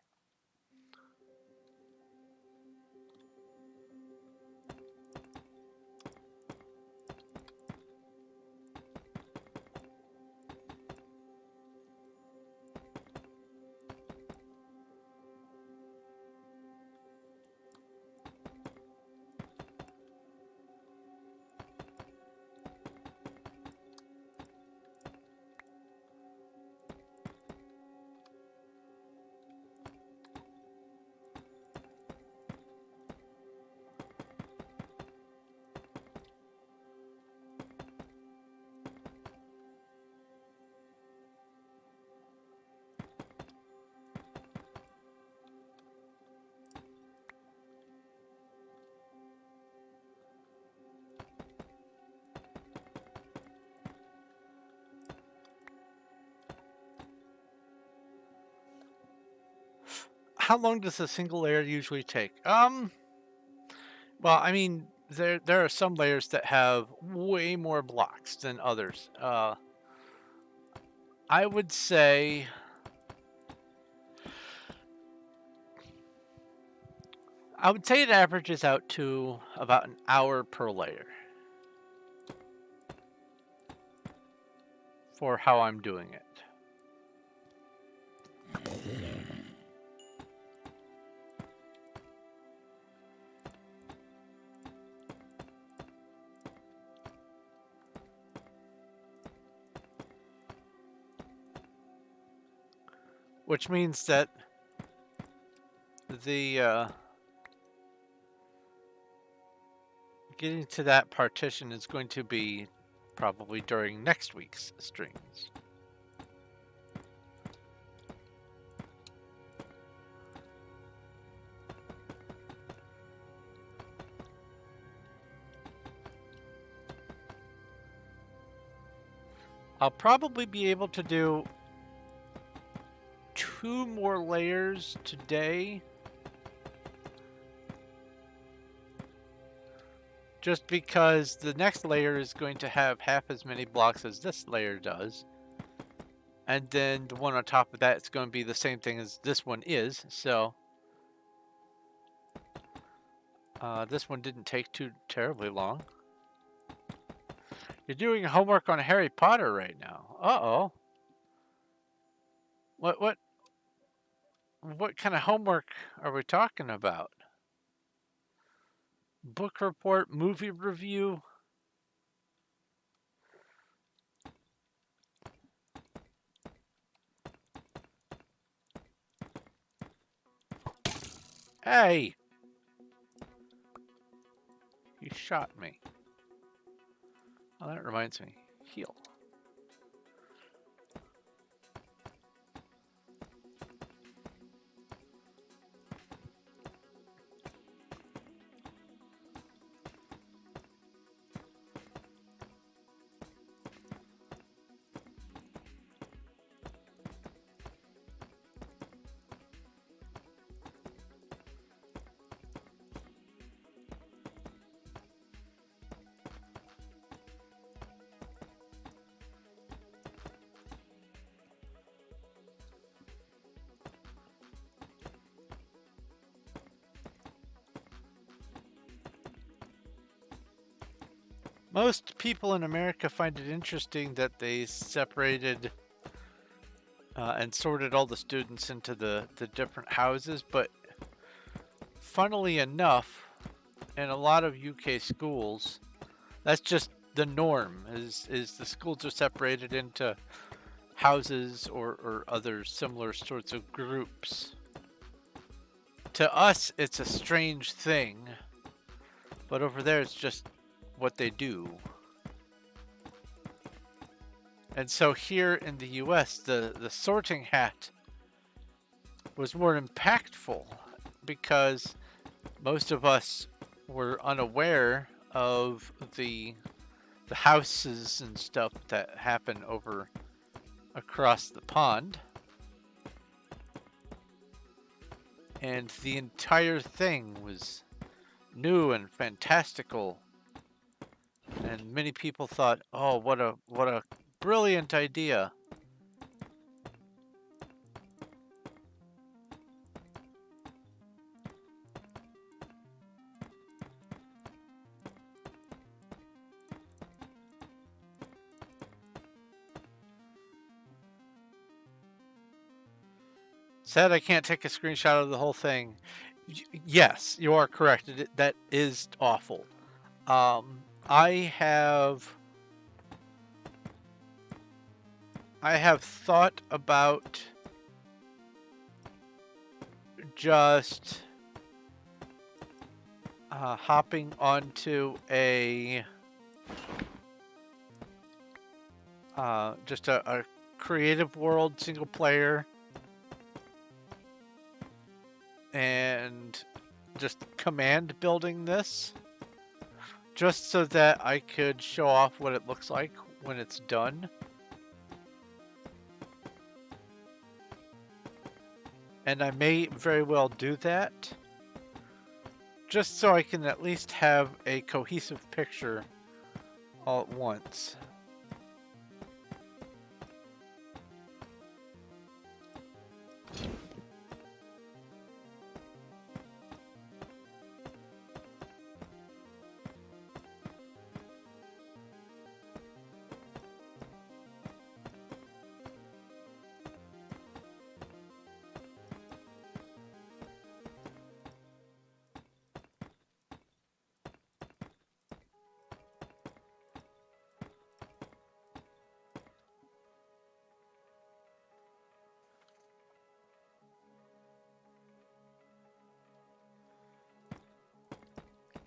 How long does a single layer usually take? Well, I mean, there are some layers that have way more blocks than others. I would say it averages out to about an hour per layer for how I'm doing it. Which means that the getting to that partition is going to be probably during next week's streams. I'll probably be able to do 2 more layers today. Just because the next layer is going to have half as many blocks as this layer does. And then the one on top of that is going to be the same thing as this one is. So this one didn't take too terribly long. You're doing homework on Harry Potter right now. Uh-oh. What kind of homework are we talking about? Book report, movie review? Hey! You shot me. Oh, that reminds me. Heal. Most people in America find it interesting that they separated and sorted all the students into the different houses, but funnily enough, in a lot of UK schools, that's just the norm, is the schools are separated into houses or other similar sorts of groups. To us, it's a strange thing, but over there it's just what they do. And so here in the US, the sorting hat was more impactful because most of us were unaware of the houses and stuff that happen over across the pond. And the entire thing was new and fantastical. And many people thought, "Oh, what a brilliant idea." Said I can't take a screenshot of the whole thing. Yes, you are correct. That is awful. I have thought about just hopping onto a just a creative world single player and just command building this just so that I could show off what it looks like when it's done. And I may very well do that just so I can at least have a cohesive picture all at once.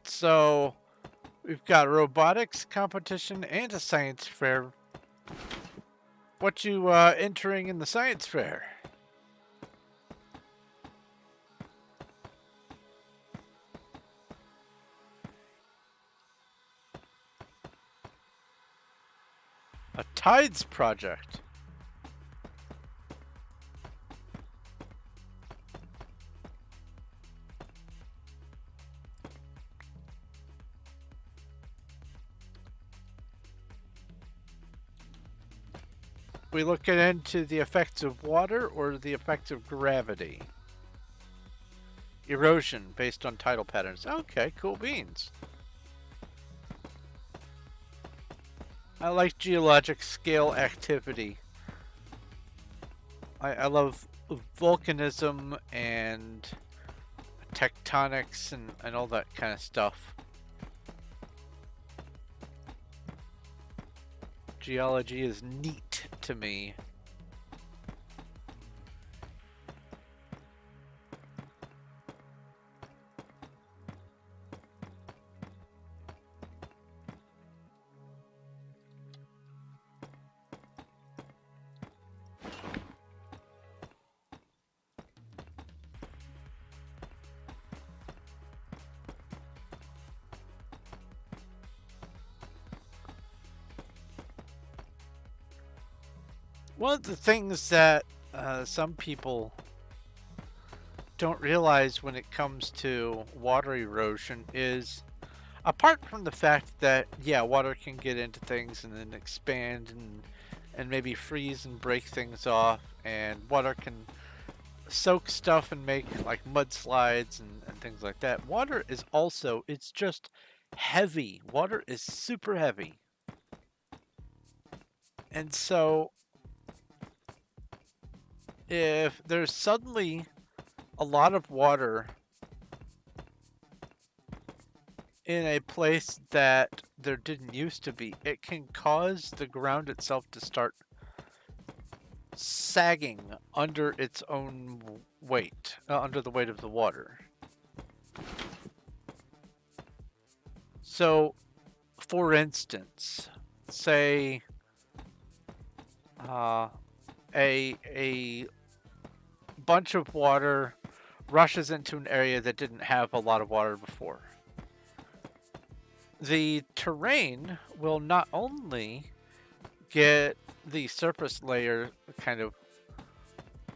So we've got a robotics competition and a science fair. What you entering in the science fair? A tides project. We looking into the effects of water or the effects of gravity? Erosion based on tidal patterns. Okay, cool beans. I like geologic scale activity. I love volcanism and tectonics and all that kind of stuff. Geology is neat to me. One of the things that some people don't realize when it comes to water erosion is, apart from the fact that, yeah, water can get into things and then expand and maybe freeze and break things off, and water can soak stuff and make like mudslides and things like that. Water is also, it's just heavy. Water is super heavy. And so if there's suddenly a lot of water in a place that there didn't used to be, it can cause the ground itself to start sagging under its own weight, under the weight of the water. So, for instance, say a bunch of water rushes into an area that didn't have a lot of water before. The terrain will not only get the surface layer kind of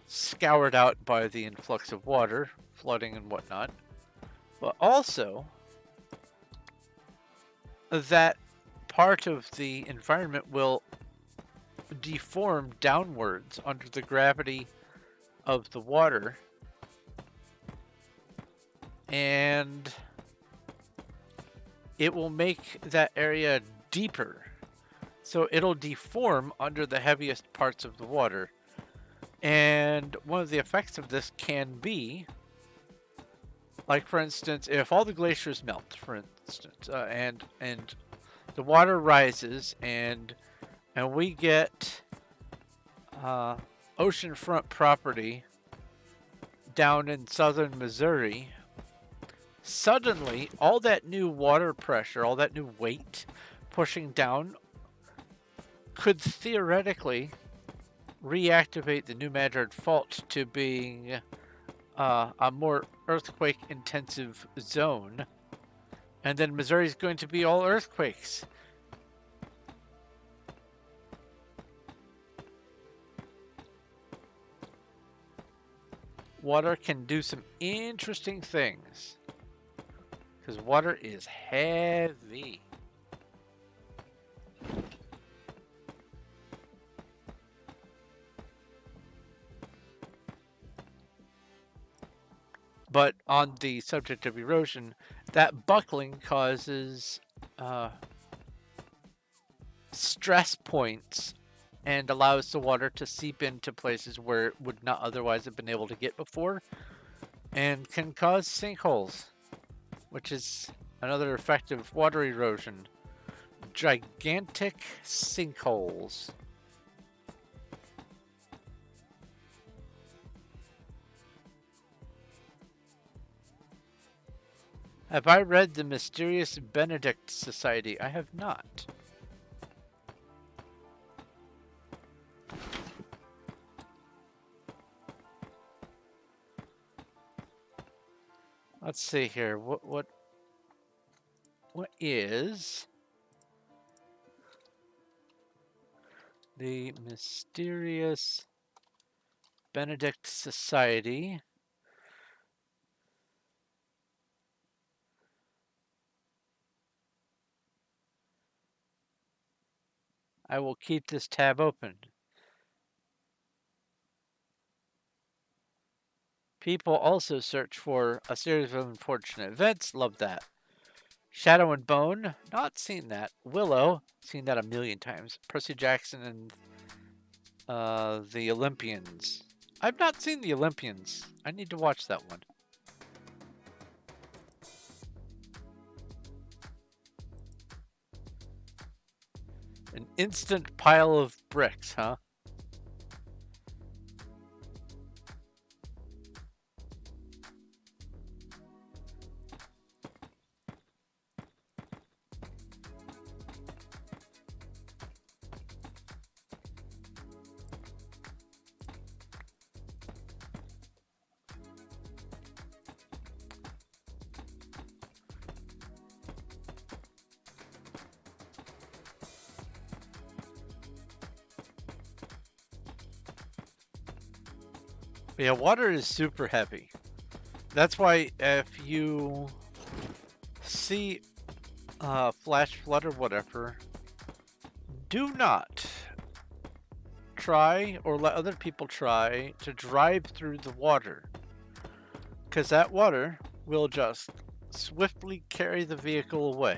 scoured out by the influx of water, flooding and whatnot, but also that part of the environment will deform downwards under the gravity of the water, and it will make that area deeper. So it'll deform under the heaviest parts of the water. And one of the effects of this can be, like for instance, if all the glaciers melt, for instance, and the water rises, and we get oceanfront property down in southern Missouri, suddenly all that new water pressure, all that new weight pushing down could theoretically reactivate the New Madrid Fault to being a more earthquake intensive zone, and then Missouri's going to be all earthquakes. Water can do some interesting things because water is heavy. But on the subject of erosion, that buckling causes stress points and allows the water to seep into places where it would not otherwise have been able to get before, and can cause sinkholes, which is another effect of water erosion. Gigantic sinkholes. Have I read The Mysterious Benedict Society? I have not. Let's see here. What is the Mysterious Benedict Society? I will keep this tab open. People also search for a series of unfortunate events. Love that. Shadow and Bone, not seen that. Willow, seen that a million times. Percy Jackson and the Olympians. I've not seen the Olympians. I need to watch that one. An instant pile of bricks, huh? Yeah, water is super heavy. That's why if you see flash flood or whatever, do not try or let other people try to drive through the water, because that water will just swiftly carry the vehicle away.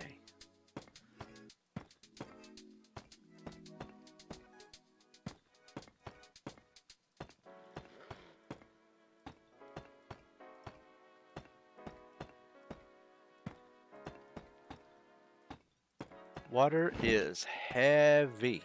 Water is heavy.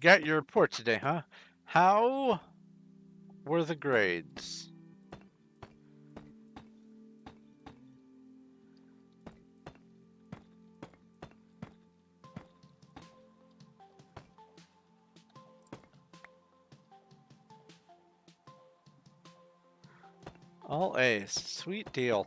Got your report today, huh? How were the grades? All A's. Sweet deal.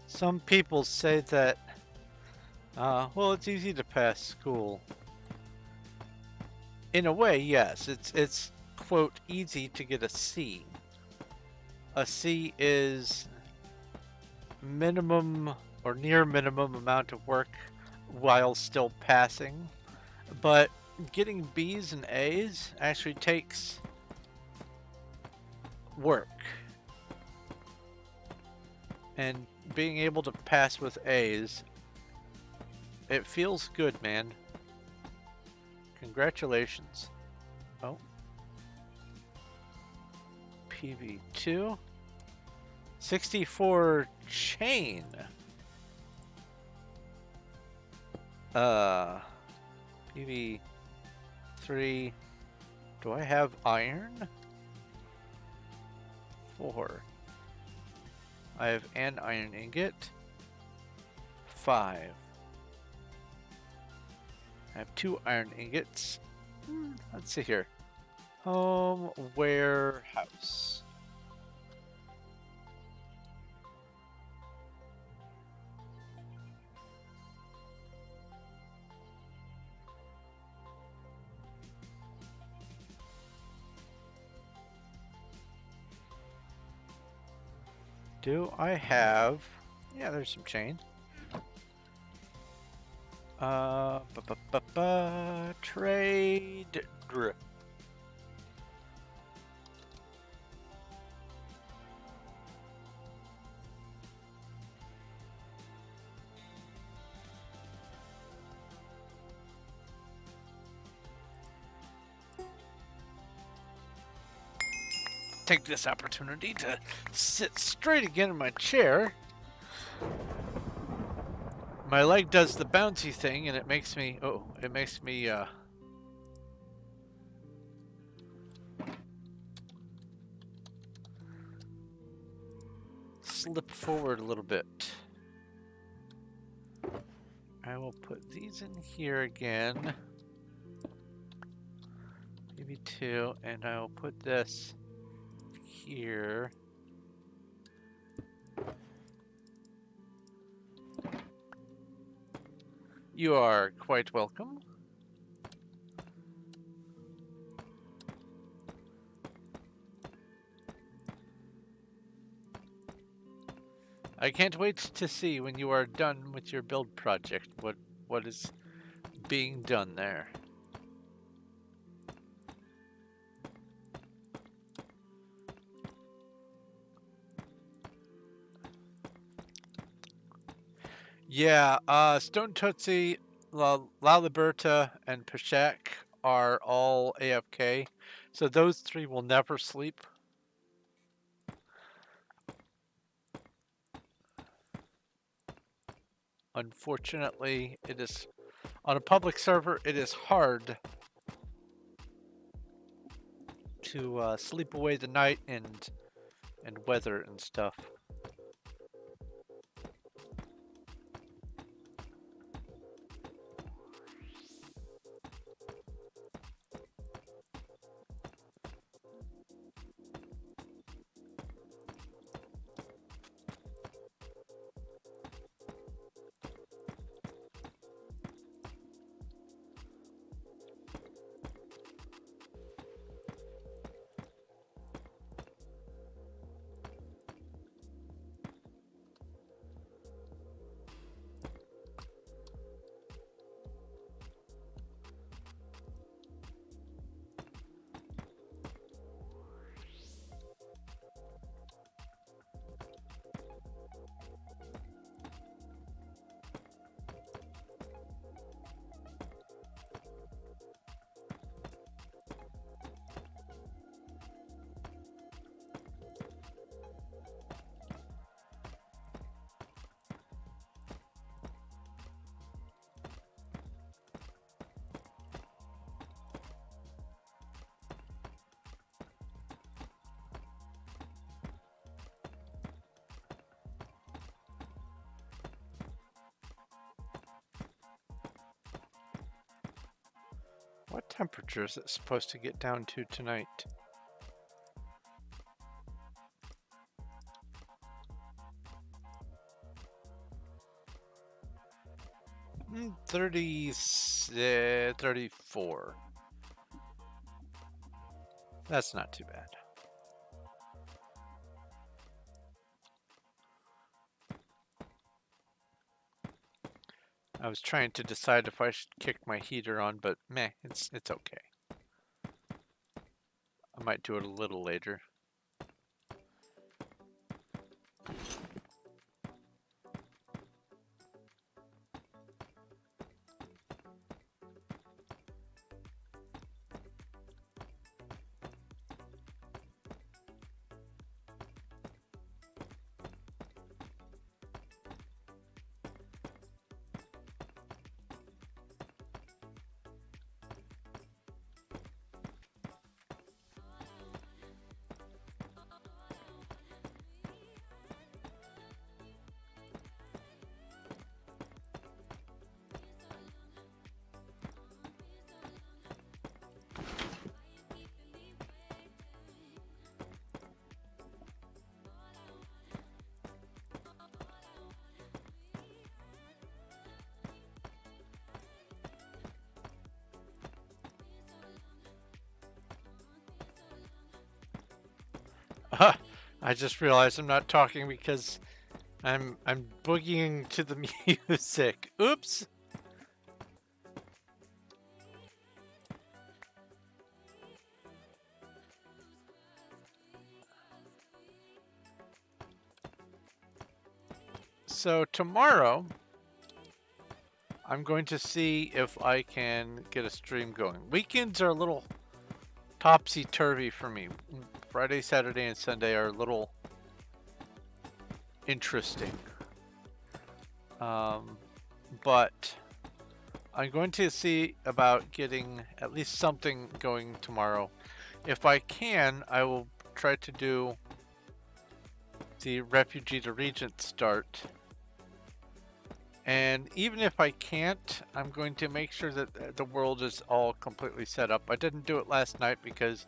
Some people say that, well, it's easy to pass school. In a way, yes. It's quote easy to get a C. A C is minimum or near minimum amount of work while still passing. But getting B's and A's actually takes work. And being able to pass with A's, it feels good, man. Congratulations. Oh. PV2. 64 chain. PV3. Do I have iron? 4. I have an iron ingot. 5. I have 2 iron ingots. Let's see here. Home warehouse. Do I have... Yeah, there's some chain. Trade Grr. Take this opportunity to sit straight again in my chair. My leg does the bouncy thing, and it makes me slip forward a little bit. I will put these in here again, maybe two, and I will put this here. You are quite welcome. I can't wait to see when you are done with your build project what is being done there. Yeah, Stone Tootsie, La Liberta, and Pashak are all AFK, so those three will never sleep. Unfortunately, it is on a public server. It is hard to sleep away the night and weather and stuff. What temperature is it supposed to get down to tonight? Mm, 34. That's not too bad. I was trying to decide if I should kick my heater on, but meh, it's okay. I might do it a little later. I just realized I'm not talking because I'm boogieing to the music. Oops. So tomorrow, I'm going to see if I can get a stream going. Weekends are a little topsy-turvy for me. Friday, Saturday, and Sunday are a little interesting. But I'm going to see about getting at least something going tomorrow. If I can, I will try to do the Refugee to Regent start. And even if I can't, I'm going to make sure that the world is all completely set up. I didn't do it last night because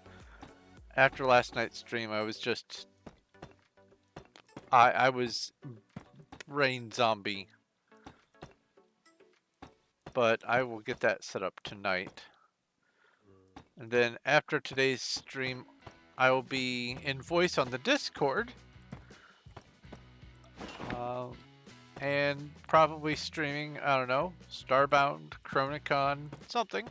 after last night's stream, I was just... I was brain zombie. But I will get that set up tonight. And then after today's stream, I will be in voice on the Discord. And probably streaming, I don't know, Starbound, Chronicon, something.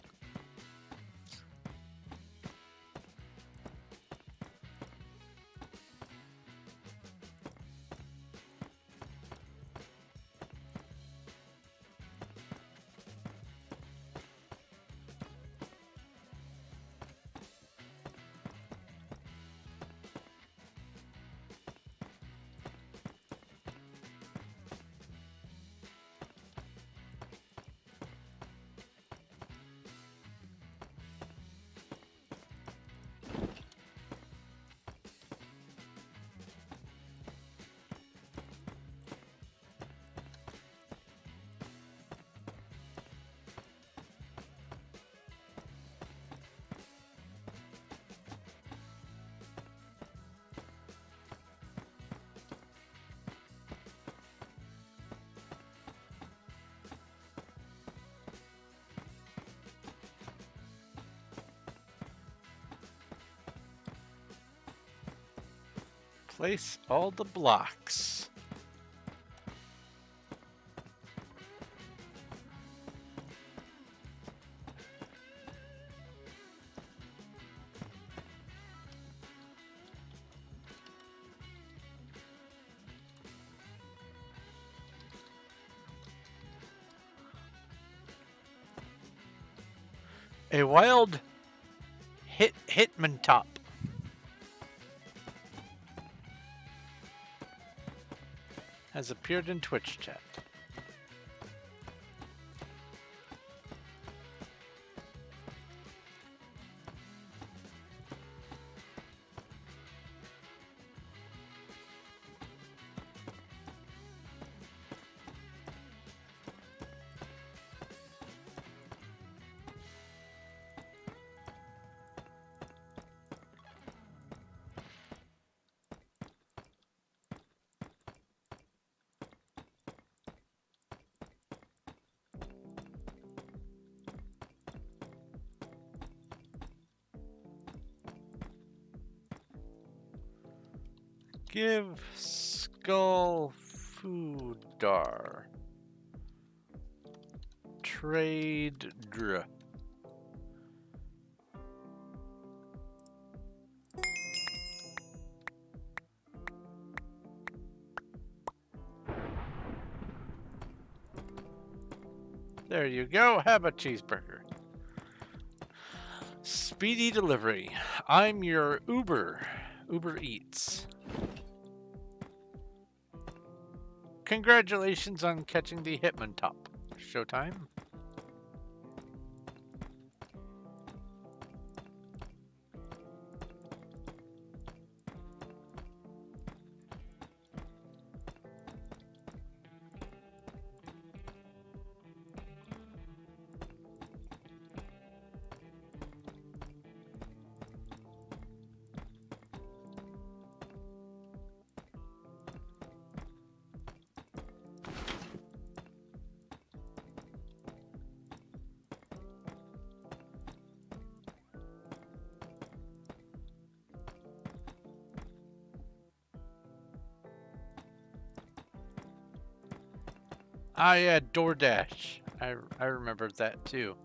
Place all the blocks. A wild hitman top has appeared in Twitch chat. Give Skull Foodar. Trade Dr. There you go. Have a cheeseburger. Speedy delivery. I'm your Uber Eats. Congratulations on catching the Hitman top. Showtime. Ah, yeah, DoorDash. I remember that too.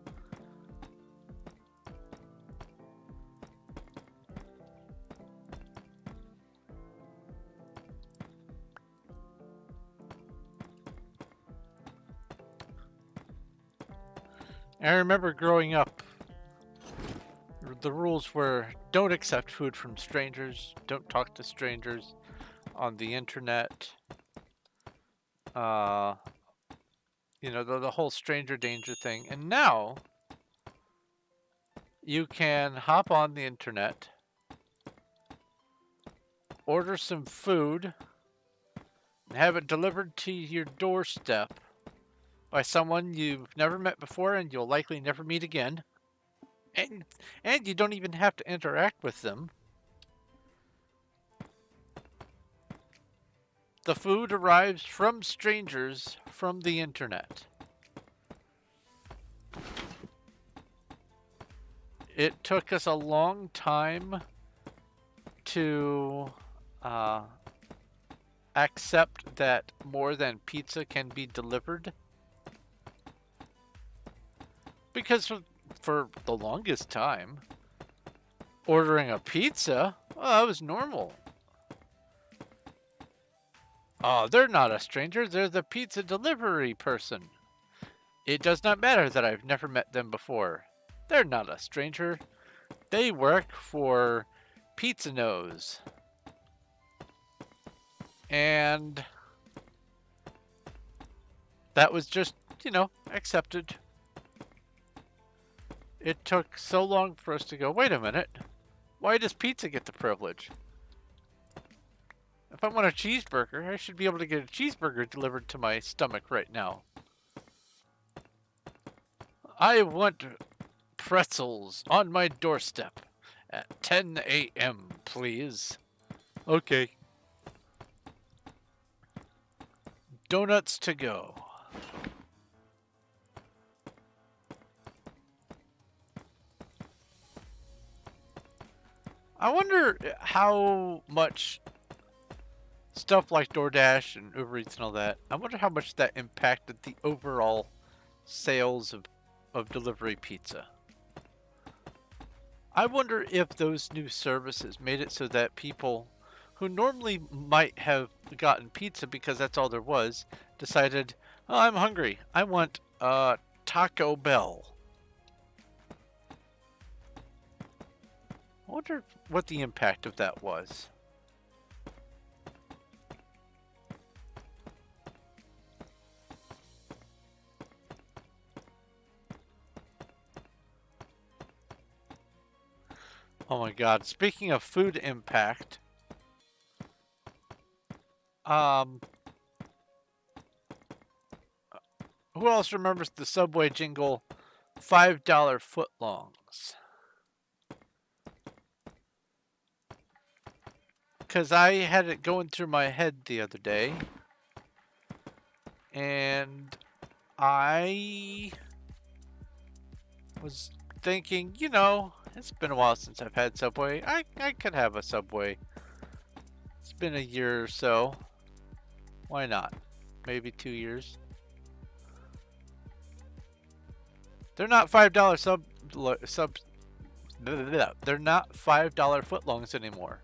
I remember growing up, the rules were don't accept food from strangers, don't talk to strangers on the internet. Uh, you know, the whole stranger danger thing. And now you can hop on the internet, order some food, and have it delivered to your doorstep by someone you've never met before and you'll likely never meet again. And you don't even have to interact with them. The food arrives from strangers from the internet. It took us a long time to accept that more than pizza can be delivered. Because for the longest time, ordering a pizza, well, that was normal. Oh, they're not a stranger, they're the pizza delivery person. It does not matter that I've never met them before. They're not a stranger. They work for Pizza Nose. And that was just, you know, accepted. It took so long for us to go, wait a minute, why does pizza get the privilege? If I want a cheeseburger, I should be able to get a cheeseburger delivered to my stomach right now. I want pretzels on my doorstep at 10 a.m., please. Okay. Donuts to go. I wonder how much stuff like DoorDash and Uber Eats and all that, I wonder how much that impacted the overall sales of delivery pizza. I wonder if those new services made it so that people who normally might have gotten pizza because that's all there was, decided, oh, I'm hungry. I want Taco Bell. I wonder what the impact of that was. Oh my god, speaking of food impact, who else remembers the Subway jingle, $5 footlongs? Because I had it going through my head the other day, and I was thinking, you know, it's been a while since I've had Subway. I could have a Subway. It's been a year or so. Why not? Maybe 2 years. They're not $5 they're not $5 footlongs anymore.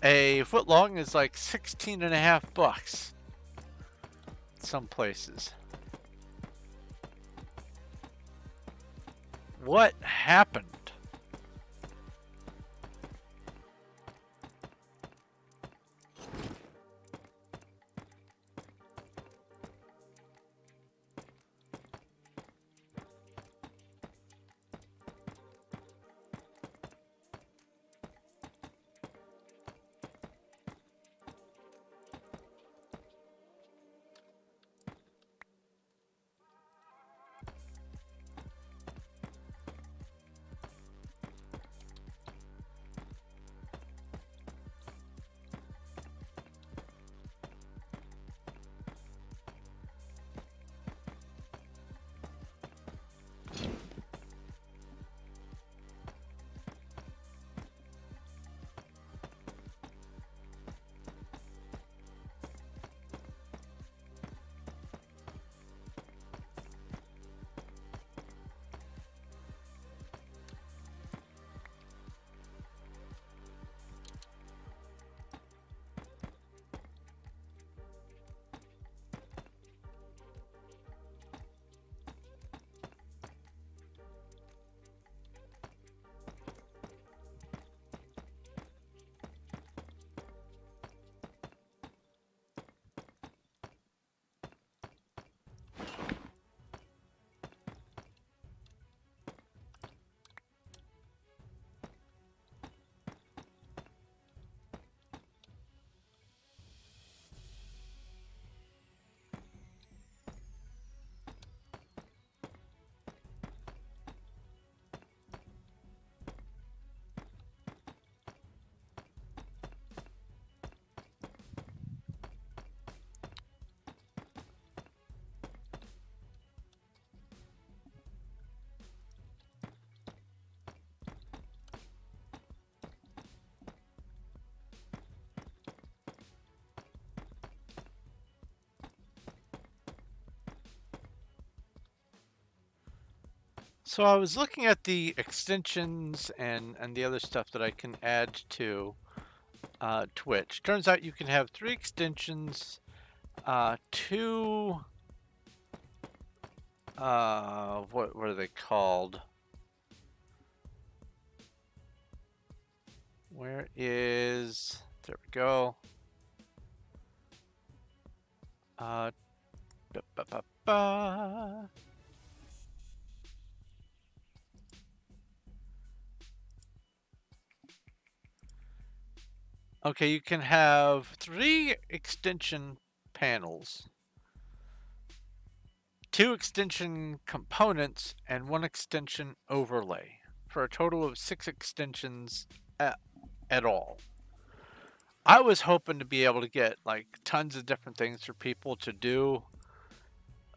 A footlong is like 16.5 bucks. Some places. What happened? So I was looking at the extensions and the other stuff that I can add to Twitch. Turns out you can have 3 extensions, 2 what are they called? Where is, there we go. Ba, ba, ba, ba. Okay, you can have 3 extension panels, 2 extension components, and 1 extension overlay, for a total of 6 extensions at all. I was hoping to be able to get like tons of different things for people to do,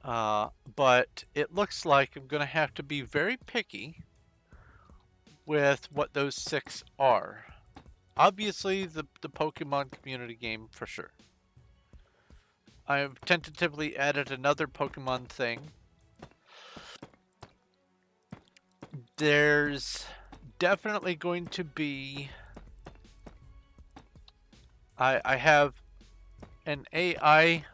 but it looks like I'm going to have to be very picky with what those 6 are. Obviously, the Pokemon community game for sure. I've tentatively added another Pokemon thing. There's definitely going to be... I have an AI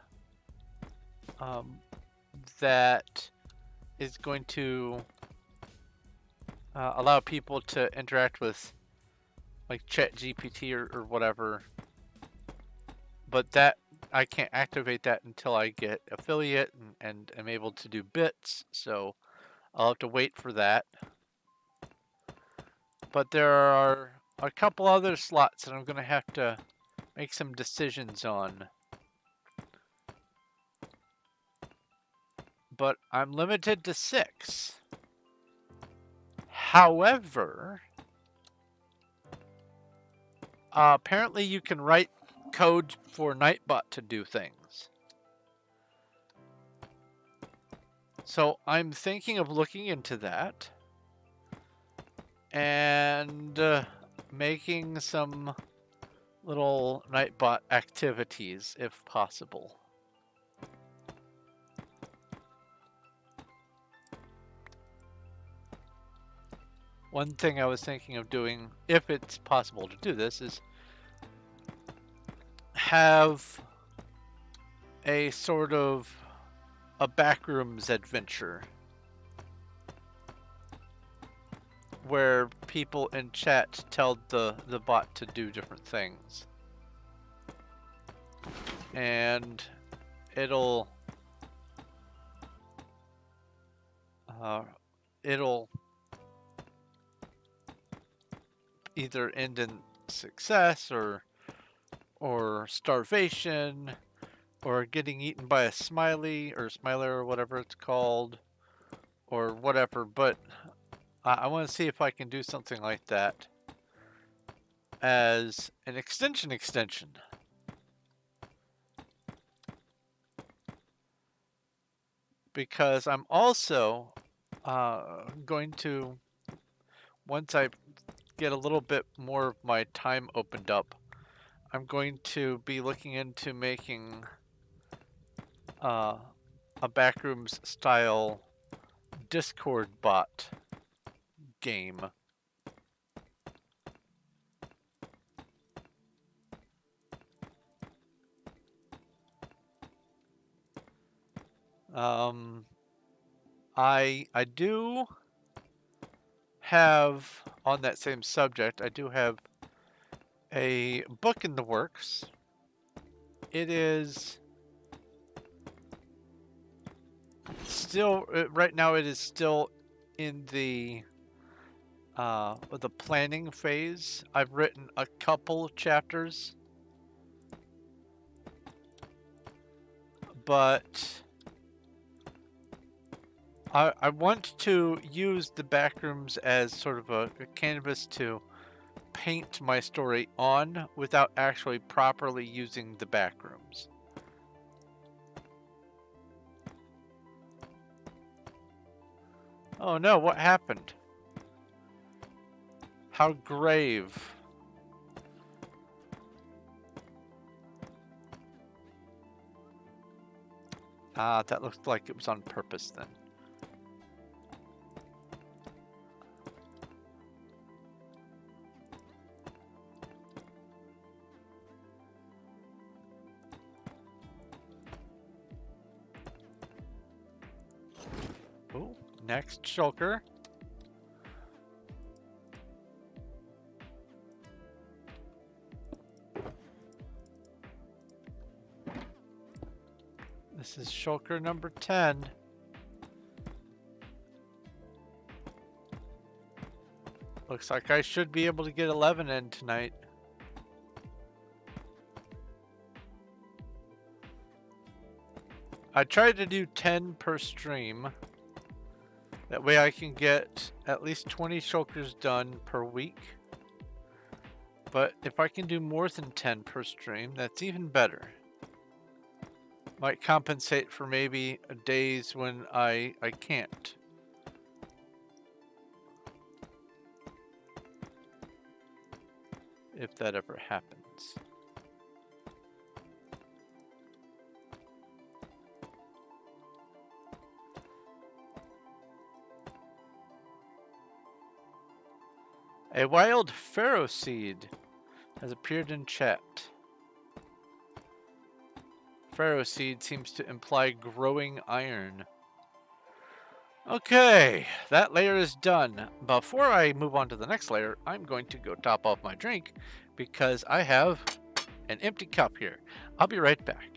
that is going to allow people to interact with like ChatGPT or whatever, but that I can't activate that until I get affiliate and am able to do bits, so I'll have to wait for that. But there are a couple other slots that I'm going to have to make some decisions on. But I'm limited to 6. However, apparently you can write code for Nightbot to do things. So I'm thinking of looking into that and making some little Nightbot activities if possible. One thing I was thinking of doing, if it's possible to do this, is have a sort of a backrooms adventure where people in chat tell the bot to do different things. And it'll either end in success or starvation or getting eaten by a smiley or smiler or whatever it's called or whatever, but I want to see if I can do something like that as an extension. Because I'm also going to, once I get a little bit more of my time opened up, I'm going to be looking into making a backrooms style Discord bot game. I do have, on that same subject, I do have a book in the works. It is still, right now it is still in the planning phase. I've written a couple chapters, but I want to use the backrooms as sort of a canvas to paint my story on without actually properly using the backrooms. Oh no, what happened? How grave. Ah, that looks like it was on purpose then. Oh, next shulker. This is shulker number 10. Looks like I should be able to get 11 in tonight. I tried to do 10 per stream. That way I can get at least 20 shulkers done per week. But if I can do more than 10 per stream, that's even better. Might compensate for maybe days when I can't. If that ever happens. A wild pharaoh seed has appeared in chat. Pharaoh seed seems to imply growing iron. Okay, that layer is done. Before I move on to the next layer, I'm going to go top off my drink because I have an empty cup here. I'll be right back.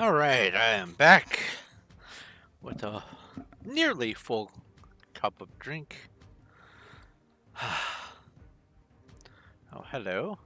All right, I am back with a nearly full cup of drink. Oh, hello.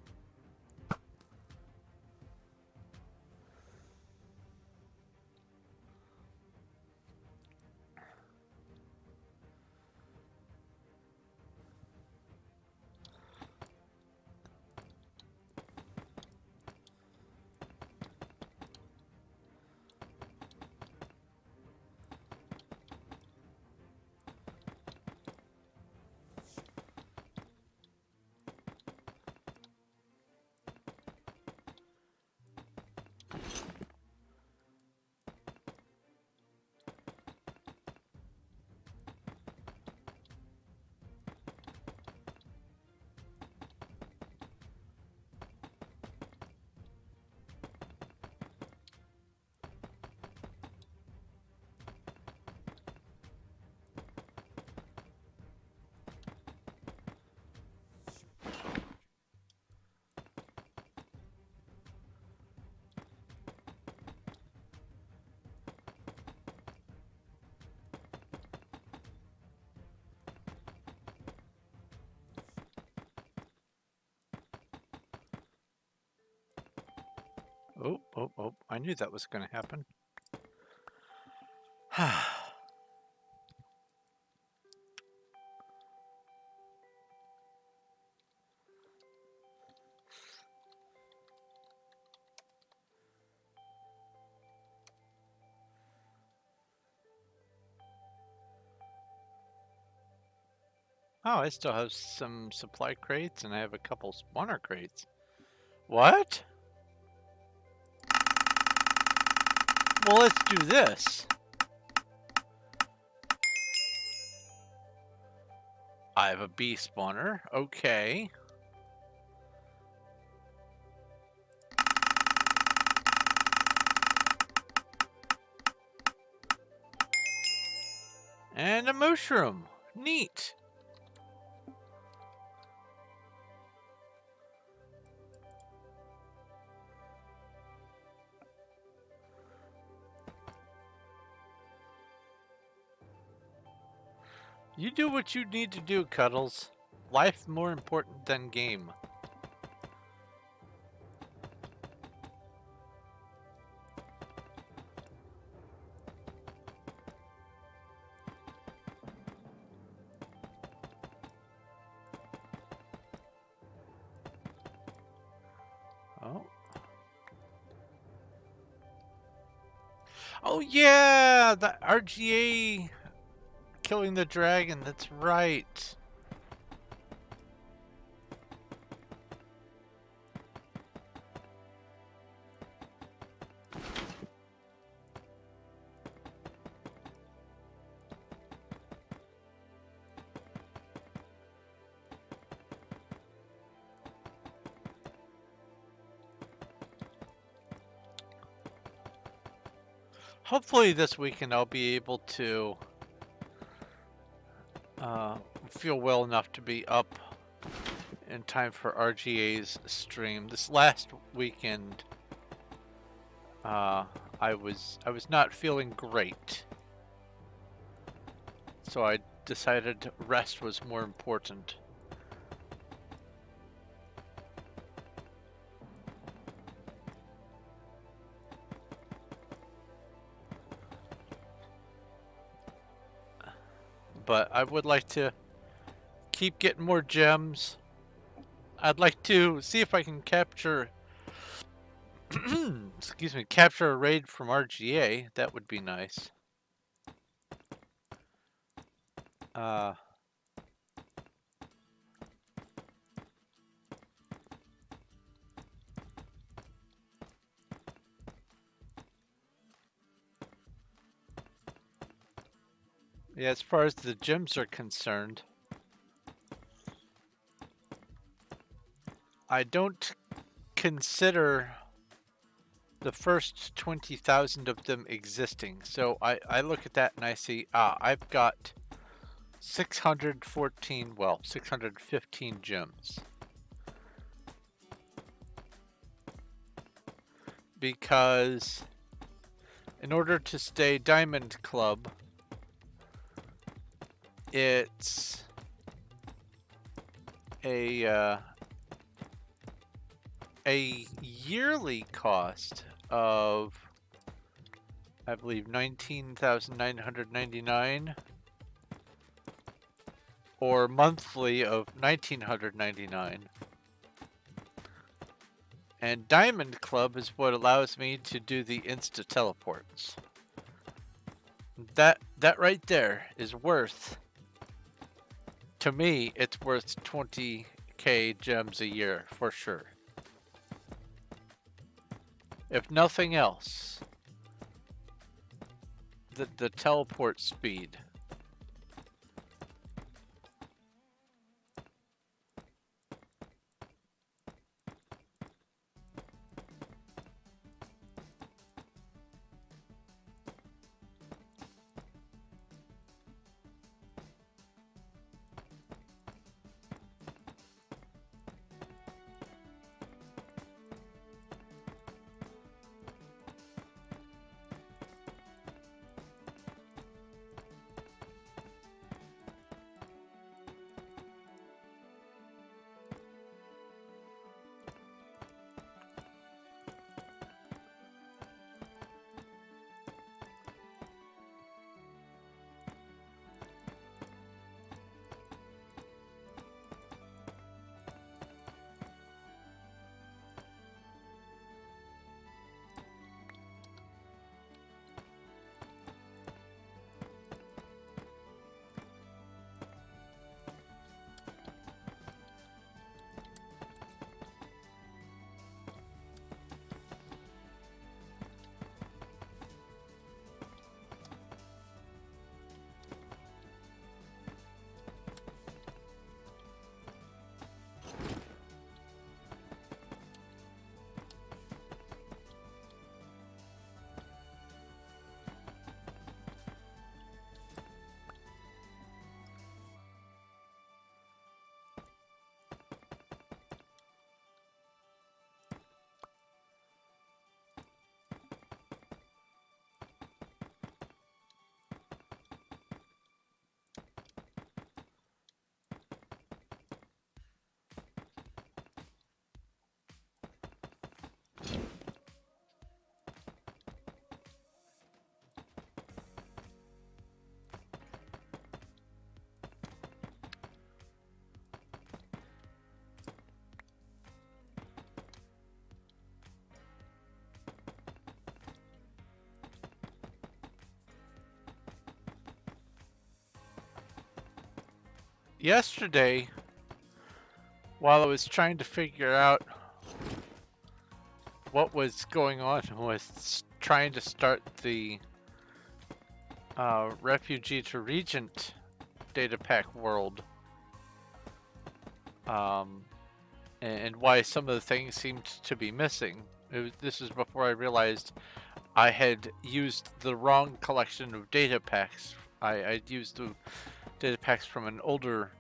Oh, I knew that was going to happen. Oh, I still have some supply crates and I have a couple spawner crates. What? Well, let's do this. I have a bee spawner. Okay. And a mushroom. Neat. You do what you need to do, Cuddles. Life more important than game. Oh. Oh yeah, the RGA killing the dragon, that's right. Hopefully this weekend I'll be able to feel well enough to be up in time for RGA's stream. This last weekend, I was not feeling great, so I decided rest was more important. But I would like to keep getting more gems. I'd like to see if I can capture, excuse me, capture a raid from RGA. That would be nice. Yeah, as far as the gems are concerned, I don't consider the first 20,000 of them existing. So I look at that and I see, I've got 614, well, 615 gems. Because in order to stay Diamond Club, it's a yearly cost of, I believe, 19,999, or monthly of 1,999. And Diamond Club is what allows me to do the insta teleports. That right there is worth, to me, it's worth 20k gems a year for sure. If nothing else, the teleport speed. Yesterday, while I was trying to figure out what was going on with trying to start the Refugee to Regent data pack world, and why some of the things seemed to be missing. This is before I realized I had used the wrong collection of data packs. I'd used the data packs from an older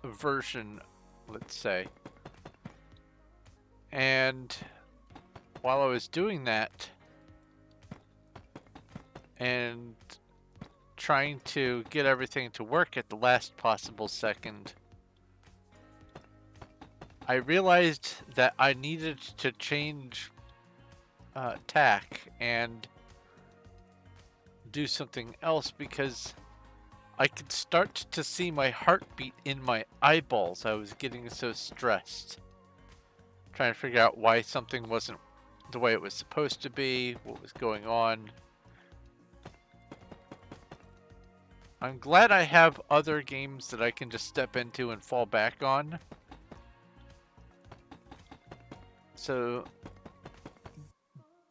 version, let's say. And while I was doing that and trying to get everything to work at the last possible second, I realized that I needed to change tack and do something else, because I could start to see my heartbeat in my eyeballs. I was getting so stressed, trying to figure out why something wasn't the way it was supposed to be, what was going on. I'm glad I have other games that I can just step into and fall back on. So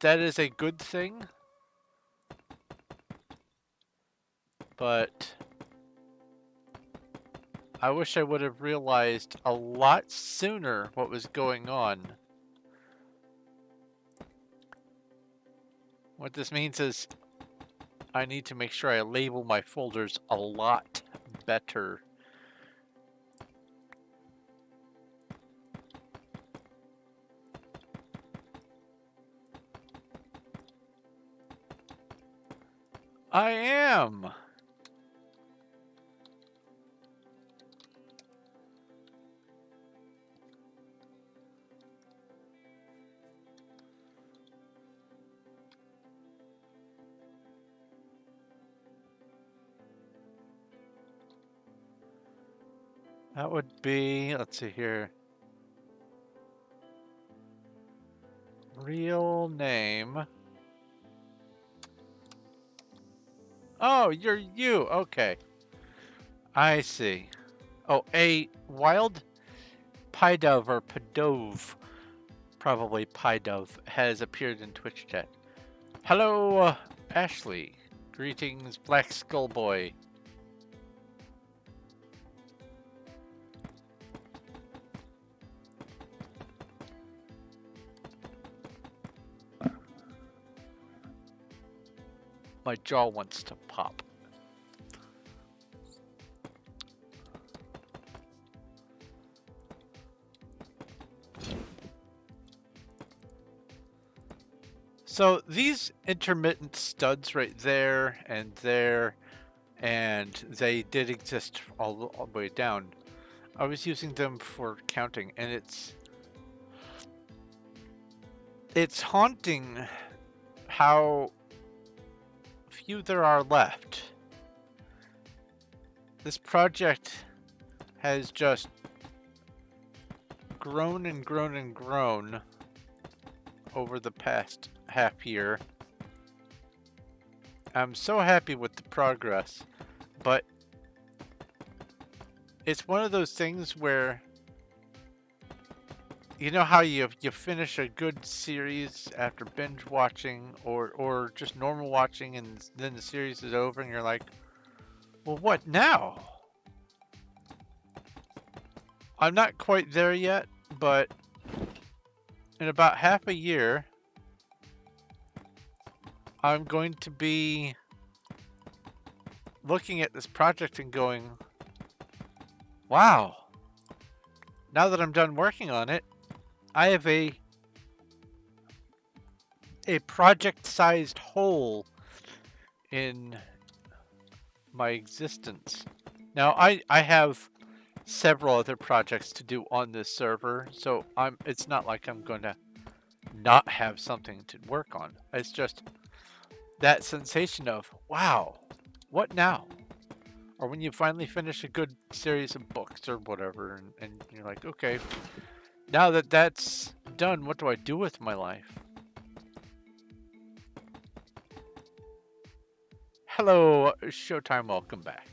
that is a good thing. But I wish I would have realized a lot sooner what was going on. What this means is I need to make sure I label my folders a lot better. I am. That would be, let's see here. Real name. Oh, you're you. Okay. I see. Oh, a wild pie dove or padove, probably pie dove, has appeared in Twitch chat. Hello, Ashley. Greetings, Black Skull Boy. My jaw wants to pop. So these intermittent studs right there, and they did exist all the way down. I was using them for counting, and it's haunting how few there are left. This project has just grown and grown and grown over the past half year. I'm so happy with the progress, but it's one of those things where, you know how you finish a good series after binge watching or just normal watching, and then the series is over and you're like, well, what now? I'm not quite there yet, but in about half a year, I'm going to be looking at this project and going, wow, now that I'm done working on it, I have a project-sized hole in my existence. Now, I have several other projects to do on this server, so it's not like I'm going to not have something to work on. It's just that sensation of, wow, what now? Or when you finally finish a good series of books or whatever, and you're like, okay, now that that's done, what do I do with my life? Hello, Showtime, welcome back.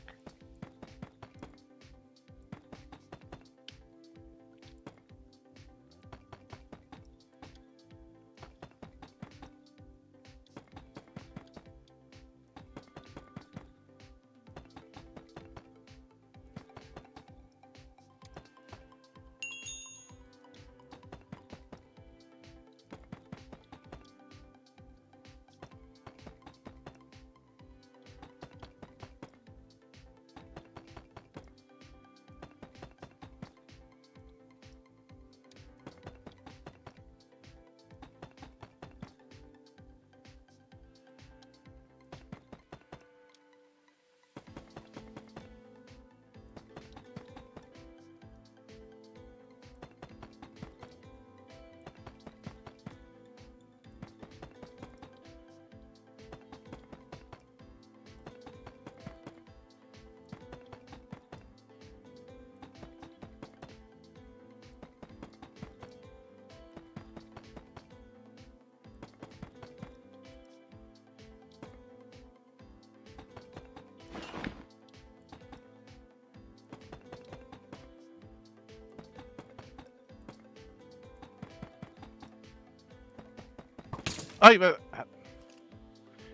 Oh,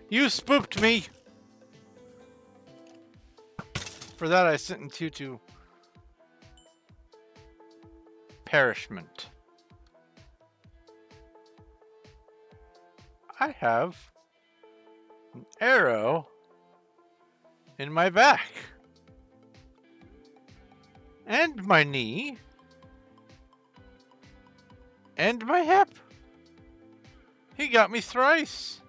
you spooked me! For that I sentence you to perishment. I have an arrow in my back. And my knee. And my hip. He got me thrice.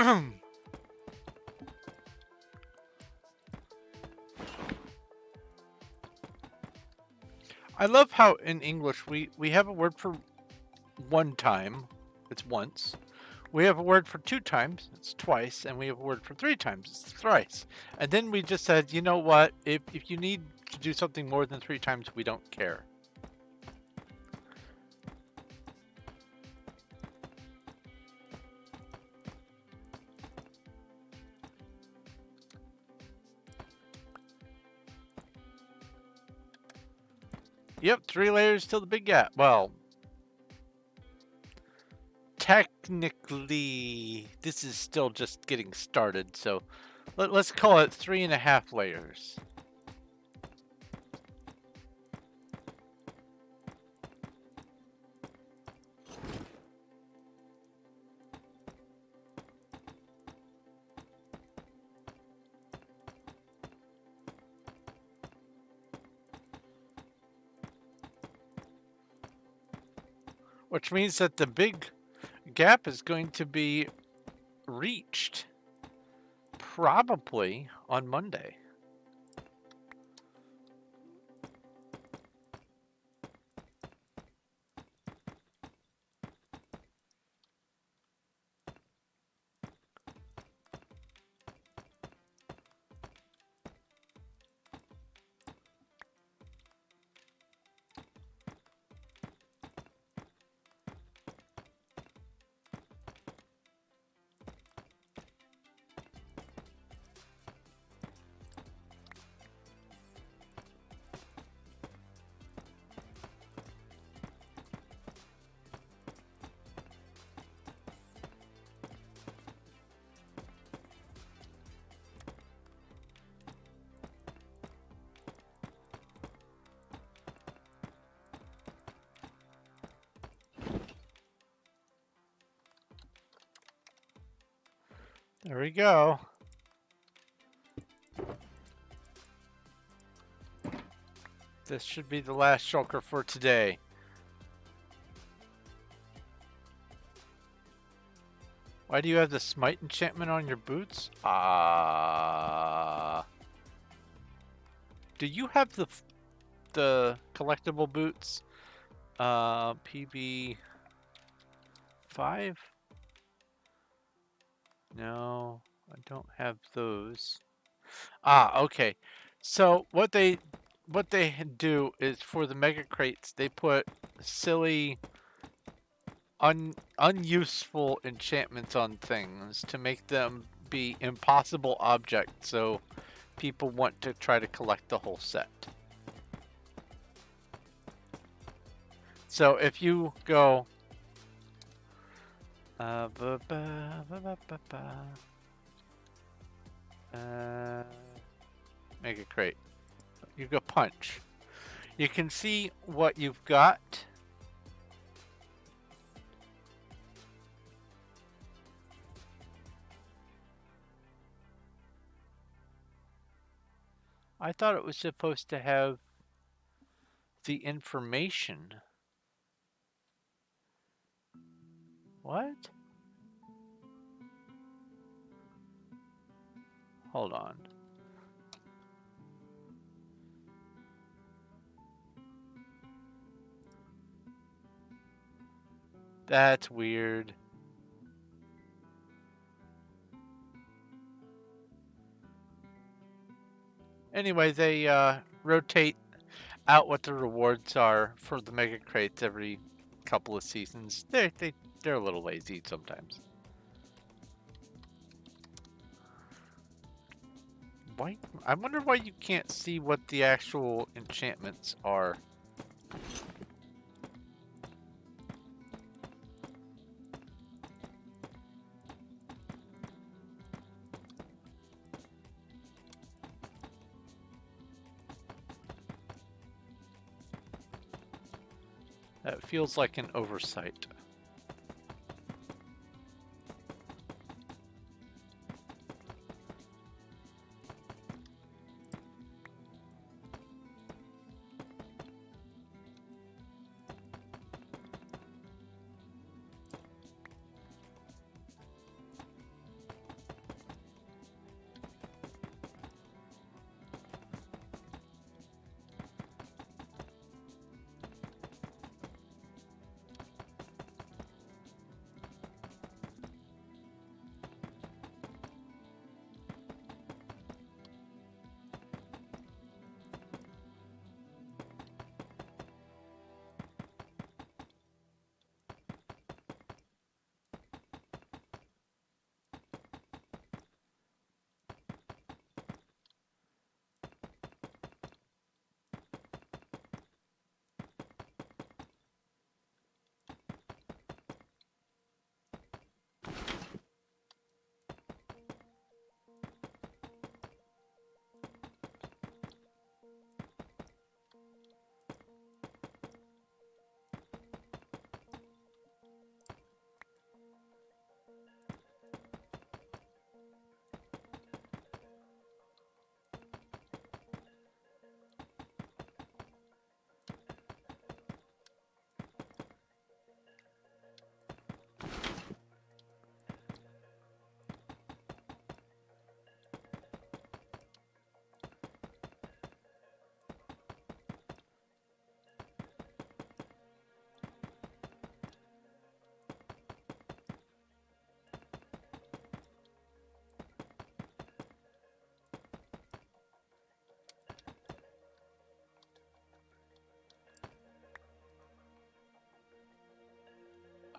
I love how in English we have a word for one time, it's once. We have a word for two times, it's twice, and we have a word for three times, it's thrice. And then we just said, you know what, if you need to do something more than three times, we don't care. Yep, 3 layers till the big gap. Well, technically, this is still just getting started, so let's call it 3.5 layers. Which means that the big gap is going to be reached probably on Monday. There we go. This should be the last shulker for today. Why do you have the smite enchantment on your boots? Do you have the collectible boots? PB 5? No, I don't have those. Okay. So what they do is for the mega crates, they put silly unuseful enchantments on things to make them be impossible objects, so people want to try to collect the whole set. So if you go mega crate, you go punch, you can see what you've got. I thought it was supposed to have the information. What? Hold on. That's weird. Anyway, they rotate out what the rewards are for the mega crates every couple of seasons. They're a little lazy sometimes. Why? I wonder why you can't see what the actual enchantments are. That feels like an oversight.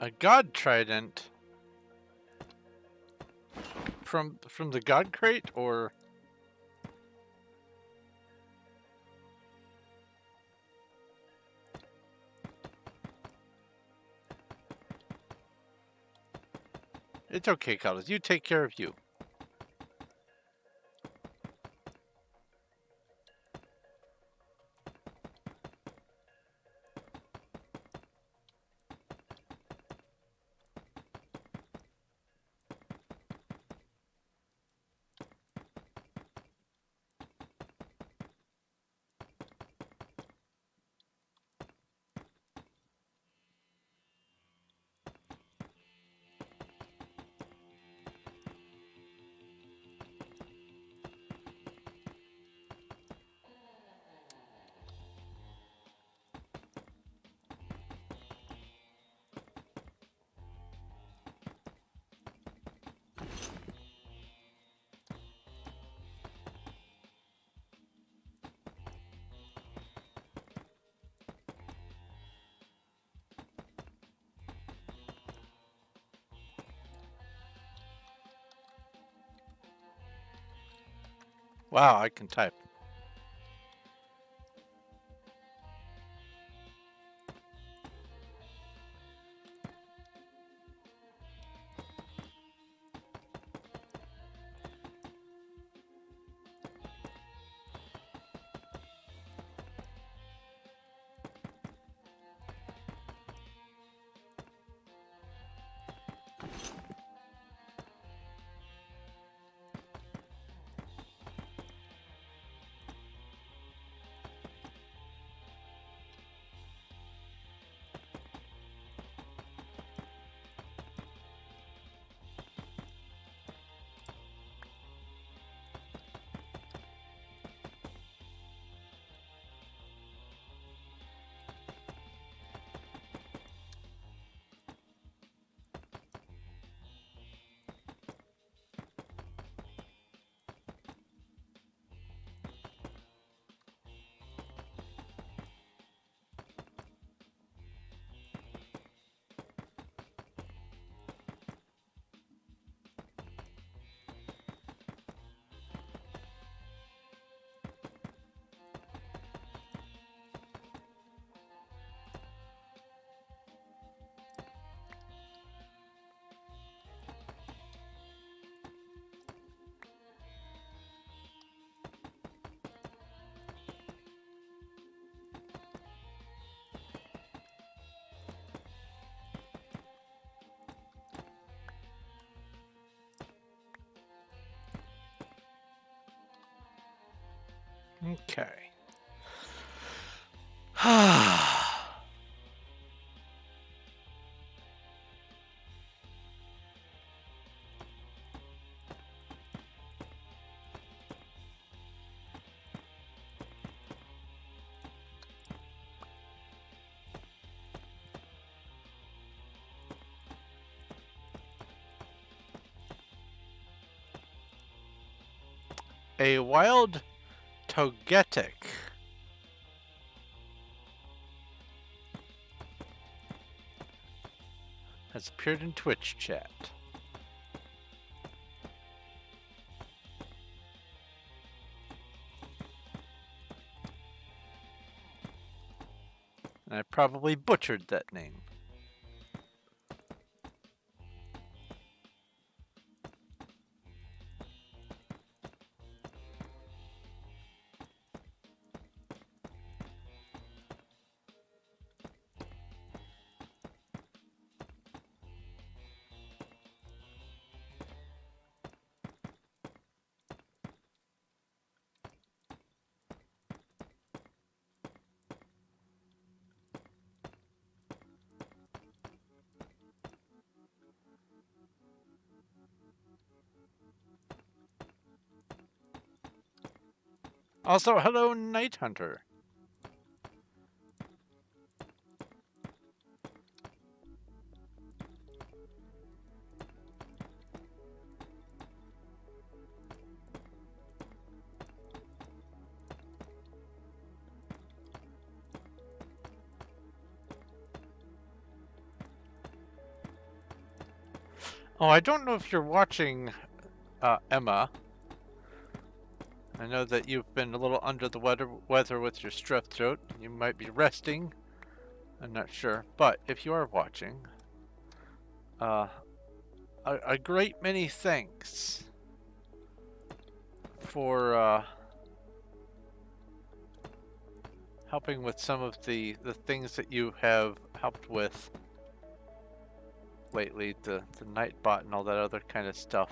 A god trident from the god crate, or it's okay, Cuddles. You take care of you. Wow, I can type. Okay. A wild togetic has appeared in Twitch chat. And I probably butchered that name. Also, hello, Night Hunter. Oh, I don't know if you're watching, Emma. I know that you've been a little under the weather with your strep throat. You might be resting. I'm not sure. But if you are watching, uh, a great many thanks for helping with some of the things that you have helped with lately, the Nightbot and all that other kind of stuff.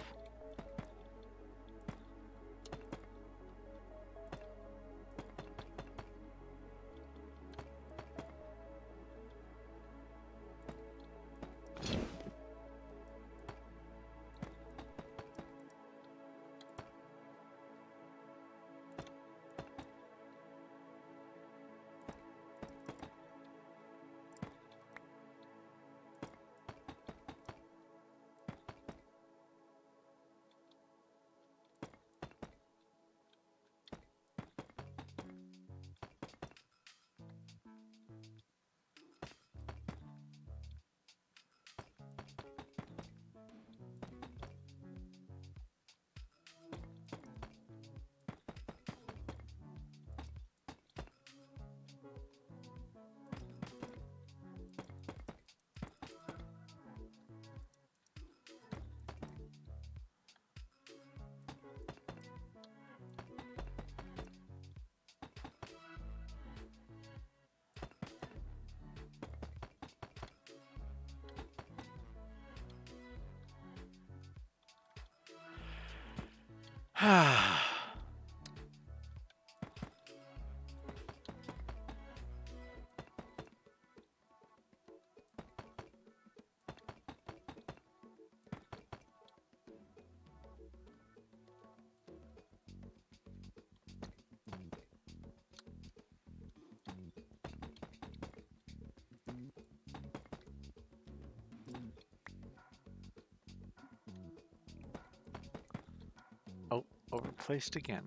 Oh, overplaced again.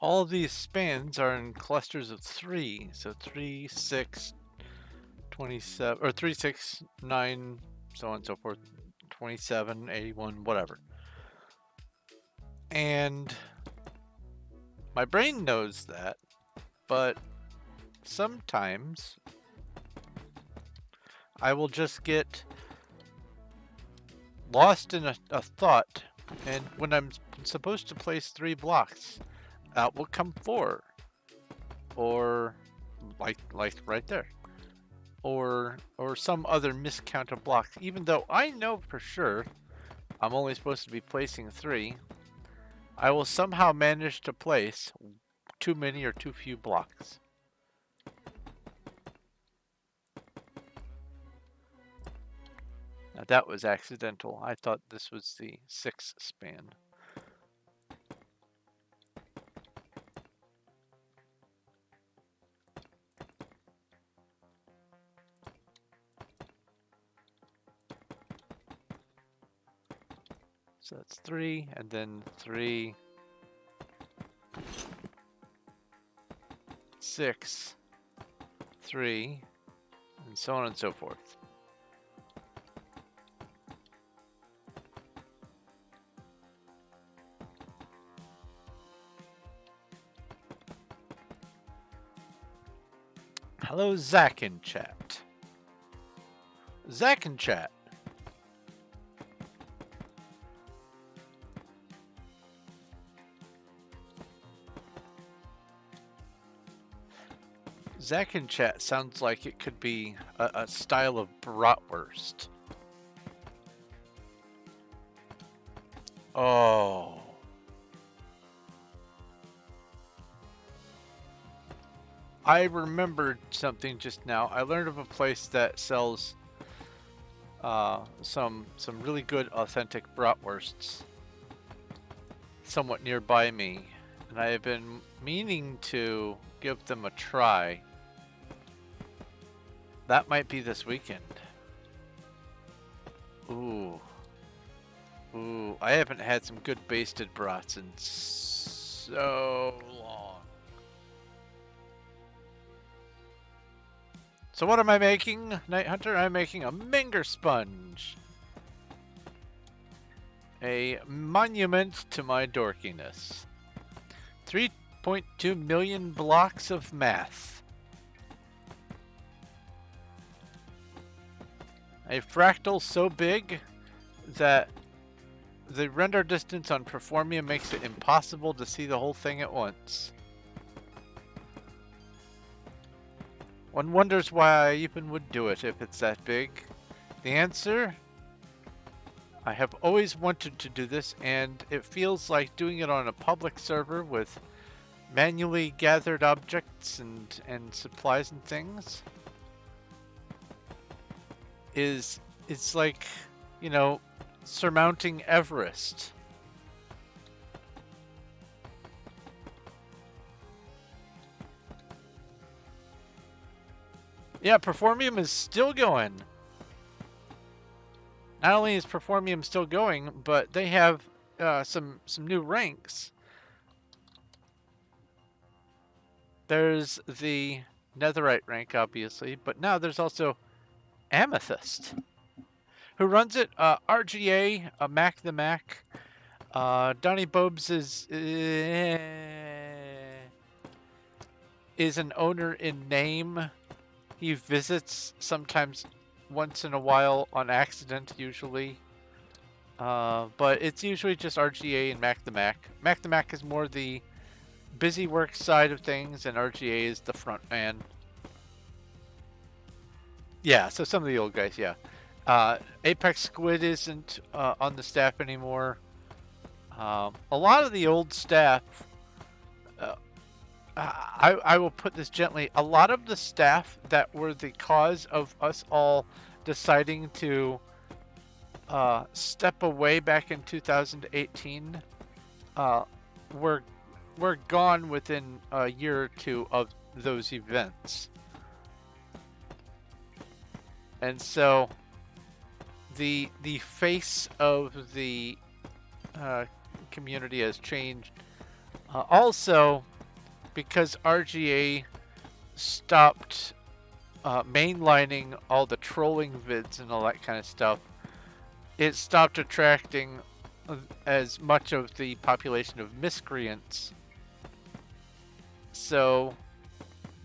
All of these spans are in clusters of 3, so 3, 6, 27, or 3, 6, 9, so on and so forth, 27, 81, whatever. And my brain knows that, but sometimes I will just get lost in a thought, and when I'm supposed to place 3 blocks, out will come 4, or like right there, or some other miscount of blocks, even though I know for sure I'm only supposed to be placing 3. I will somehow manage to place too many or too few blocks. Now that was accidental. I thought this was the 6 span. So that's 3, and then 3, 6, 3, and so on and so forth. Hello, Zach in chat. Zach in chat. Zach in chat sounds like it could be a style of bratwurst. Oh. I remembered something just now. I learned of a place that sells some really good authentic bratwursts somewhat nearby me, and I have been meaning to give them a try. That might be this weekend. Ooh. Ooh, I haven't had some good basted brats in so long. So what am I making, Night Hunter? I'm making a Menger Sponge. A monument to my dorkiness. 3.2 million blocks of math. A fractal so big that the render distance on Performium makes it impossible to see the whole thing at once. One wonders why I even would do it if it's that big. The answer? I have always wanted to do this, and it feels like doing it on a public server with manually gathered objects and supplies and things it's like, you know, surmounting Everest. Yeah, Performium is still going. Not only is Performium still going, but they have some new ranks. There's the Netherite rank, obviously, but now there's also Amethyst. Who runs it? RGA, Mac the Mac. Donnie Bobes is an owner in name. He visits sometimes once in a while on accident, usually. But it's usually just RGA and Mac the Mac. Mac the Mac is more the busy work side of things, and RGA is the front man. Yeah, so some of the old guys, yeah. Apex Squid isn't on the staff anymore. A lot of the old staff, I will put this gently, a lot of the staff that were the cause of us all deciding to step away back in 2018 were gone within a year or two of those events. And so the face of the community has changed. Also, because RGA stopped mainlining all the trolling vids and all that kind of stuff, it stopped attracting as much of the population of miscreants. So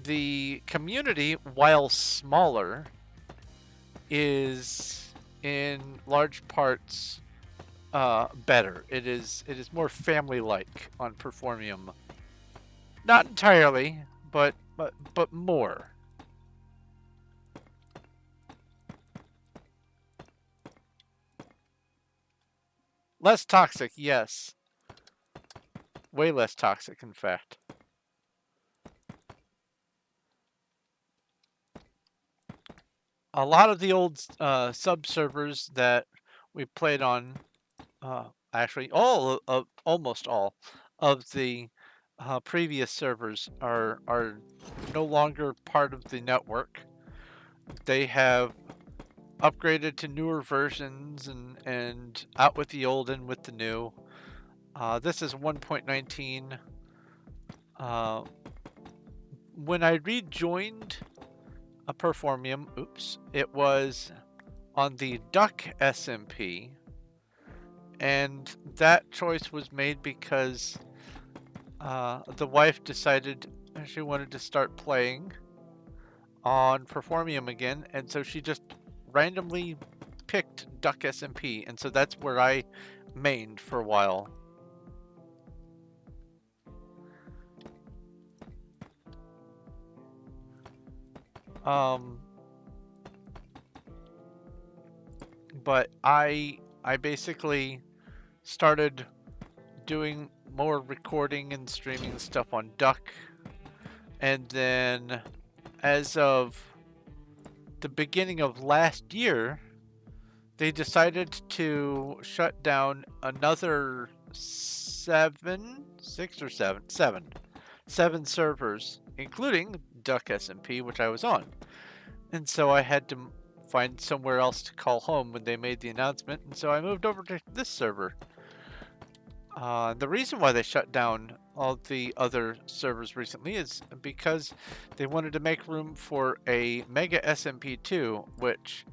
the community, while smaller, is in large parts better. It is more family-like on Performium. Not entirely, but more. Less toxic, yes. Way less toxic, in fact. A lot of the old sub-servers that we played on, actually almost all of the previous servers are no longer part of the network. They have upgraded to newer versions and out with the old and with the new. This is 1.19. When I rejoined a Performium, it was on the Duck SMP, and that choice was made because the wife decided she wanted to start playing on Performium again, and so she just randomly picked Duck SMP, and so that's where I mained for a while. But I basically started doing more recording and streaming stuff on Duck, and then as of the beginning of last year, they decided to shut down another seven servers, including Duck SMP, which I was on. And so I had to find somewhere else to call home when they made the announcement, and so I moved over to this server. The reason why they shut down all the other servers recently is because they wanted to make room for a Mega SMP 2, which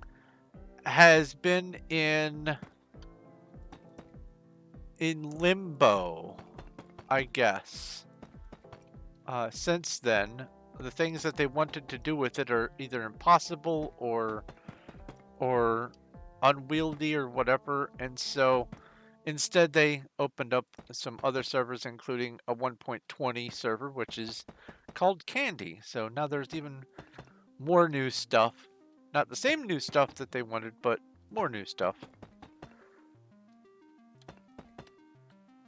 has been in limbo, I guess. Since then, the things that they wanted to do with it are either impossible or unwieldy or whatever, and so instead they opened up some other servers, including a 1.20 server, which is called Candy. So now there's even more new stuff. Not the same new stuff that they wanted, but more new stuff.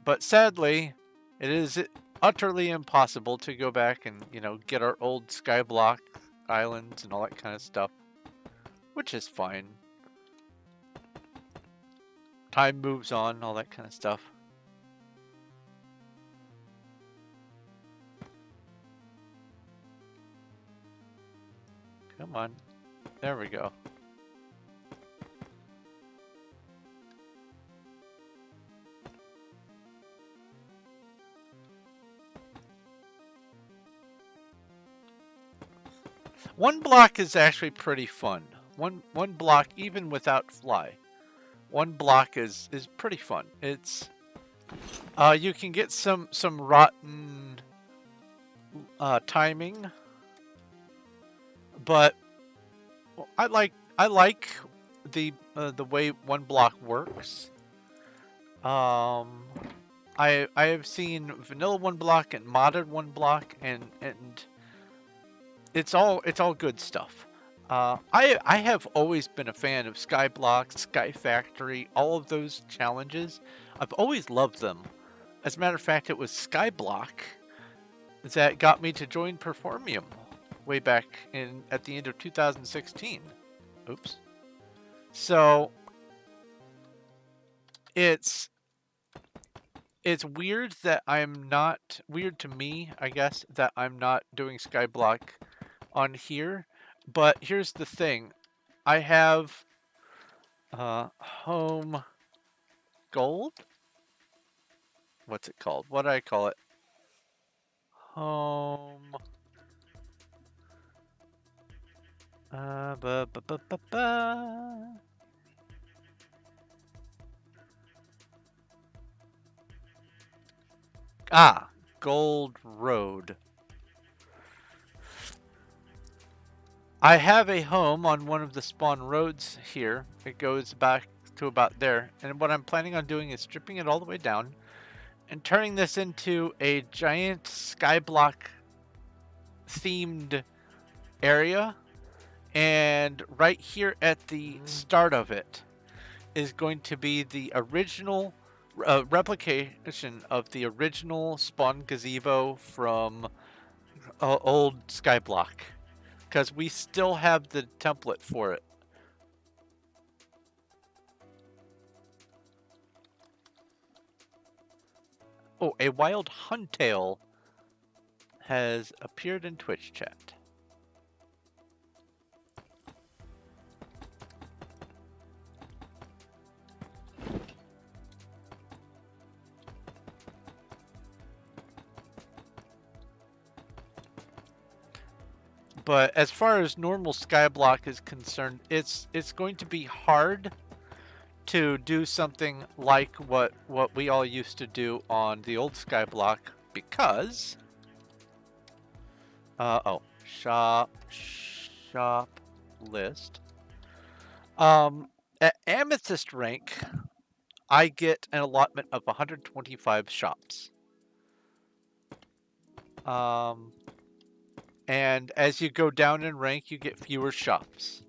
But sadly, it is utterly impossible to go back and, you know, get our old Skyblock islands and all that kind of stuff, which is fine. Time moves on, all that kind of stuff. Come on. There we go. One block is actually pretty fun. One block, even without fly. One block is pretty fun. It's you can get some rotten timing, but I like the way one block works. I have seen vanilla one block and modded one block, and it's all good stuff. I have always been a fan of Skyblock, Sky Factory, all of those challenges. I've always loved them. As a matter of fact, it was Skyblock that got me to join Performium way back at the end of 2016. Oops. So it's weird that I'm not weird to me, I guess, that I'm not doing Skyblock on here. But here's the thing. I have home gold. What's it called? What do I call it? Home. Gold Road. I have a home on one of the spawn roads here. It goes back to about there. And what I'm planning on doing is stripping it all the way down and turning this into a giant Skyblock themed area. And right here at the start of it is going to be the original replication of the original spawn gazebo from old Skyblock. Because we still have the template for it. Oh, a wild huntail has appeared in Twitch chat. But as far as normal Skyblock is concerned, it's going to be hard to do something like what we all used to do on the old Skyblock, because shop list. At Amethyst rank, I get an allotment of 125 shops. And as you go down in rank, you get fewer shops.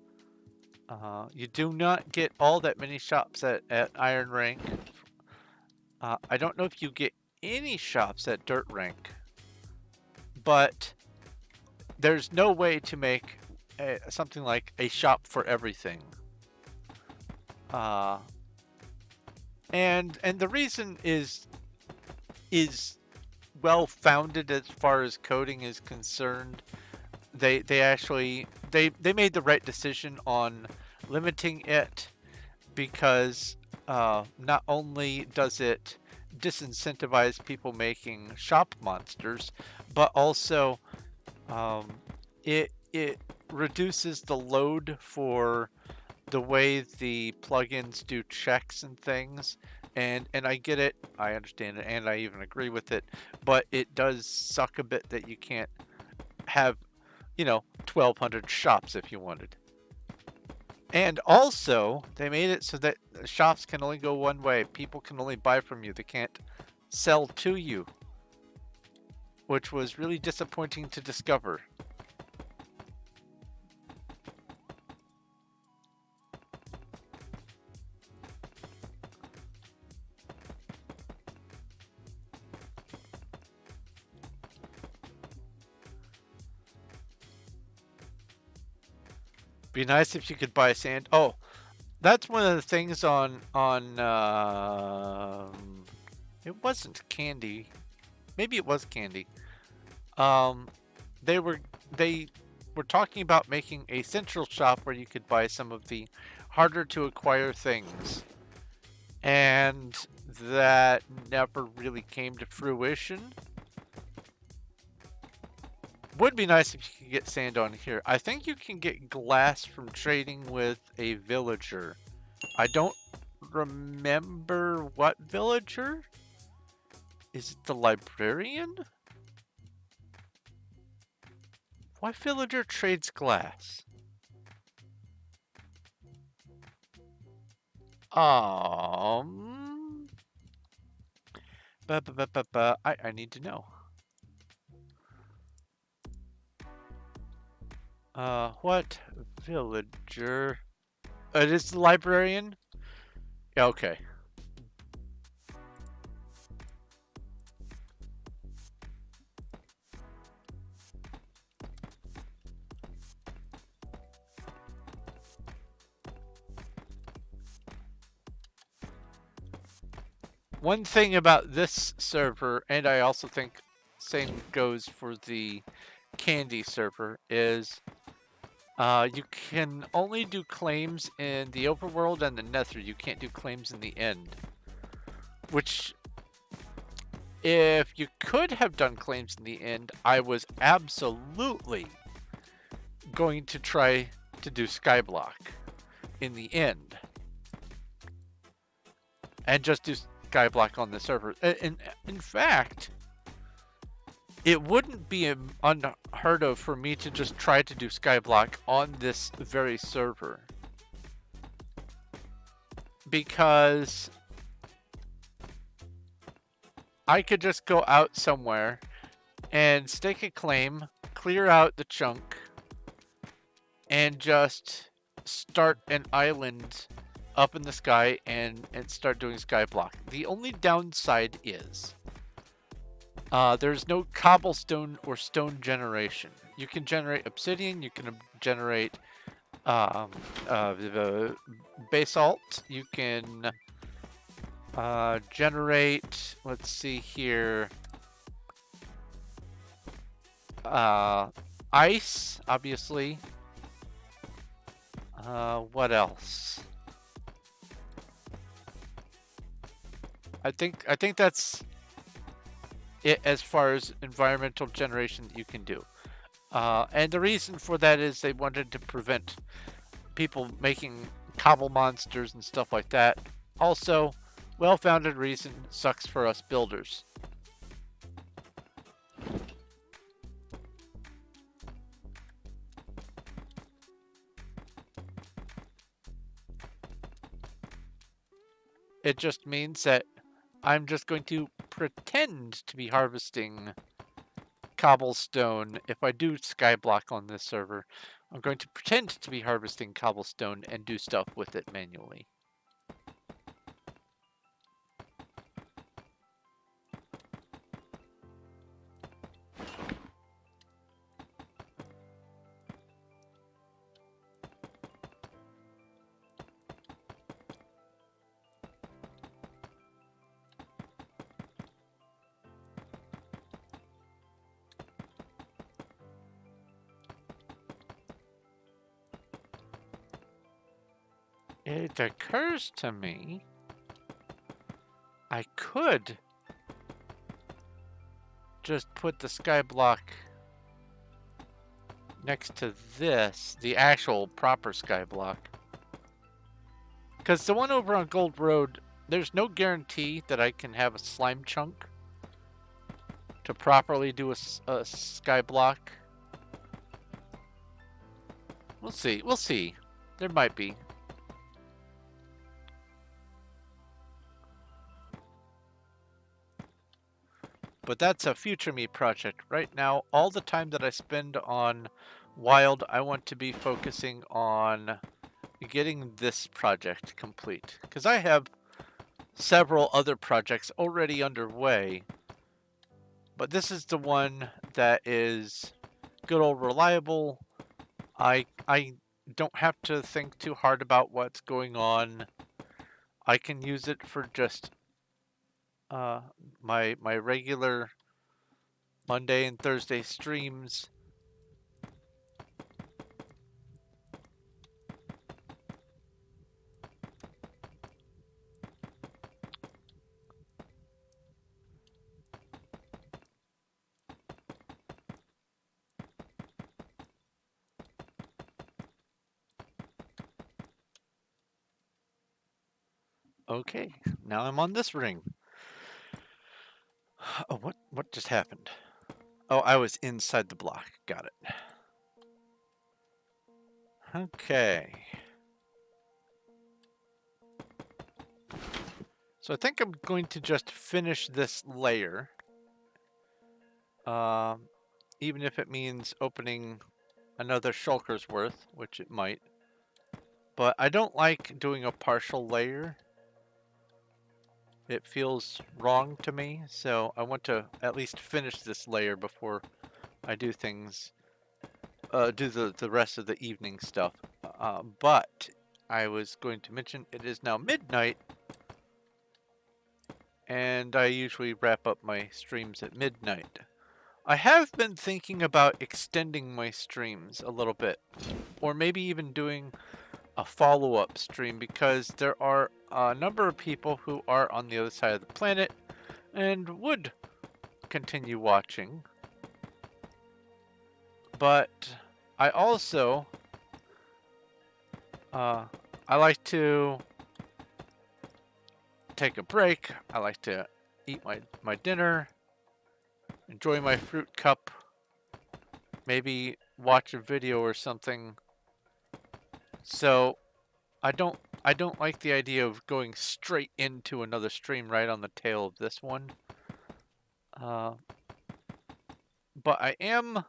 You do not get all that many shops at Iron rank. I don't know if you get any shops at Dirt rank, but there's no way to make something like a shop for everything. And the reason is well founded as far as coding is concerned. They actually made the right decision on limiting it because not only does it disincentivize people making shop monsters, but also it reduces the load for the way the plugins do checks and things. And I get it, I understand it, and I even agree with it, but it does suck a bit that you can't have, 1,200 shops if you wanted. And also, they made it so that shops can only go one way. People can only buy from you. They can't sell to you, which was really disappointing to discover. Be nice if you could buy sand. Oh, that's one of the things on it wasn't Candy. Maybe it was Candy. They were talking about making a central shop where you could buy some of the harder to acquire things. And that never really came to fruition. Would be nice if you could get sand on here. I think you can get glass from trading with a villager. I don't remember what villager. Is it the librarian? What villager trades glass? I need to know. What villager? It is the librarian? Yeah, okay. One thing about this server, and I also think same goes for the Candy server, is you can only do claims in the overworld and the nether. You can't do claims in the end. Which, if you could have done claims in the end, I was absolutely going to try to do Skyblock in the end. And just do Skyblock on the server. In fact, it wouldn't be unheard of for me to just try to do Skyblock on this very server. Because I could just go out somewhere and stake a claim, clear out the chunk, and just start an island up in the sky and start doing Skyblock. The only downside is there's no cobblestone or stone generation. You can generate obsidian, you can generate basalt, you can generate, let's see here, ice, obviously. What else? I think that's it as far as environmental generation that you can do. And the reason for that is they wanted to prevent people making cobble monsters and stuff like that. Also, well-founded reason, sucks for us builders. It just means that I'm just going to pretend to be harvesting cobblestone. If I do Skyblock on this server, I'm going to pretend to be harvesting cobblestone and do stuff with it manually. it occurs to me I could just put the sky block next to this, the actual proper sky block. Because the one over on Gold Road, there's no guarantee that I can have a slime chunk to properly do a sky block. We'll see. We'll see. There might be. But that's a future me project. Right now, all the time that I spend on Wild, I want to be focusing on getting this project complete. Because I have several other projects already underway. But this is the one that is good old reliable. I don't have to think too hard about what's going on. I can use it for just my regular Monday and Thursday streams. Okay, now I'm on this ring. Oh, what just happened? Oh, I was inside the block. Got it. Okay. So I think I'm going to just finish this layer. Even if it means opening another shulker's worth, which it might. But I don't like doing a partial layer. It feels wrong to me, so I want to at least finish this layer before I do things, do the rest of the evening stuff. But I was going to mention it is now midnight, and I usually wrap up my streams at midnight. I have been thinking about extending my streams a little bit, or maybe even doing a follow-up stream, because there are a number of people who are on the other side of the planet and would continue watching. But I also I like to take a break. I like to eat my dinner, enjoy my fruit cup, maybe watch a video or something. So I don't like the idea of going straight into another stream right on the tail of this one. But I am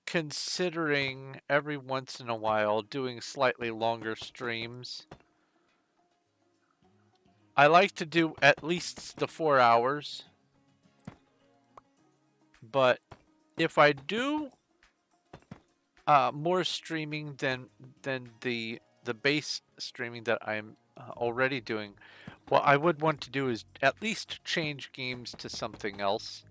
considering every once in a while doing slightly longer streams. I like to do at least the 4 hours. But if I do more streaming than the base streaming that I'm already doing, what I would want to do is at least change games to something else.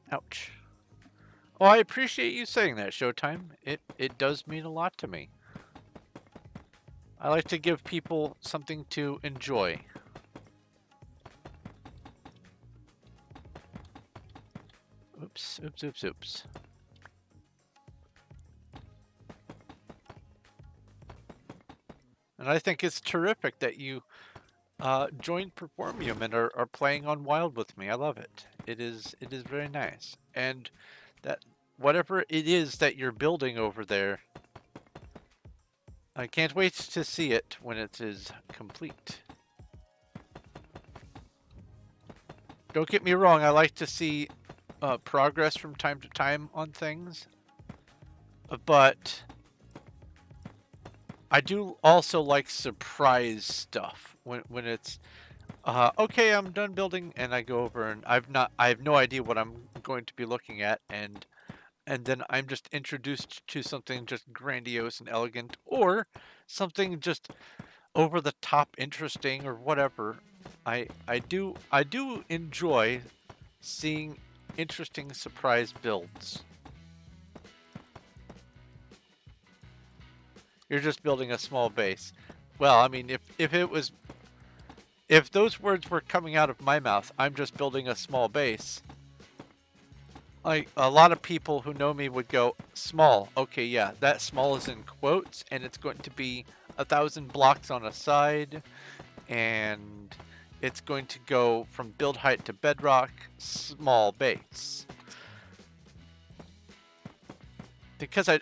Ouch. Oh, I appreciate you saying that, Showtime. It does mean a lot to me. I like to give people something to enjoy. Oops, oops, oops, oops. And I think it's terrific that you joined Performium and are playing on Wild with me. I love it. It is very nice. And that whatever it is that you're building over there, I can't wait to see it when it is complete. Don't get me wrong, I like to see progress from time to time on things, but I do also like surprise stuff when it's okay, I'm done building, and I go over and I have no idea what I'm going to be looking at, and then I'm just introduced to something just grandiose and elegant, or something just over the top interesting or whatever. I do enjoy seeing interesting surprise builds. You're just building a small base. Well, I mean, if those words were coming out of my mouth, I'm just building a small base. Like, a lot of people who know me would go, small. Okay, yeah, that small is in quotes, and it's going to be 1,000 blocks on a side, and it's going to go from build height to bedrock, small base. Because I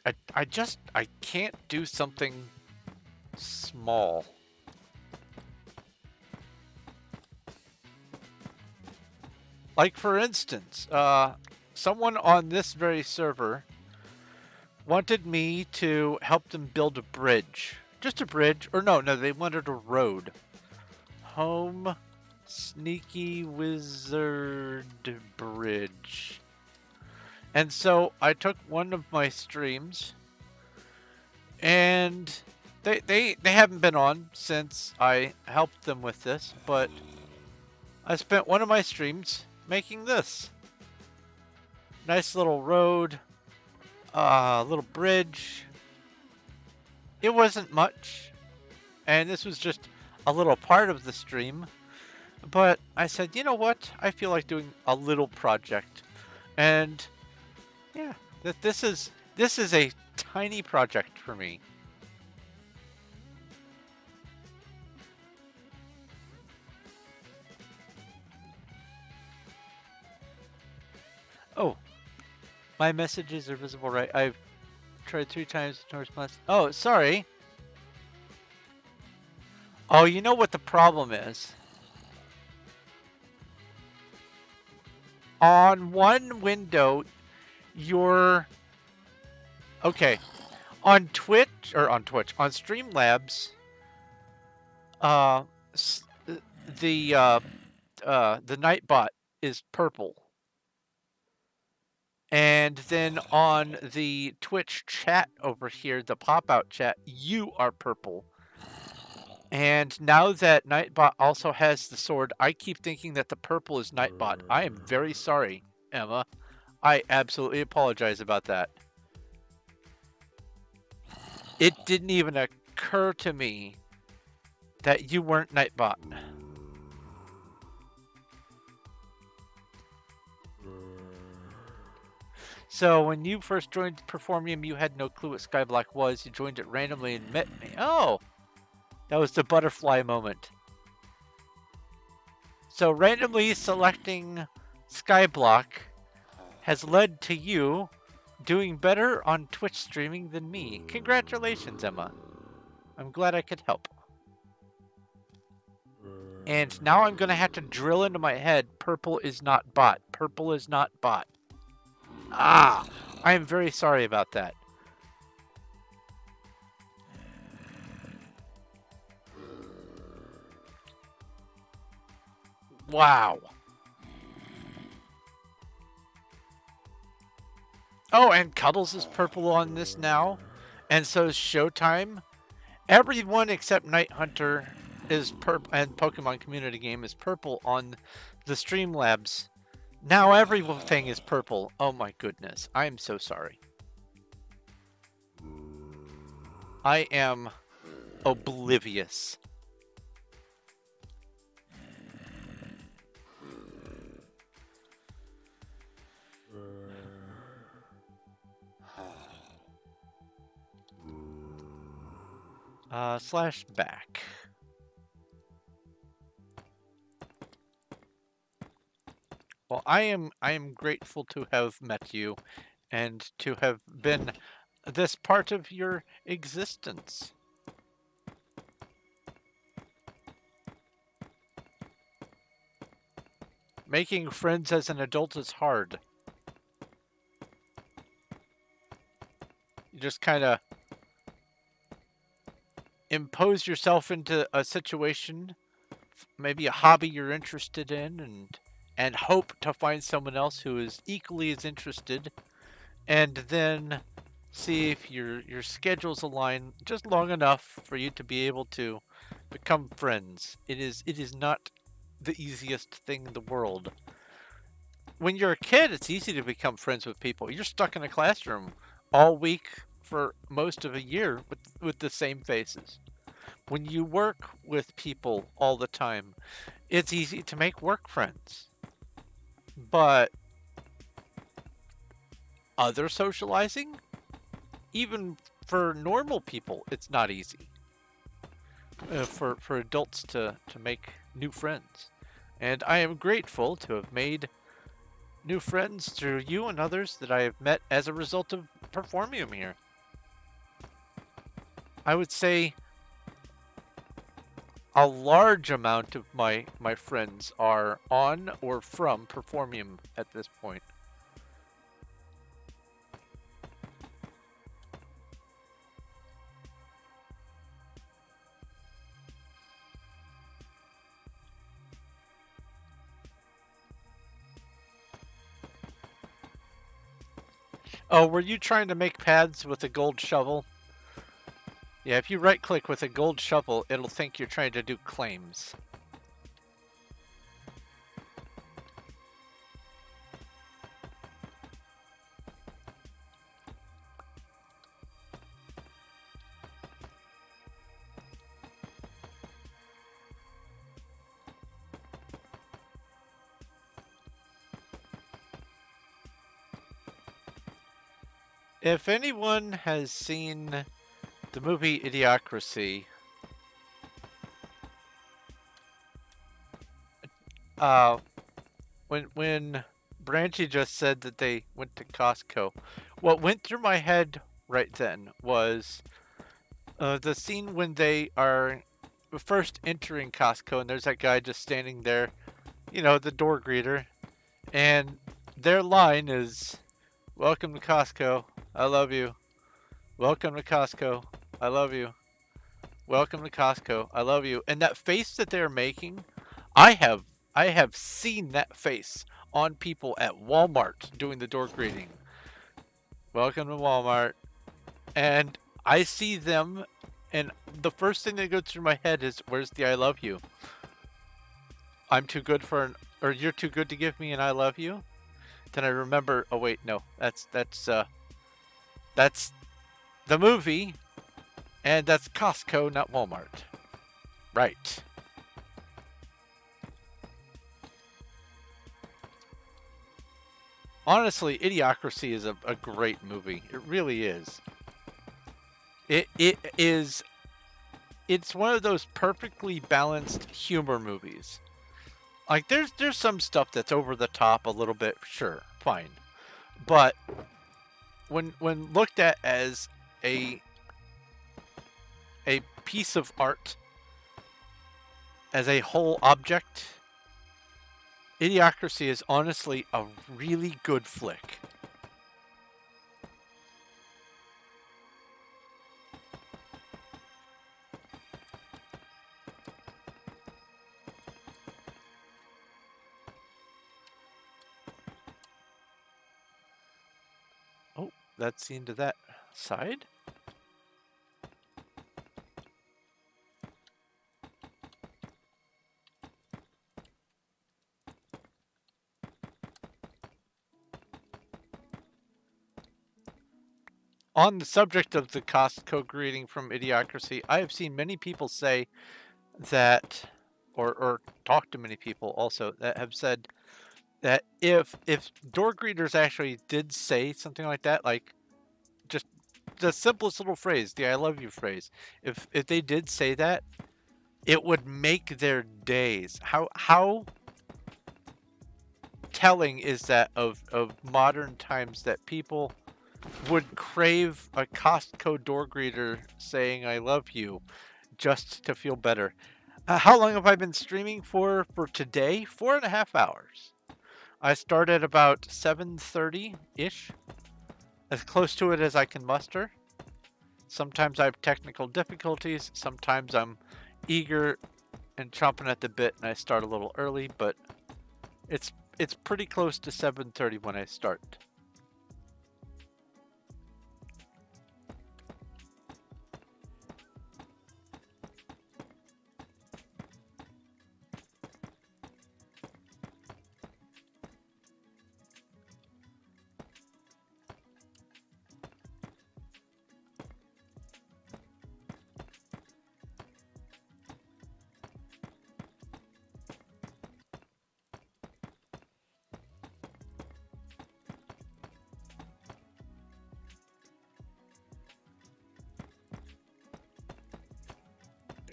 can't do something small. Like, for instance, someone on this very server wanted me to help them build a bridge. Just a bridge. Or no, they wanted a road. Home Sneaky Wizard Bridge. And so I took one of my streams, and they haven't been on since I helped them with this, but I spent one of my streams making this. Nice little road, little bridge. It wasn't much, and this was just a little part of the stream, but I said, you know what? I feel like doing a little project, and yeah, this is a tiny project for me. Oh, my messages are visible, right? I've tried 3 times to respond. Oh, sorry. Oh, you know what the problem is? On one window, you're... Okay. On Streamlabs, the Nightbot is purple. And then on the Twitch chat over here, the pop-out chat, you are purple. And now that Nightbot also has the sword, I keep thinking that the purple is Nightbot. I am very sorry, Emma. I absolutely apologize about that. It didn't even occur to me that you weren't Nightbot. So when you first joined Performium, you had no clue what Skyblock was. You joined it randomly and met me. Oh! That was the butterfly moment. So randomly selecting Skyblock has led to you doing better on Twitch streaming than me. Congratulations, Emma. I'm glad I could help. And now I'm going to have to drill into my head, purple is not bot. Purple is not bot. Ah! I am very sorry about that. Wow. Oh, and Cuddles is purple on this now. And so is Showtime. Everyone except Night Hunter is purple, and Pokemon Community Game is purple on the Streamlabs. Now everything is purple. Oh my goodness. I am so sorry. I am oblivious. Slash back. Well, I am grateful to have met you and to have been this part of your existence. Making friends as an adult is hard. You just kind of impose yourself into a situation, maybe a hobby you're interested in, and hope to find someone else who is equally as interested, and then see if your schedules align just long enough for you to be able to become friends. It is not the easiest thing in the world. when you're a kid, it's easy to become friends with people. You're stuck in a classroom all week for most of a year with the same faces. When you work with people all the time, it's easy to make work friends. But other socializing, even for normal people, it's not easy for adults to make new friends. And I am grateful to have made new friends through you and others that I have met as a result of Performium here. I would say a large amount of my friends are on or from Performium at this point. Oh, were you trying to make paths with a gold shovel? Yeah, if you right click with a gold shovel, it'll think you're trying to do claims. If anyone has seen the movie Idiocracy, uh, when Branchy just said that they went to Costco, what went through my head right then was the scene when they are first entering Costco and there's that guy just standing there, you know, the door greeter, and their line is, "Welcome to Costco. I love you. Welcome to Costco. I love you. Welcome to Costco. I love you." And that face that they're making, I have I have seen that face on people at Walmart doing the door greeting. Welcome to Walmart. And I see them and the first thing that goes through my head is, where's the I love you? I'm too good for an, or you're too good to give me an I love you? Then I remember, oh wait, no. That's the movie, and that's Costco, not Walmart. Right. Honestly, Idiocracy is a great movie. It really is. It is. It's one of those perfectly balanced humor movies. Like there's some stuff that's over the top a little bit, sure, fine. But when looked at as a a piece of art, as a whole object, Idiocracy is honestly a really good flick. Oh, that's the end of that side. On the subject of the Costco greeting from Idiocracy, I have seen many people say that, or talked to many people also that have said that if door greeters actually did say something like that, like just the simplest little phrase, the "I love you" phrase, if they did say that, it would make their days. How telling is that of modern times that people would crave a Costco door greeter saying "I love you" just to feel better. How long have I been streaming for today? 4.5 hours. I started about 7:30-ish, as close to it as I can muster. Sometimes I have technical difficulties, sometimes I'm eager and chomping at the bit and I start a little early, but it's pretty close to 7:30 when I start.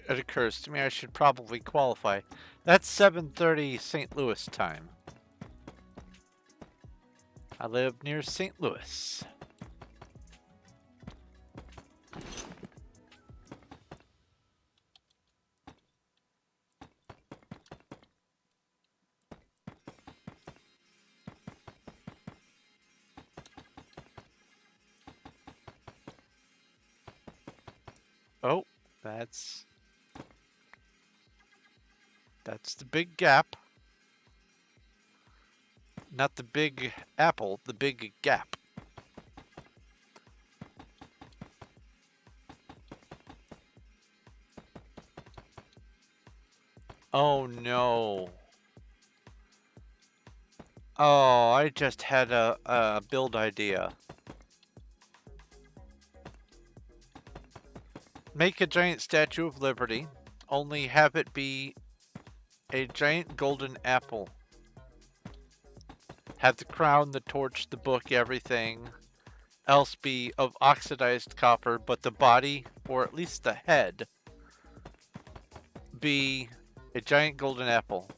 it occurs to me I should probably qualify. That's 7:30 St. Louis time. I live near St. Louis. Oh, that's the big gap. Not the big apple, the big gap. Oh no. Oh, I just had a build idea. Make a giant Statue of Liberty, only have it be a giant golden apple. Have the crown, the torch, the book, everything else be of oxidized copper, but the body, or at least the head, be a giant golden apple.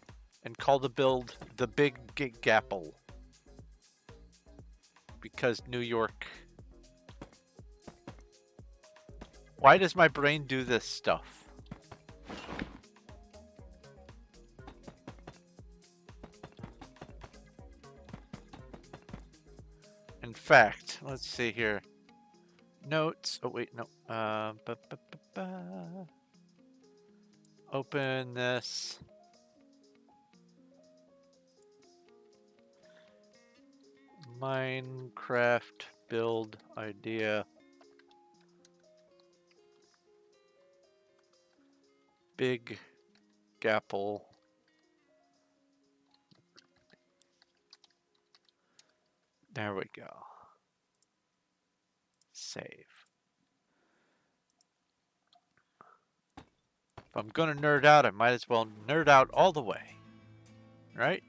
And call the build the Big Gapple. Because New York. Why does my brain do this stuff? In fact, let's see here. Notes. Oh wait, no. Open this. Minecraft build idea. Big Gapple. There we go. Save. If I'm gonna nerd out, I might as well nerd out all the way. Right?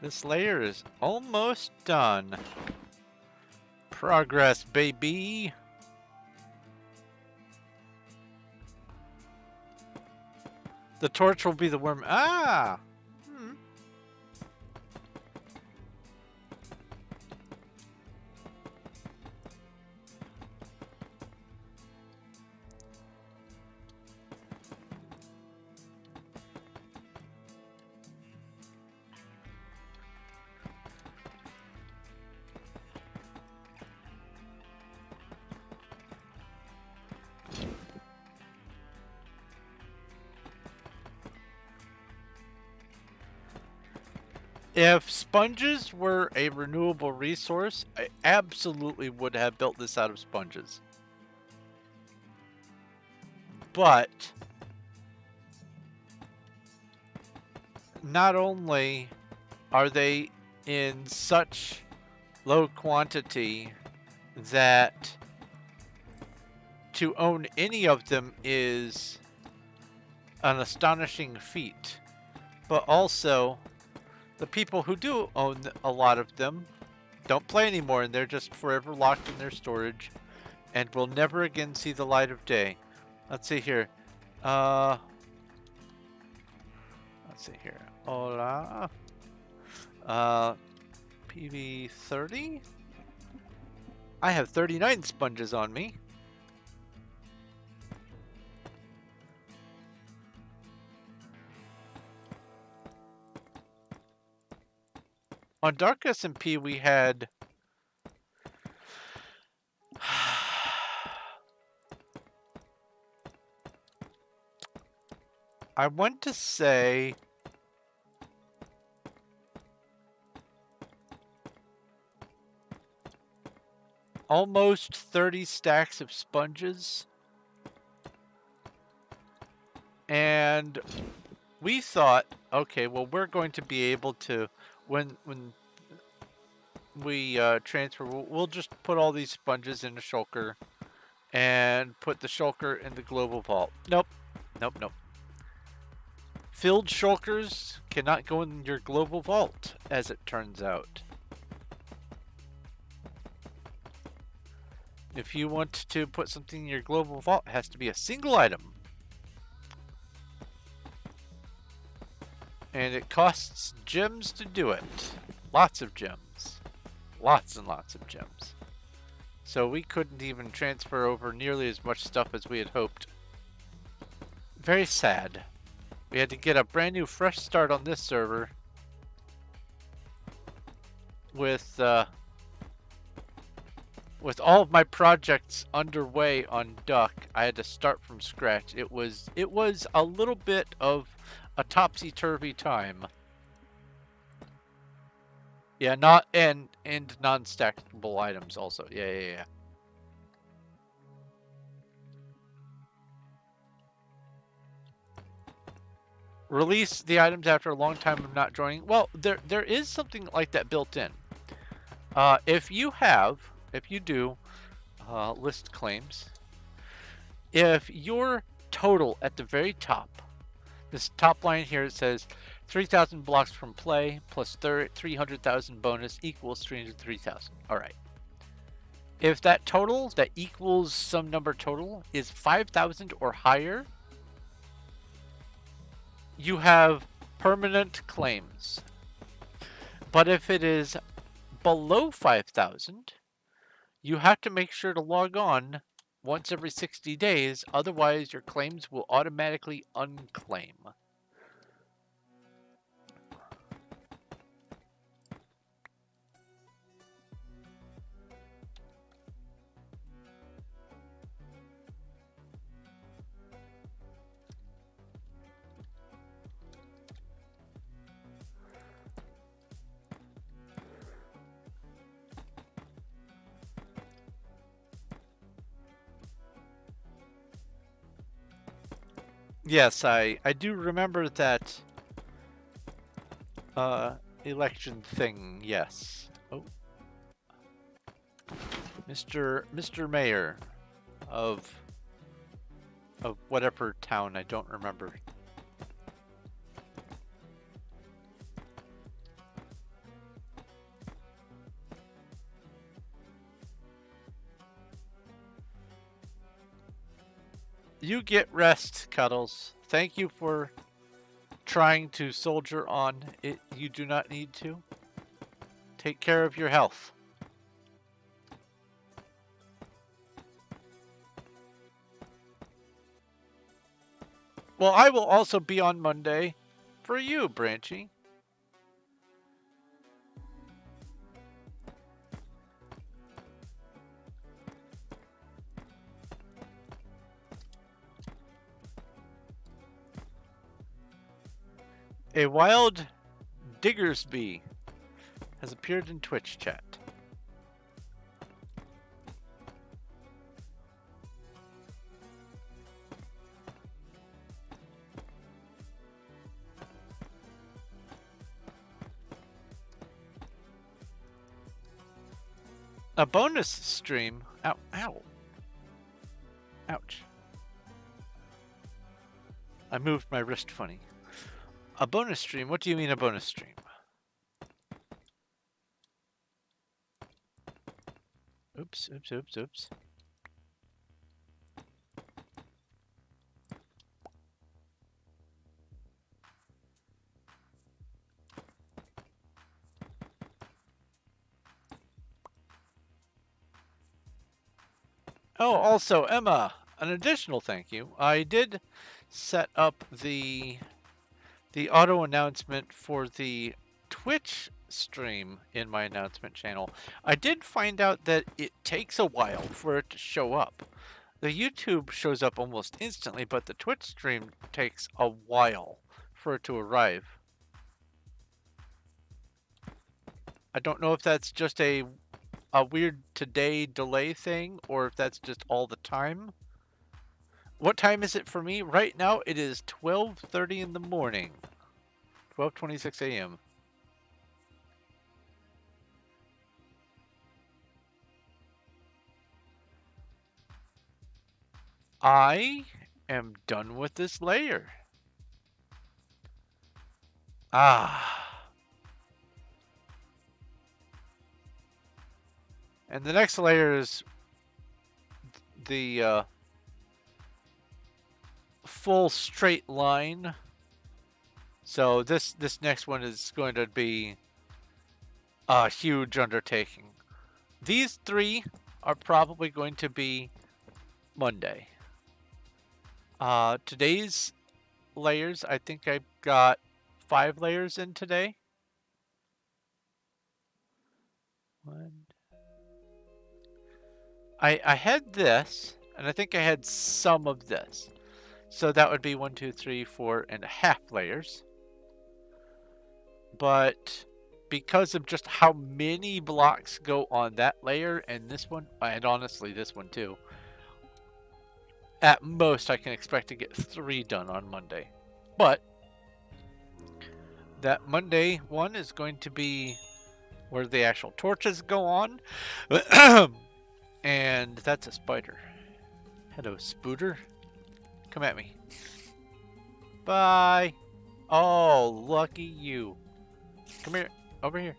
This layer is almost done. Progress, baby. The torch will be the worm. Ah! If sponges were a renewable resource, I absolutely would have built this out of sponges. But not only are they in such low quantity that to own any of them is an astonishing feat, but also the people who do own a lot of them don't play anymore, and they're just forever locked in their storage and will never again see the light of day. Let's see here. Let's see here. Hola. PV 30? I have 39 sponges on me. On Dark SMP, we had I want to say almost 30 stacks of sponges. And we thought, okay, well, we're going to be able to, when we transfer, we'll just put all these sponges in a shulker and put the shulker in the global vault. Nope. Nope, nope. Filled shulkers cannot go in your global vault, as it turns out. If you want to put something in your global vault, it has to be a single item. And it costs gems to do it. Lots of gems. Lots and lots of gems. So we couldn't even transfer over nearly as much stuff as we had hoped. Very sad. We had to get a brand new fresh start on this server with all of my projects underway on Duck. I had to start from scratch. It was a little bit of a topsy-turvy time. Yeah, not and non-stackable items also. Yeah. Release the items after a long time of not joining. Well, there is something like that built in. If you do list claims, if your total at the very top, this top line here, it says 3,000 blocks from play plus 300,000 bonus equals 303,000. All right. If that total that equals some number total is 5,000 or higher, you have permanent claims. But if it is below 5,000, you have to make sure to log on once every 60 days, otherwise your claims will automatically unclaim. Yes, I do remember that election thing. Yes. Oh, Mr. Mayor of whatever town, I don't remember. You get rest, Cuddles. Thank you for trying to soldier on. You do not need to. Take care of your health. Well, I will also be on Monday for you, Branchy. A wild Diggersby has appeared in Twitch chat. A bonus stream. Ow, ow. Ouch. I moved my wrist funny. A bonus stream? What do you mean a bonus stream? Oops. Oh, also, Emma, an additional thank you. I did set up the auto announcement for the Twitch stream in my announcement channel. I did find out that it takes a while for it to show up. The YouTube shows up almost instantly, but the Twitch stream takes a while for it to arrive. I don't know if that's just a weird today delay thing, or if that's just all the time. What time is it for me? Right now it is 12:30 in the morning. 12:26 a.m. I am done with this layer. Ah. And the next layer is the full straight line. So this next one is going to be a huge undertaking. These three are probably going to be Monday. Today's layers, I think I've got 5 layers in today. I had this, and I think I had some of this. So that would be 1, 2, 3, 4.5 layers. But because of just how many blocks go on that layer and this one, and honestly this one too, at most I can expect to get 3 done on Monday. But that Monday one is going to be where the actual torches go on. And that's a spider. Hello, Spooter. Come at me. Bye. Oh, lucky you. Come here. Over here.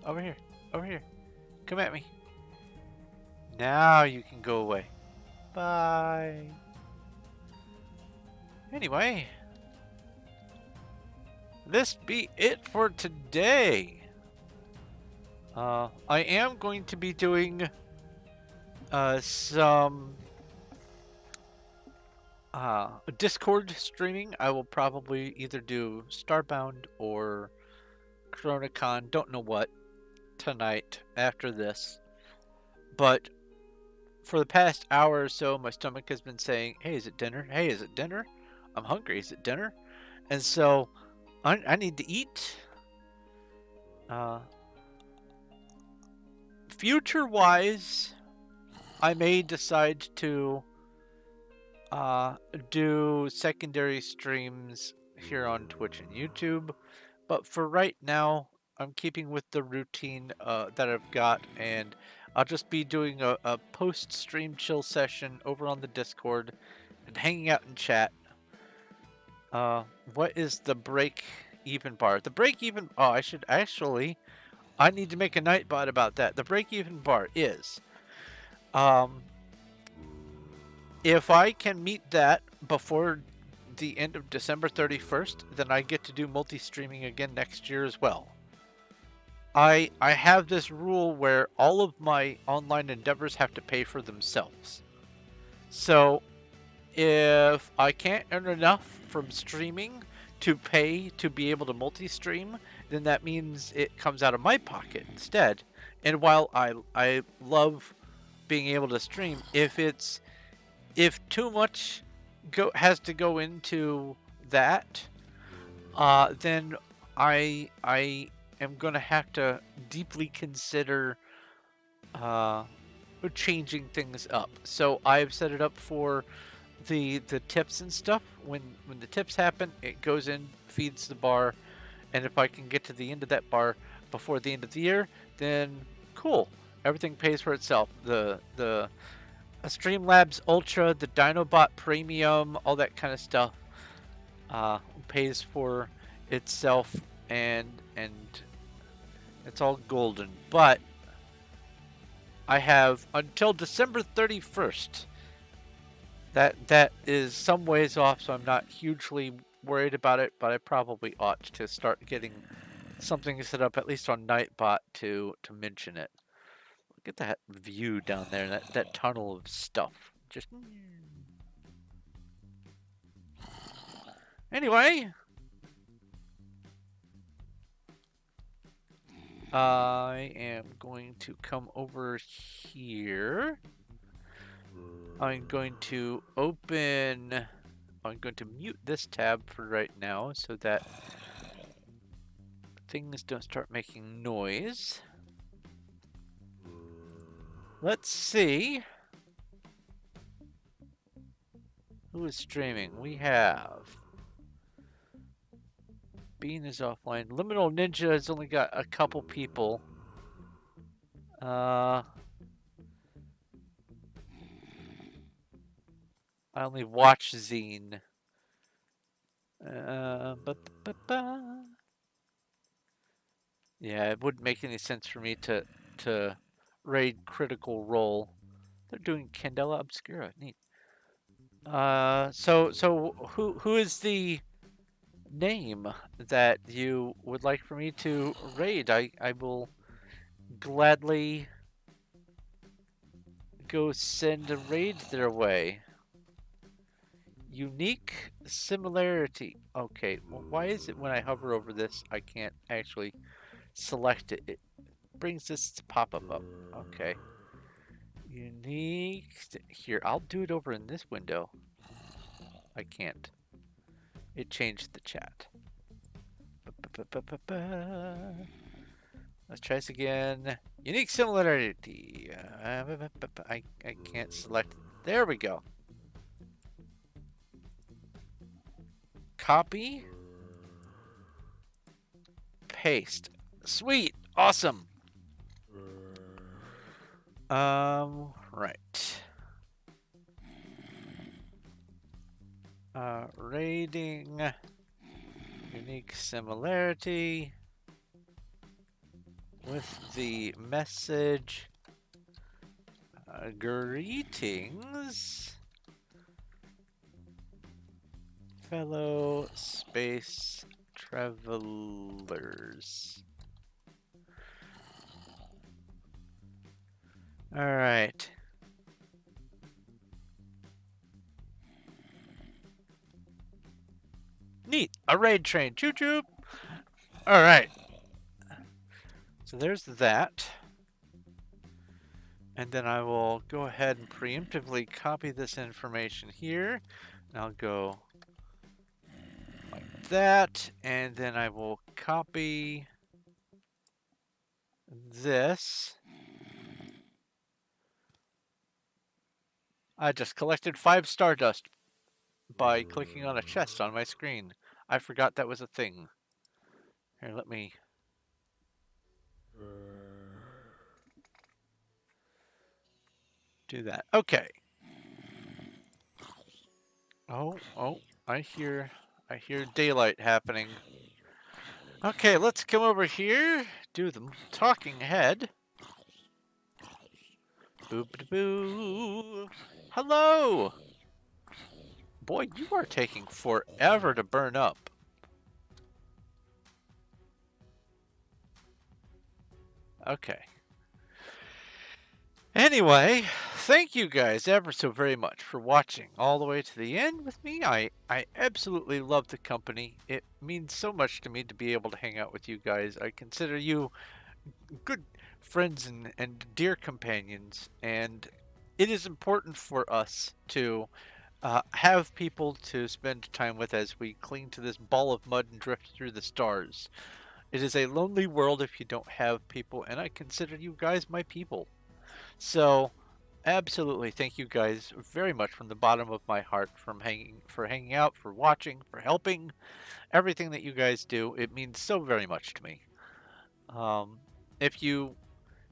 Over here. Over here. Come at me. Now you can go away. Bye. Anyway, this be it for today. I am going to be doing some Discord streaming. I will probably either do Starbound or ChronoCon, don't know what, tonight after this. But for the past hour or so, my stomach has been saying, hey, is it dinner? Hey, is it dinner? I'm hungry. Is it dinner? And so I need to eat. Future-wise, I may decide to do secondary streams here on Twitch and YouTube. But for right now, I'm keeping with the routine that I've got, and I'll just be doing a post-stream chill session over on the Discord and hanging out in chat. What is the break-even bar? The break-even... Oh, I should actually... I need to make a nightbot about that. The break-even bar is... if I can meet that before the end of December 31st, then I get to do multi-streaming again next year as well. I have this rule where all of my online endeavors have to pay for themselves. So if I can't earn enough from streaming to pay to be able to multi-stream, then that means it comes out of my pocket instead. And while I love being able to stream, if too much has to go into that, then I am going to have to deeply consider changing things up. So I've set it up for the tips and stuff. When the tips happen, it goes in, feeds the bar, and if I can get to the end of that bar before the end of the year, then cool. Everything pays for itself. The Streamlabs Ultra, the Dinobot Premium, all that kind of stuff pays for itself, and it's all golden. But I have until December 31st. That is some ways off, so I'm not hugely worried about it, but I probably ought to start getting something set up, at least on Nightbot, to mention it. Look at that view down there, that tunnel of stuff. Just... Anyway, I am going to come over here. I'm going to mute this tab for right now so that things don't start making noise. Let's see who is streaming. We have Bean is offline. Liminal Ninja has only got a couple people. I only watch Zine. Ba, ba, ba. Yeah, it wouldn't make any sense for me to raid Critical Role. They're doing Candela Obscura. Neat. So who is the name that you would like for me to raid? I will gladly go send a raid their way. Unique similarity. Okay, well, why is it when I hover over this I can't actually select it? It brings this pop-up up. Okay. Unique. Here, I'll do it over in this window. I can't. It changed the chat. Let's try this again. Unique similarity. I can't select. There we go. Copy. Paste. Sweet. Awesome. Right. Rating. Unique similarity. With the message. Greetings. Fellow space travelers. All right. Neat. A raid train. Choo choo. All right. So there's that. And then I will go ahead and preemptively copy this information here. And I'll go like that. And then I will copy this. I just collected 5 Stardust by clicking on a chest on my screen. I forgot that was a thing. Here, let me... do that. Okay. Oh, I hear daylight happening. Okay, let's come over here, do the talking head. Boop-a-boo. Hello! Boy, you are taking forever to burn up. Okay. Anyway, thank you guys ever so very much for watching all the way to the end with me. I absolutely love the company. It means so much to me to be able to hang out with you guys. I consider you good friends and dear companions, and it is important for us to have people to spend time with as we cling to this ball of mud and drift through the stars. It is a lonely world if you don't have people, and I consider you guys my people. So, absolutely, thank you guys very much from the bottom of my heart for hanging out, for watching, for helping, everything that you guys do. It means so very much to me. If you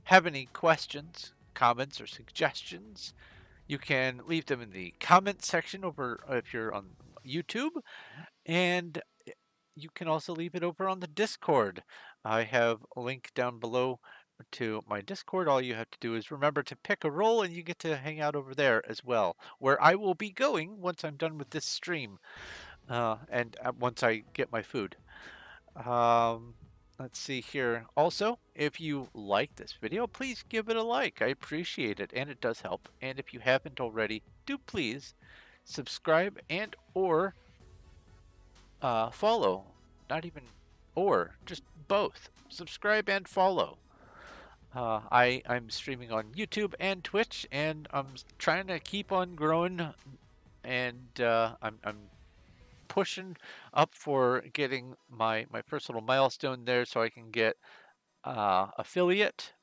have any questions, comments, or suggestions, you can leave them in the comment section over if you're on YouTube, and you can also leave it over on the Discord. I have a link down below to my Discord. All you have to do is remember to pick a role and you get to hang out over there as well, where I will be going once I'm done with this stream, and once I get my food. Let's see here. Also, if you like this video, please give it a like. I appreciate it, and it does help. And if you haven't already, do please subscribe and or follow. Not even or, just both. Subscribe and follow. I'm streaming on YouTube and Twitch, and I'm trying to keep on growing, and I'm pushing up for getting my first little milestone there so I can get affiliate.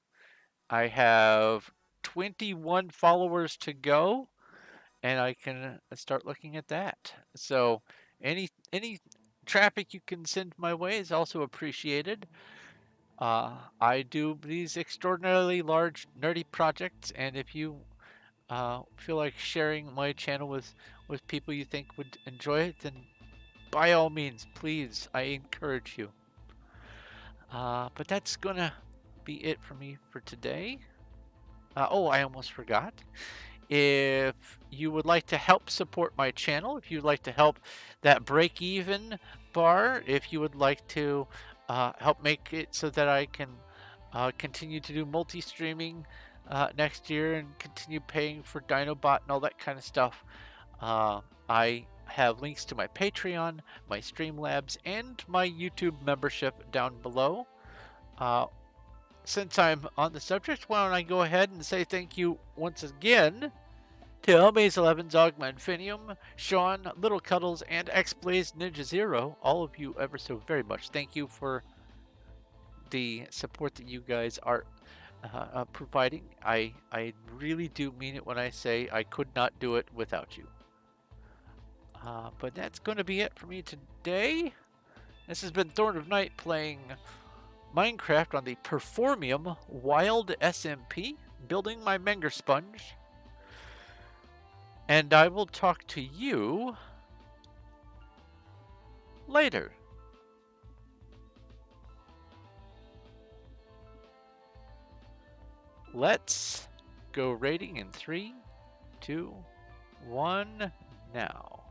I have 21 followers to go, and I can start looking at that. So any traffic you can send my way is also appreciated. I do these extraordinarily large nerdy projects, and if you feel like sharing my channel with people you think would enjoy it, then by all means, please, I encourage you. But that's gonna be it for me for today. Oh, I almost forgot. If you would like to help support my channel, if you'd like to help that break even bar, if you would like to help make it so that I can continue to do multi-streaming next year and continue paying for Dinobot and all that kind of stuff, I have links to my Patreon, my Streamlabs, and my YouTube membership down below. Since I'm on the subject, why don't I go ahead and say thank you once again to Maze11, Zogma Infinium, Sean, Little Cuddles, and XBlaze Ninja Zero, all of you ever so very much. Thank you for the support that you guys are providing. I really do mean it when I say I could not do it without you. But that's going to be it for me today. This has been Thorn of Night playing Minecraft on the Performium Wild SMP, building my Menger Sponge. And I will talk to you later. Let's go raiding in 3, 2, 1, now.